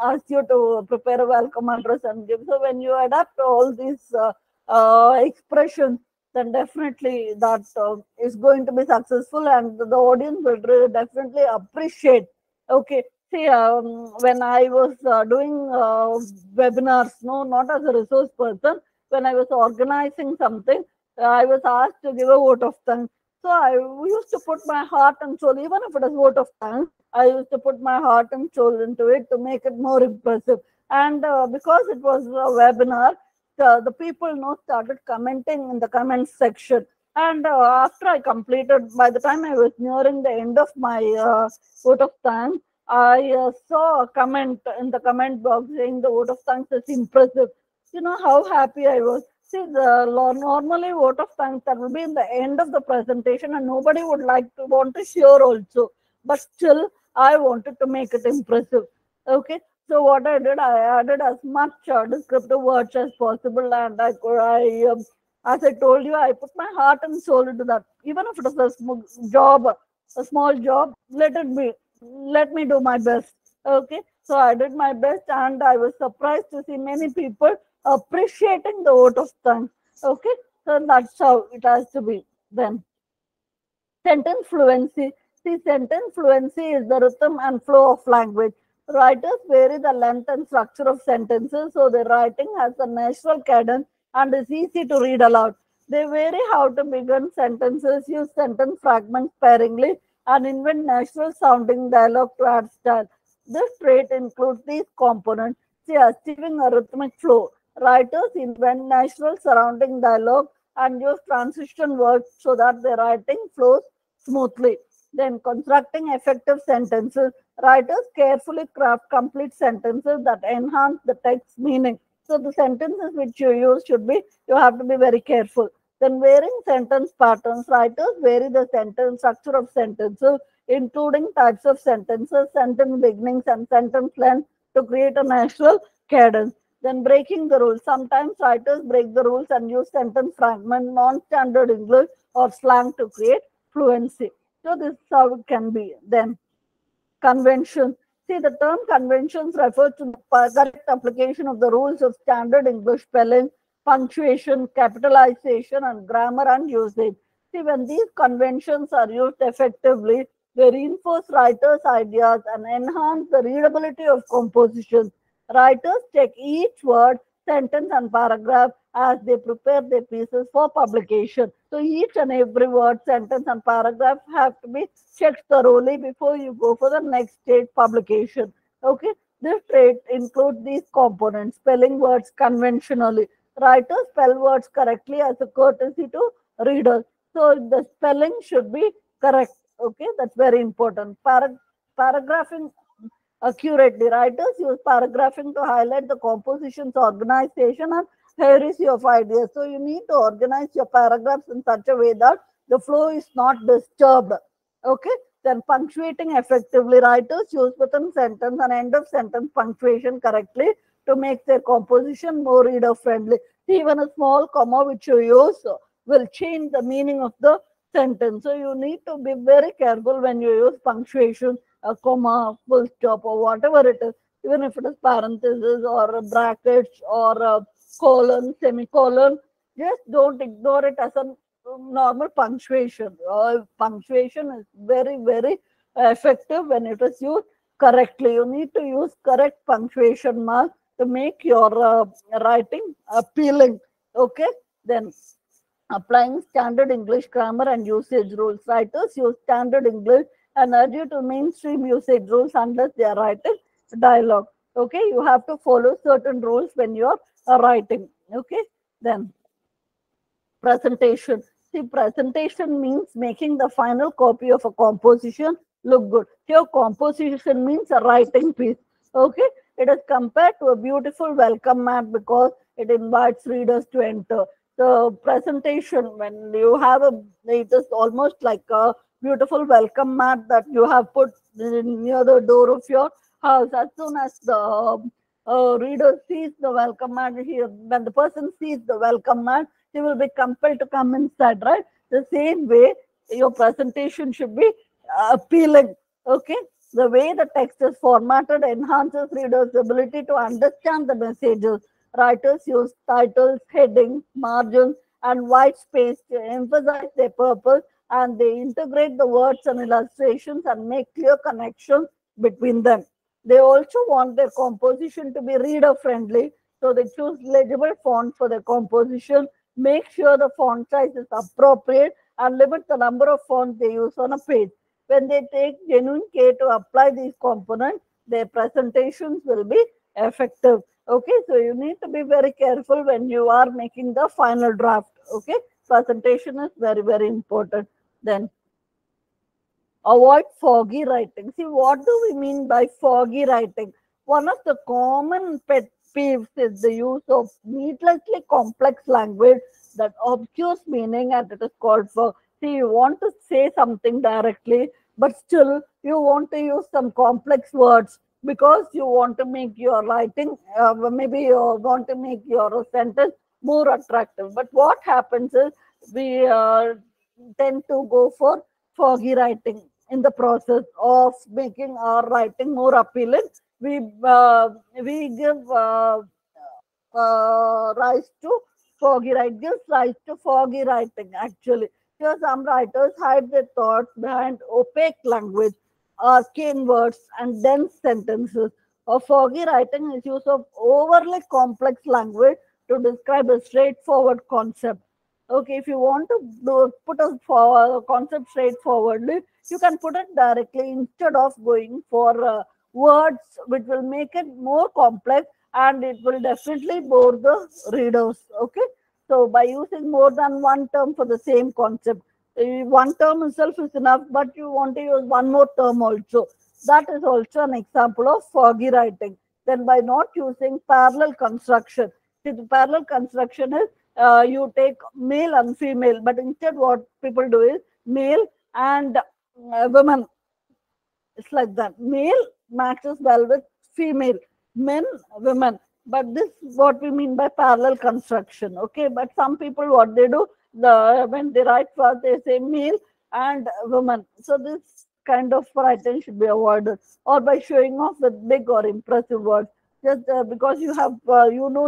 ask you to prepare a welcome address and give. So when you adapt all these expressions, then definitely that is going to be successful, and the audience will definitely appreciate. Okay, see, when I was doing webinars, no, not as a resource person, when I was organizing something, I was asked to give a vote of thanks. So I used to put my heart and soul, even if it is vote of thanks, I used to put my heart and soul into it to make it more impressive. And because it was a webinar, the people started commenting in the comments section. And after I completed, by the time I was nearing the end of my vote of thanks, I saw a comment in the comment box saying the vote of thanks is impressive. You know how happy I was. See, normally vote of thanks that will be in the end of the presentation, and nobody would want to share also. But still, I wanted to make it impressive. Okay. So what I did, I added as much descriptive words as possible, and as I told you, I put my heart and soul into that. Even if it is a small job, let me do my best. Okay, so I did my best, and I was surprised to see many people appreciating the vote of thanks. Okay, so that's how it has to be. Then sentence fluency. See, sentence fluency is the rhythm and flow of language. Writers vary the length and structure of sentences, so their writing has a natural cadence and is easy to read aloud. They vary how to begin sentences, use sentence fragments sparingly, and invent natural sounding dialogue to add style. This trait includes these components. See, achieving a rhythmic flow. Writers invent natural surrounding dialogue and use transition words so that their writing flows smoothly. Then constructing effective sentences. Writers carefully craft complete sentences that enhance the text's meaning. So the sentences which you use you have to be very careful. Then varying sentence patterns. Writers vary the sentence structure of sentences, including types of sentences, sentence beginnings, and sentence length to create a natural cadence. Then breaking the rules. Sometimes writers break the rules and use sentence fragment, non-standard English, or slang to create fluency. So this is how it can be. Then conventions. See, the term conventions refers to the correct application of the rules of standard English spelling, punctuation, capitalization, and grammar and usage. See, when these conventions are used effectively, they reinforce writers' ideas and enhance the readability of compositions. Writers take each word, sentence, and paragraph as they prepare their pieces for publication. So each and every word, sentence, and paragraph have to be checked thoroughly before you go for the next stage publication. Okay, this trait includes these components: spelling words conventionally. Writers spell words correctly as a courtesy to readers. So the spelling should be correct. Okay, that's very important. Paragraphing accurately. Writers use paragraphing to highlight the composition's organization and heresy of ideas. So you need to organize your paragraphs in such a way that the flow is not disturbed. Okay. Then punctuating effectively. Writers use within sentence and end of sentence punctuation correctly to make their composition more reader friendly. Even a small comma which you use will change the meaning of the sentence. So you need to be very careful when you use punctuation, a comma, full stop, or whatever it is, even if it is parentheses or brackets or a colon, semicolon. Just don't ignore it as a normal punctuation. Punctuation is very, very effective when it is used correctly. You need to use correct punctuation mark to make your writing appealing. Okay, then applying standard English grammar and usage rules. Writers use standard English and adhere to mainstream usage rules unless they are writing dialogue. Okay, you have to follow certain rules when you are writing. Okay, then presentation. See, presentation means making the final copy of a composition look good. Here, composition means a writing piece. Okay, it is compared to a beautiful welcome mat because it invites readers to enter. The presentation, when you have it is almost like a beautiful welcome mat that you have put near the door of your house. As soon as the reader sees the welcome mat here, when the person sees the welcome mat, he will be compelled to come inside, right? The same way, your presentation should be appealing. Okay, the way the text is formatted enhances readers' ability to understand the messages. Writers use titles, headings, margins, and white space to emphasize their purpose, and they integrate the words and illustrations and make clear connections between them. They also want their composition to be reader-friendly, so they choose legible font for their composition, make sure the font size is appropriate, and limit the number of fonts they use on a page. When they take genuine care to apply these components, their presentations will be effective. Okay, so you need to be very careful when you are making the final draft. Okay, presentation is very, very important. Then avoid foggy writing. See, what do we mean by foggy writing? One of the common pet peeves is the use of needlessly complex language that obscures meaning, and it is called for. See, you want to say something directly, but still you want to use some complex words because you want to make your writing, maybe you want to make your sentence more attractive. But what happens is we tend to go for foggy writing. In the process of making our writing more appealing, we give rise to foggy writing, gives rise to foggy writing actually. Here some writers hide their thoughts behind opaque language, arcane words, and dense sentences. A foggy writing is use of overly complex language to describe a straightforward concept. Okay, if you want to put a concept straightforwardly, you can put it directly instead of going for words which will make it more complex, and it will definitely bore the readers. Okay, so by using more than one term for the same concept, one term itself is enough, but you want to use one more term also. That is also an example of foggy writing. Then by not using parallel construction. See, the parallel construction is you take male and female, but instead what people do is male and women. It's like that. Male matches well with female, men, women. But this is what we mean by parallel construction. Okay, but some people, what they do, when they write first, they say male and woman. So this kind of writing should be avoided, or by showing off with big or impressive words. Just because you have,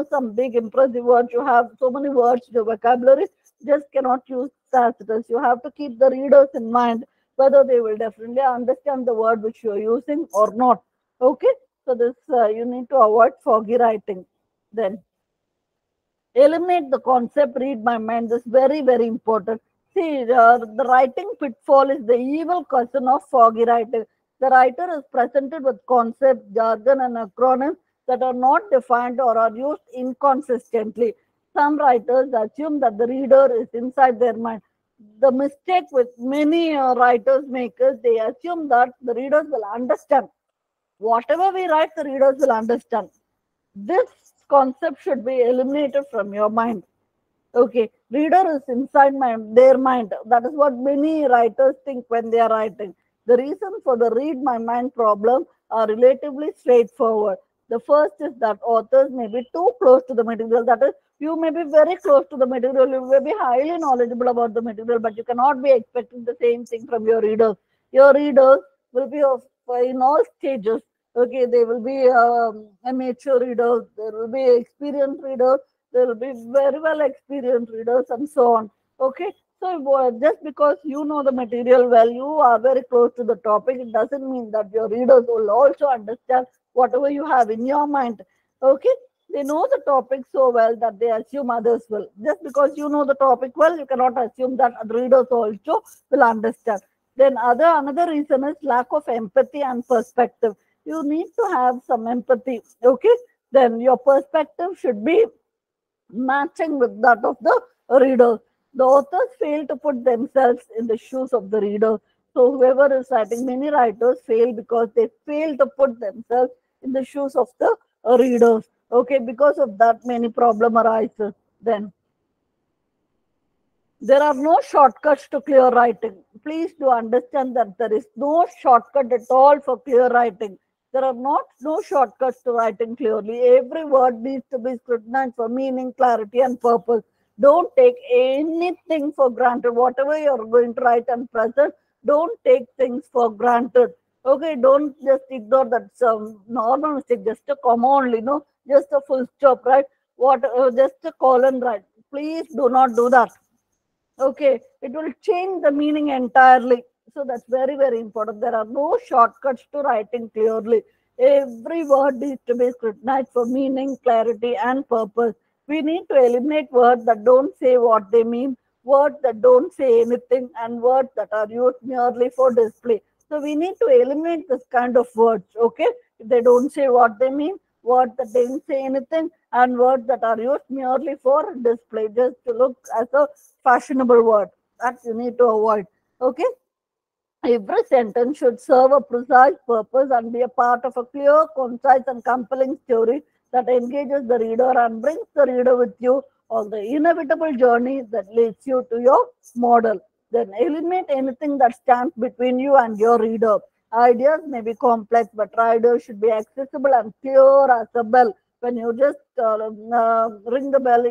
some big impressive words, you have so many words, your vocabulary, just cannot use Tacitus. You have to keep the readers in mind whether they will definitely understand the word which you are using or not. Okay, so this you need to avoid foggy writing. Then eliminate the concept, read my mind. This is very, very important. See, the writing pitfall is the evil cousin of foggy writing. The writer is presented with concepts, jargon, and acronyms that are not defined or are used inconsistently. Some writers assume that the reader is inside their mind. The mistake with many writers make is they assume that the readers will understand. Whatever we write, the readers will understand. This concept should be eliminated from your mind. Okay, reader is inside their mind. That is what many writers think when they are writing. The reason for the read my mind problem are relatively straightforward. The first is that authors may be too close to the material, that is, You may be very close to the material, you may be highly knowledgeable about the material, but you cannot be expecting the same thing from your readers. Your readers will be of in all stages. Okay, they will be amateur readers, there will be experienced readers, there will be very well experienced readers, and so on. Okay, so just because you know the material well, you are very close to the topic, it doesn't mean that your readers will also understand whatever you have in your mind. Okay, they know the topic so well that they assume others will. Just because you know the topic well, you cannot assume that other readers also will understand. Then another reason is lack of empathy and perspective. You need to have some empathy. Okay, then your perspective should be matching with that of the reader. The authors fail to put themselves in the shoes of the reader. So whoever is writing, many writers fail because they fail to put themselves in the shoes of the readers. Okay, because of that, many problem arises. Then there are no shortcuts to clear writing. Please do understand that there is no shortcut at all for clear writing. There are no shortcuts to writing clearly. Every word needs to be scrutinized for meaning, clarity, and purpose. Don't take anything for granted. Whatever you're going to write and present, don't take things for granted. Okay, don't just ignore that normal mistake, just a comma only, no, just a full stop, right? Just a colon, right? Please do not do that. Okay, it will change the meaning entirely. So that's very, very important. There are no shortcuts to writing clearly. Every word needs to be scrutinized for meaning, clarity, and purpose. We need to eliminate words that don't say what they mean, words that don't say anything, and words that are used merely for display. So we need to eliminate this kind of words, okay? If they don't say what they mean, words that don't say anything, and words that are used merely for display, just to look as a fashionable word. That you need to avoid, okay? Every sentence should serve a precise purpose and be a part of a clear, concise, and compelling story that engages the reader and brings the reader with you on the inevitable journey that leads you to your model. Then eliminate anything that stands between you and your reader. Ideas may be complex, but writers should be accessible and clear as a bell. When you just ring the bell,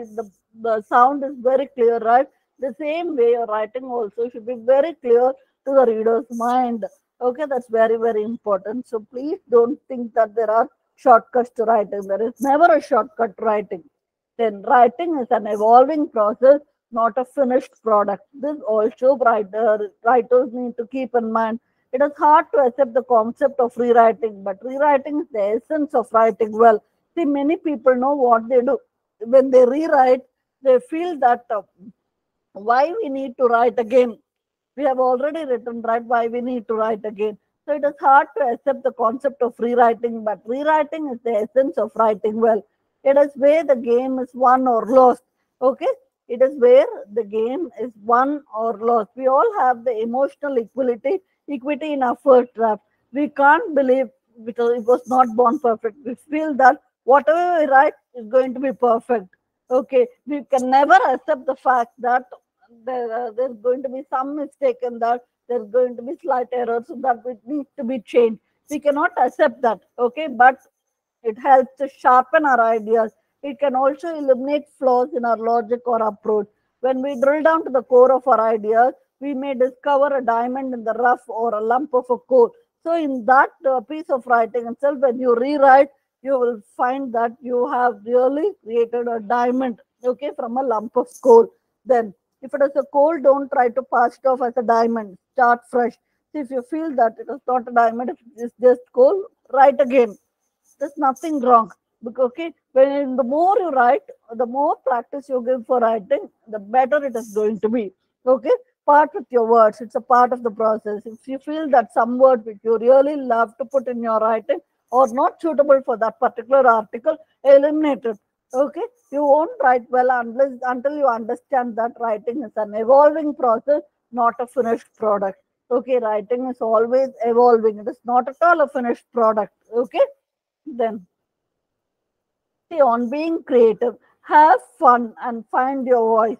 the sound is very clear, right? The same way your writing also should be very clear to the reader's mind. Okay, that's very, very important. So please don't think that there are shortcuts to writing. There is never a shortcut to writing. Then writing is an evolving process, not a finished product. This also writers need to keep in mind. It is hard to accept the concept of rewriting, but rewriting is the essence of writing well. See, many people know what they do. When they rewrite, they feel that why we need to write again? We have already written, right? Why we need to write again? So it is hard to accept the concept of rewriting, but rewriting is the essence of writing well. It is where the game is won or lost. Okay? It is where the game is won or lost. We all have the emotional equity in our first draft. We can't believe because it was not born perfect. We feel that whatever we write is going to be perfect. Okay? We can never accept the fact that there's going to be some mistake in that, there's going to be slight errors, so that it needs to be changed. We cannot accept that, okay? But it helps to sharpen our ideas. It can also eliminate flaws in our logic or approach. When we drill down to the core of our ideas, we may discover a diamond in the rough or a lump of a coal. So in that piece of writing itself, when you rewrite, you will find that you have really created a diamond, okay, from a lump of coal. Then if it is a coal, don't try to pass it off as a diamond. Start fresh. So if you feel that it is not a diamond, if it is just coal, write again. There's nothing wrong. Okay, when the more you write, the more practice you give for writing, the better it is going to be. Okay, part with your words. It's a part of the process. If you feel that some word which you really love to put in your writing or not suitable for that particular article, eliminate it. Okay, you won't write well until you understand that writing is an evolving process, not a finished product. Okay, writing is always evolving. It is not at all a finished product. Okay, then see, on being creative, have fun and find your voice.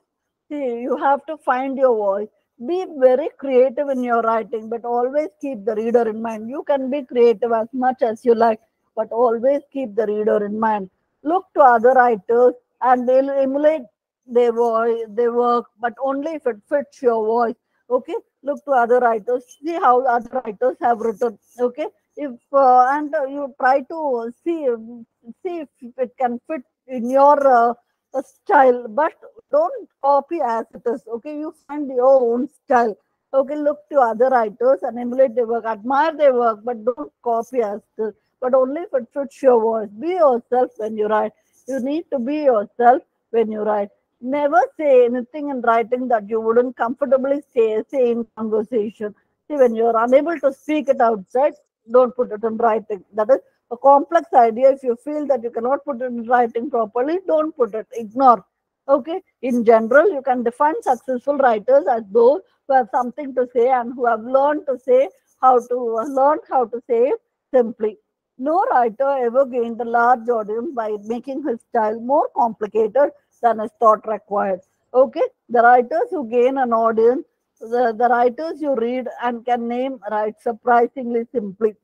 See, you have to find your voice. Be very creative in your writing, but always keep the reader in mind. You can be creative as much as you like, but always keep the reader in mind. Look to other writers and they'll emulate their voice, their work, but only if it fits your voice. Okay, look to other writers, see how other writers have written. Okay, if you try to see if it can fit in your style, but don't copy as it is. Okay, you find your own style. Okay, look to other writers and emulate their work, admire their work, but don't copy as it is. But only if it fits your voice. Be yourself when you write. You need to be yourself when you write. Never say anything in writing that you wouldn't comfortably say in conversation. See, when you're unable to speak it outside, don't put it in writing. That is a complex idea. If you feel that you cannot put it in writing properly, don't put it. Ignore. Okay. In general, you can define successful writers as those who have something to say and who have learned to say how to say it simply. No writer ever gained a large audience by making his style more complicated than his thought required. Okay, the writers who gain an audience, the writers you read and can name, write surprisingly simply.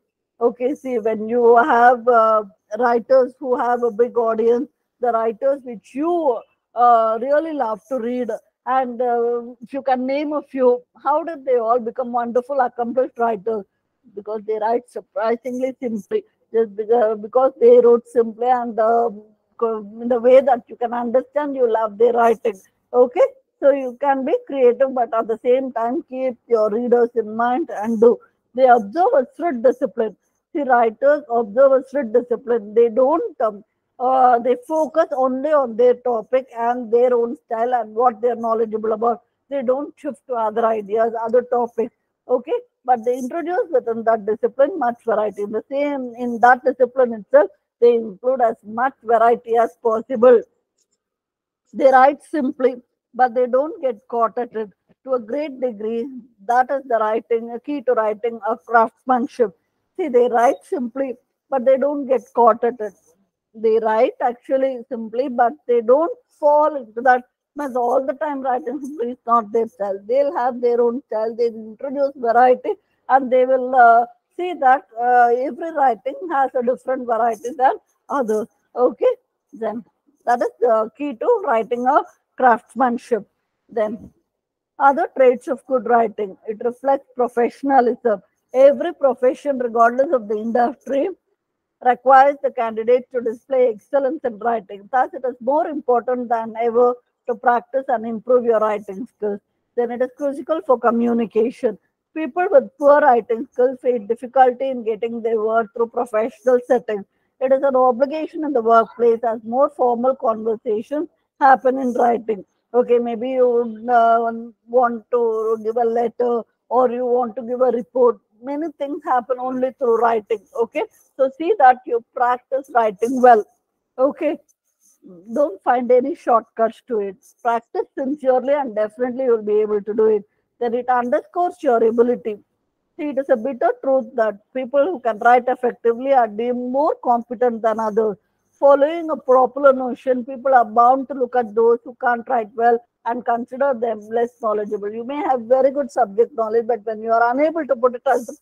Okay, see, when you have writers who have a big audience, the writers which you really love to read, and if you can name a few, how did they all become wonderful, accomplished writers? Because they write surprisingly simply, just because they wrote simply and in the way that you can understand, you love their writing. Okay, so you can be creative, but at the same time keep your readers in mind and do. They observe a strict discipline. See, writers observe a strict discipline. They don't they focus only on their topic and their own style and what they're knowledgeable about. They don't shift to other ideas, other topics. Okay, but they introduce within that discipline much variety. In that discipline itself, they include as much variety as possible. They write simply, but they don't get caught at it. To a great degree, that is the writing, a key to writing, a craftsmanship. See, they write simply, but they don't get caught at it. They write actually simply, but they don't fall into that mess all the time. Writing simply is not their style. They'll have their own style. They introduce variety, and they will see that every writing has a different variety than others. Okay, then that is the key to writing a craftsmanship. Then other traits of good writing, it reflects professionalism. Every profession, regardless of the industry, requires the candidate to display excellence in writing. Thus, it is more important than ever to practice and improve your writing skills. Then it is crucial for communication. People with poor writing skills face difficulty in getting their word through professional settings. It is an obligation in the workplace as more formal conversations happen in writing. Okay, maybe you want to give a letter or you want to give a report. Many things happen only through writing. Okay, so see that you practice writing well. Okay, don't find any shortcuts to it. Practice sincerely and definitely you'll be able to do it. Then it underscores your ability. See, it is a bitter truth that people who can write effectively are deemed more competent than others. Following a popular notion, people are bound to look at those who can't write well and consider them less knowledgeable. You may have very good subject knowledge, but when you are unable to put it as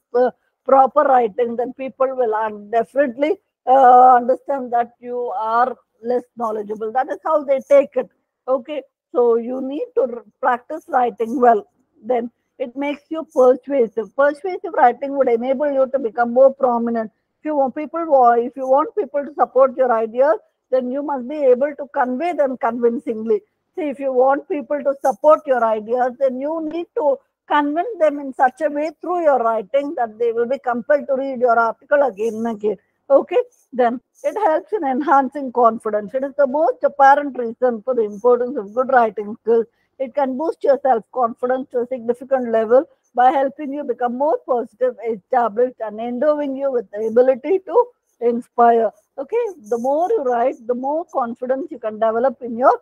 proper writing, then people will definitely understand that you are less knowledgeable. That is how they take it. Okay, so you need to practice writing well. Then it makes you persuasive. Persuasive writing would enable you to become more prominent. If you want people to support your ideas, then you must be able to convey them convincingly. See, if you want people to support your ideas, then you need to convince them in such a way through your writing that they will be compelled to read your article again and again. Okay, then it helps in enhancing confidence. It is the most apparent reason for the importance of good writing skills. It can boost your self-confidence to a significant level by helping you become more positive, established, and endowing you with the ability to inspire. Okay, the more you write, the more confidence you can develop in your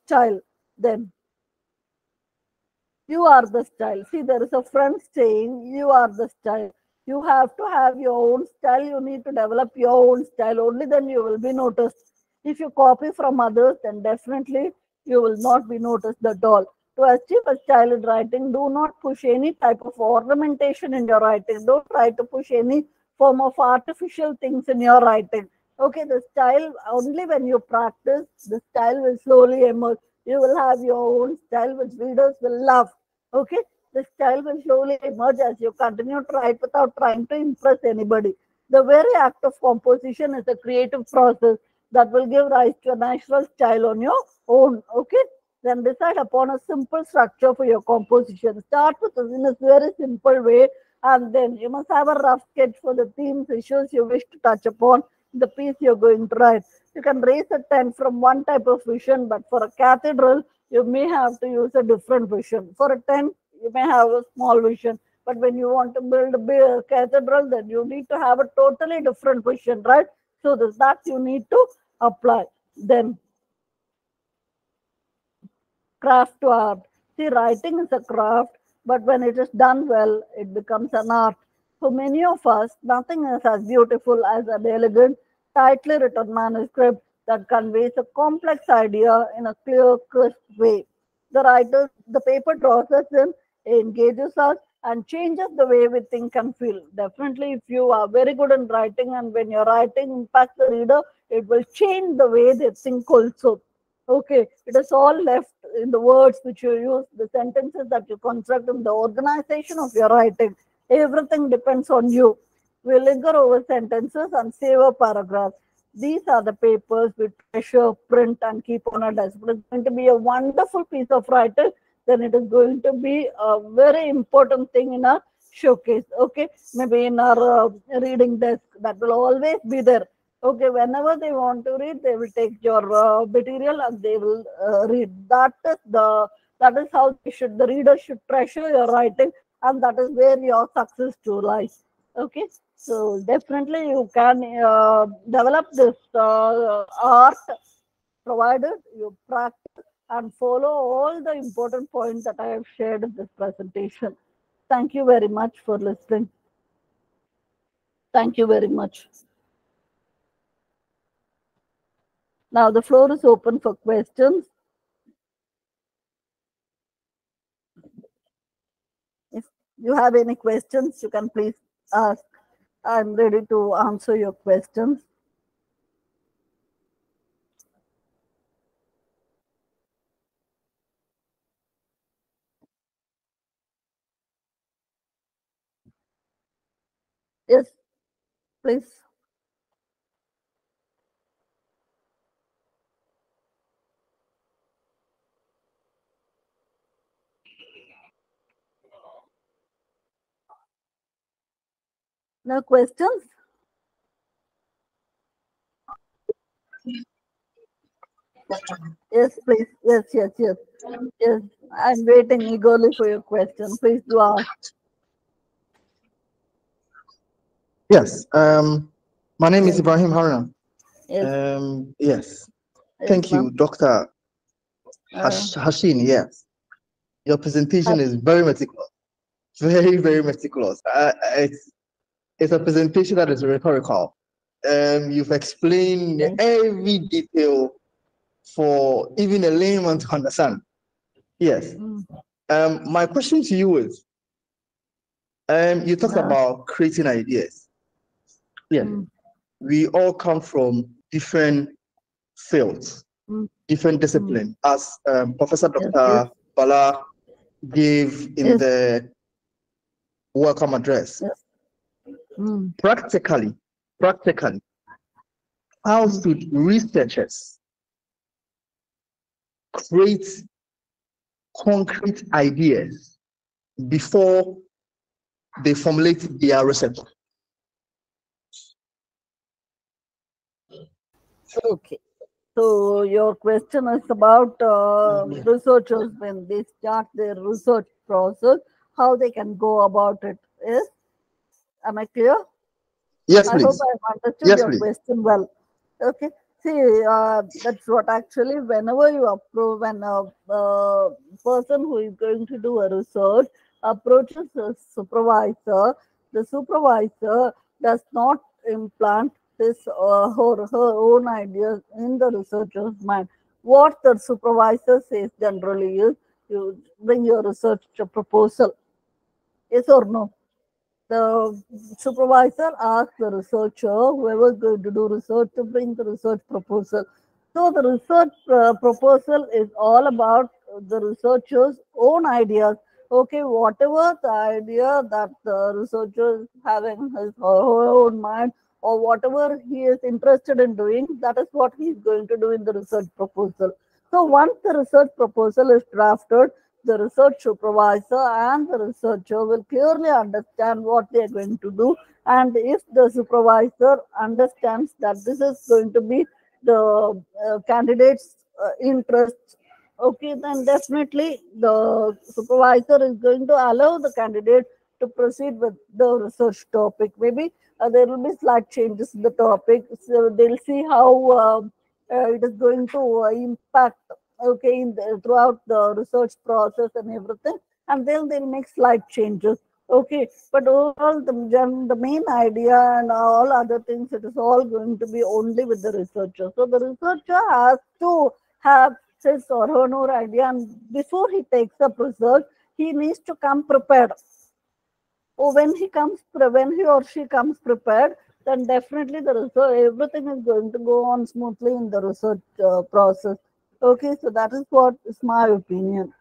style. Then you are the style. See, there is a French saying, you are the style. You have to have your own style. You need to develop your own style. Only then you will be noticed. If you copy from others, then definitely you will not be noticed at all. To achieve a style in writing, do not push any type of ornamentation in your writing. Don't try to push any form of artificial things in your writing. Okay, the style, only when you practice, the style will slowly emerge. You will have your own style which readers will love. Okay, the style will slowly emerge as you continue to write without trying to impress anybody. The very act of composition is a creative process that will give rise to a natural style on your own. Okay, then decide upon a simple structure for your composition. Start with in a very simple way, and then you must have a rough sketch for the themes, issues you wish to touch upon the piece you're going to write. You can raise a tent from one type of vision, but for a cathedral, you may have to use a different vision. For a tent, you may have a small vision, but when you want to build a big cathedral, then you need to have a totally different vision, right? So that you need to apply. Then craft to art. See, writing is a craft, but when it is done well, it becomes an art. For many of us, nothing is as beautiful as an elegant, tightly written manuscript that conveys a complex idea in a clear, crisp way. The paper draws us in, engages us, and changes the way we think and feel. Definitely, if you are very good in writing, and when your writing impacts the reader, it will change the way they think also. Okay, it is all left in the words which you use, the sentences that you construct, in the organization of your writing. Everything depends on you. We linger over sentences and savor paragraphs. These are the papers we treasure, print, and keep on our desk. But it's going to be a wonderful piece of writing. Then it is going to be a very important thing in our showcase. Okay, maybe in our reading desk, that will always be there. Okay, whenever they want to read, they will take your material and they will read. That is how the reader should treasure your writing, and that is where your success too lies. Okay, so definitely you can develop this art, provided you practice and follow all the important points that I have shared in this presentation. Thank you very much for listening. Thank you very much. Now the floor is open for questions. If you have any questions, you can please ask. I'm ready to answer your questions. Yes, please. No questions? Yes, please. Yes. Yes, I'm waiting eagerly for your question. Please do ask. Yes. My name is Ibrahim Haruna. Yes. Yes. Thank you, Dr. Hashin. Yes. Your presentation is very meticulous. Very, very meticulous. It's a presentation that is rhetorical. You've explained every detail for even a layman to understand. Yes. My question to you is, you talked about creating ideas. Yes. We all come from different fields, different disciplines, as Professor Dr. Bala gave in the welcome address. Practically, how should researchers create concrete ideas before they formulate their research? Okay. So your question is about researchers when they start their research process, how they can go about it. Yes? Am I clear? Yes, I please. hope I've understood your question well. Okay. See, that's what actually, whenever you approve, when a person who is going to do a research approaches a supervisor, the supervisor does not implant his or her own ideas in the researcher's mind. What the supervisor says generally is, you bring your research proposal. Yes or no? the supervisor asks the researcher, whoever is going to do research, to bring the research proposal. So the research proposal is all about the researcher's own ideas. Okay, whatever the idea that the researcher is having his or her own mind, or whatever he is interested in doing, that is what he is going to do in the research proposal. So once the research proposal is drafted, the research supervisor and the researcher will clearly understand what they are going to do. And if the supervisor understands that this is going to be the candidate's interest, okay, then definitely the supervisor is going to allow the candidate to proceed with the research topic. Maybe there will be slight changes in the topic. So they'll see how it is going to impact, okay, throughout the research process and everything, and then they'll make slight changes. Okay, but overall the main idea and all other things, it is all going to be only with the researcher. So the researcher has to have his or her own idea, and before he takes up research, he needs to come prepared. When he or she comes prepared, then definitely the research, everything is going to go on smoothly in the research process. Okay, so that is what is my opinion.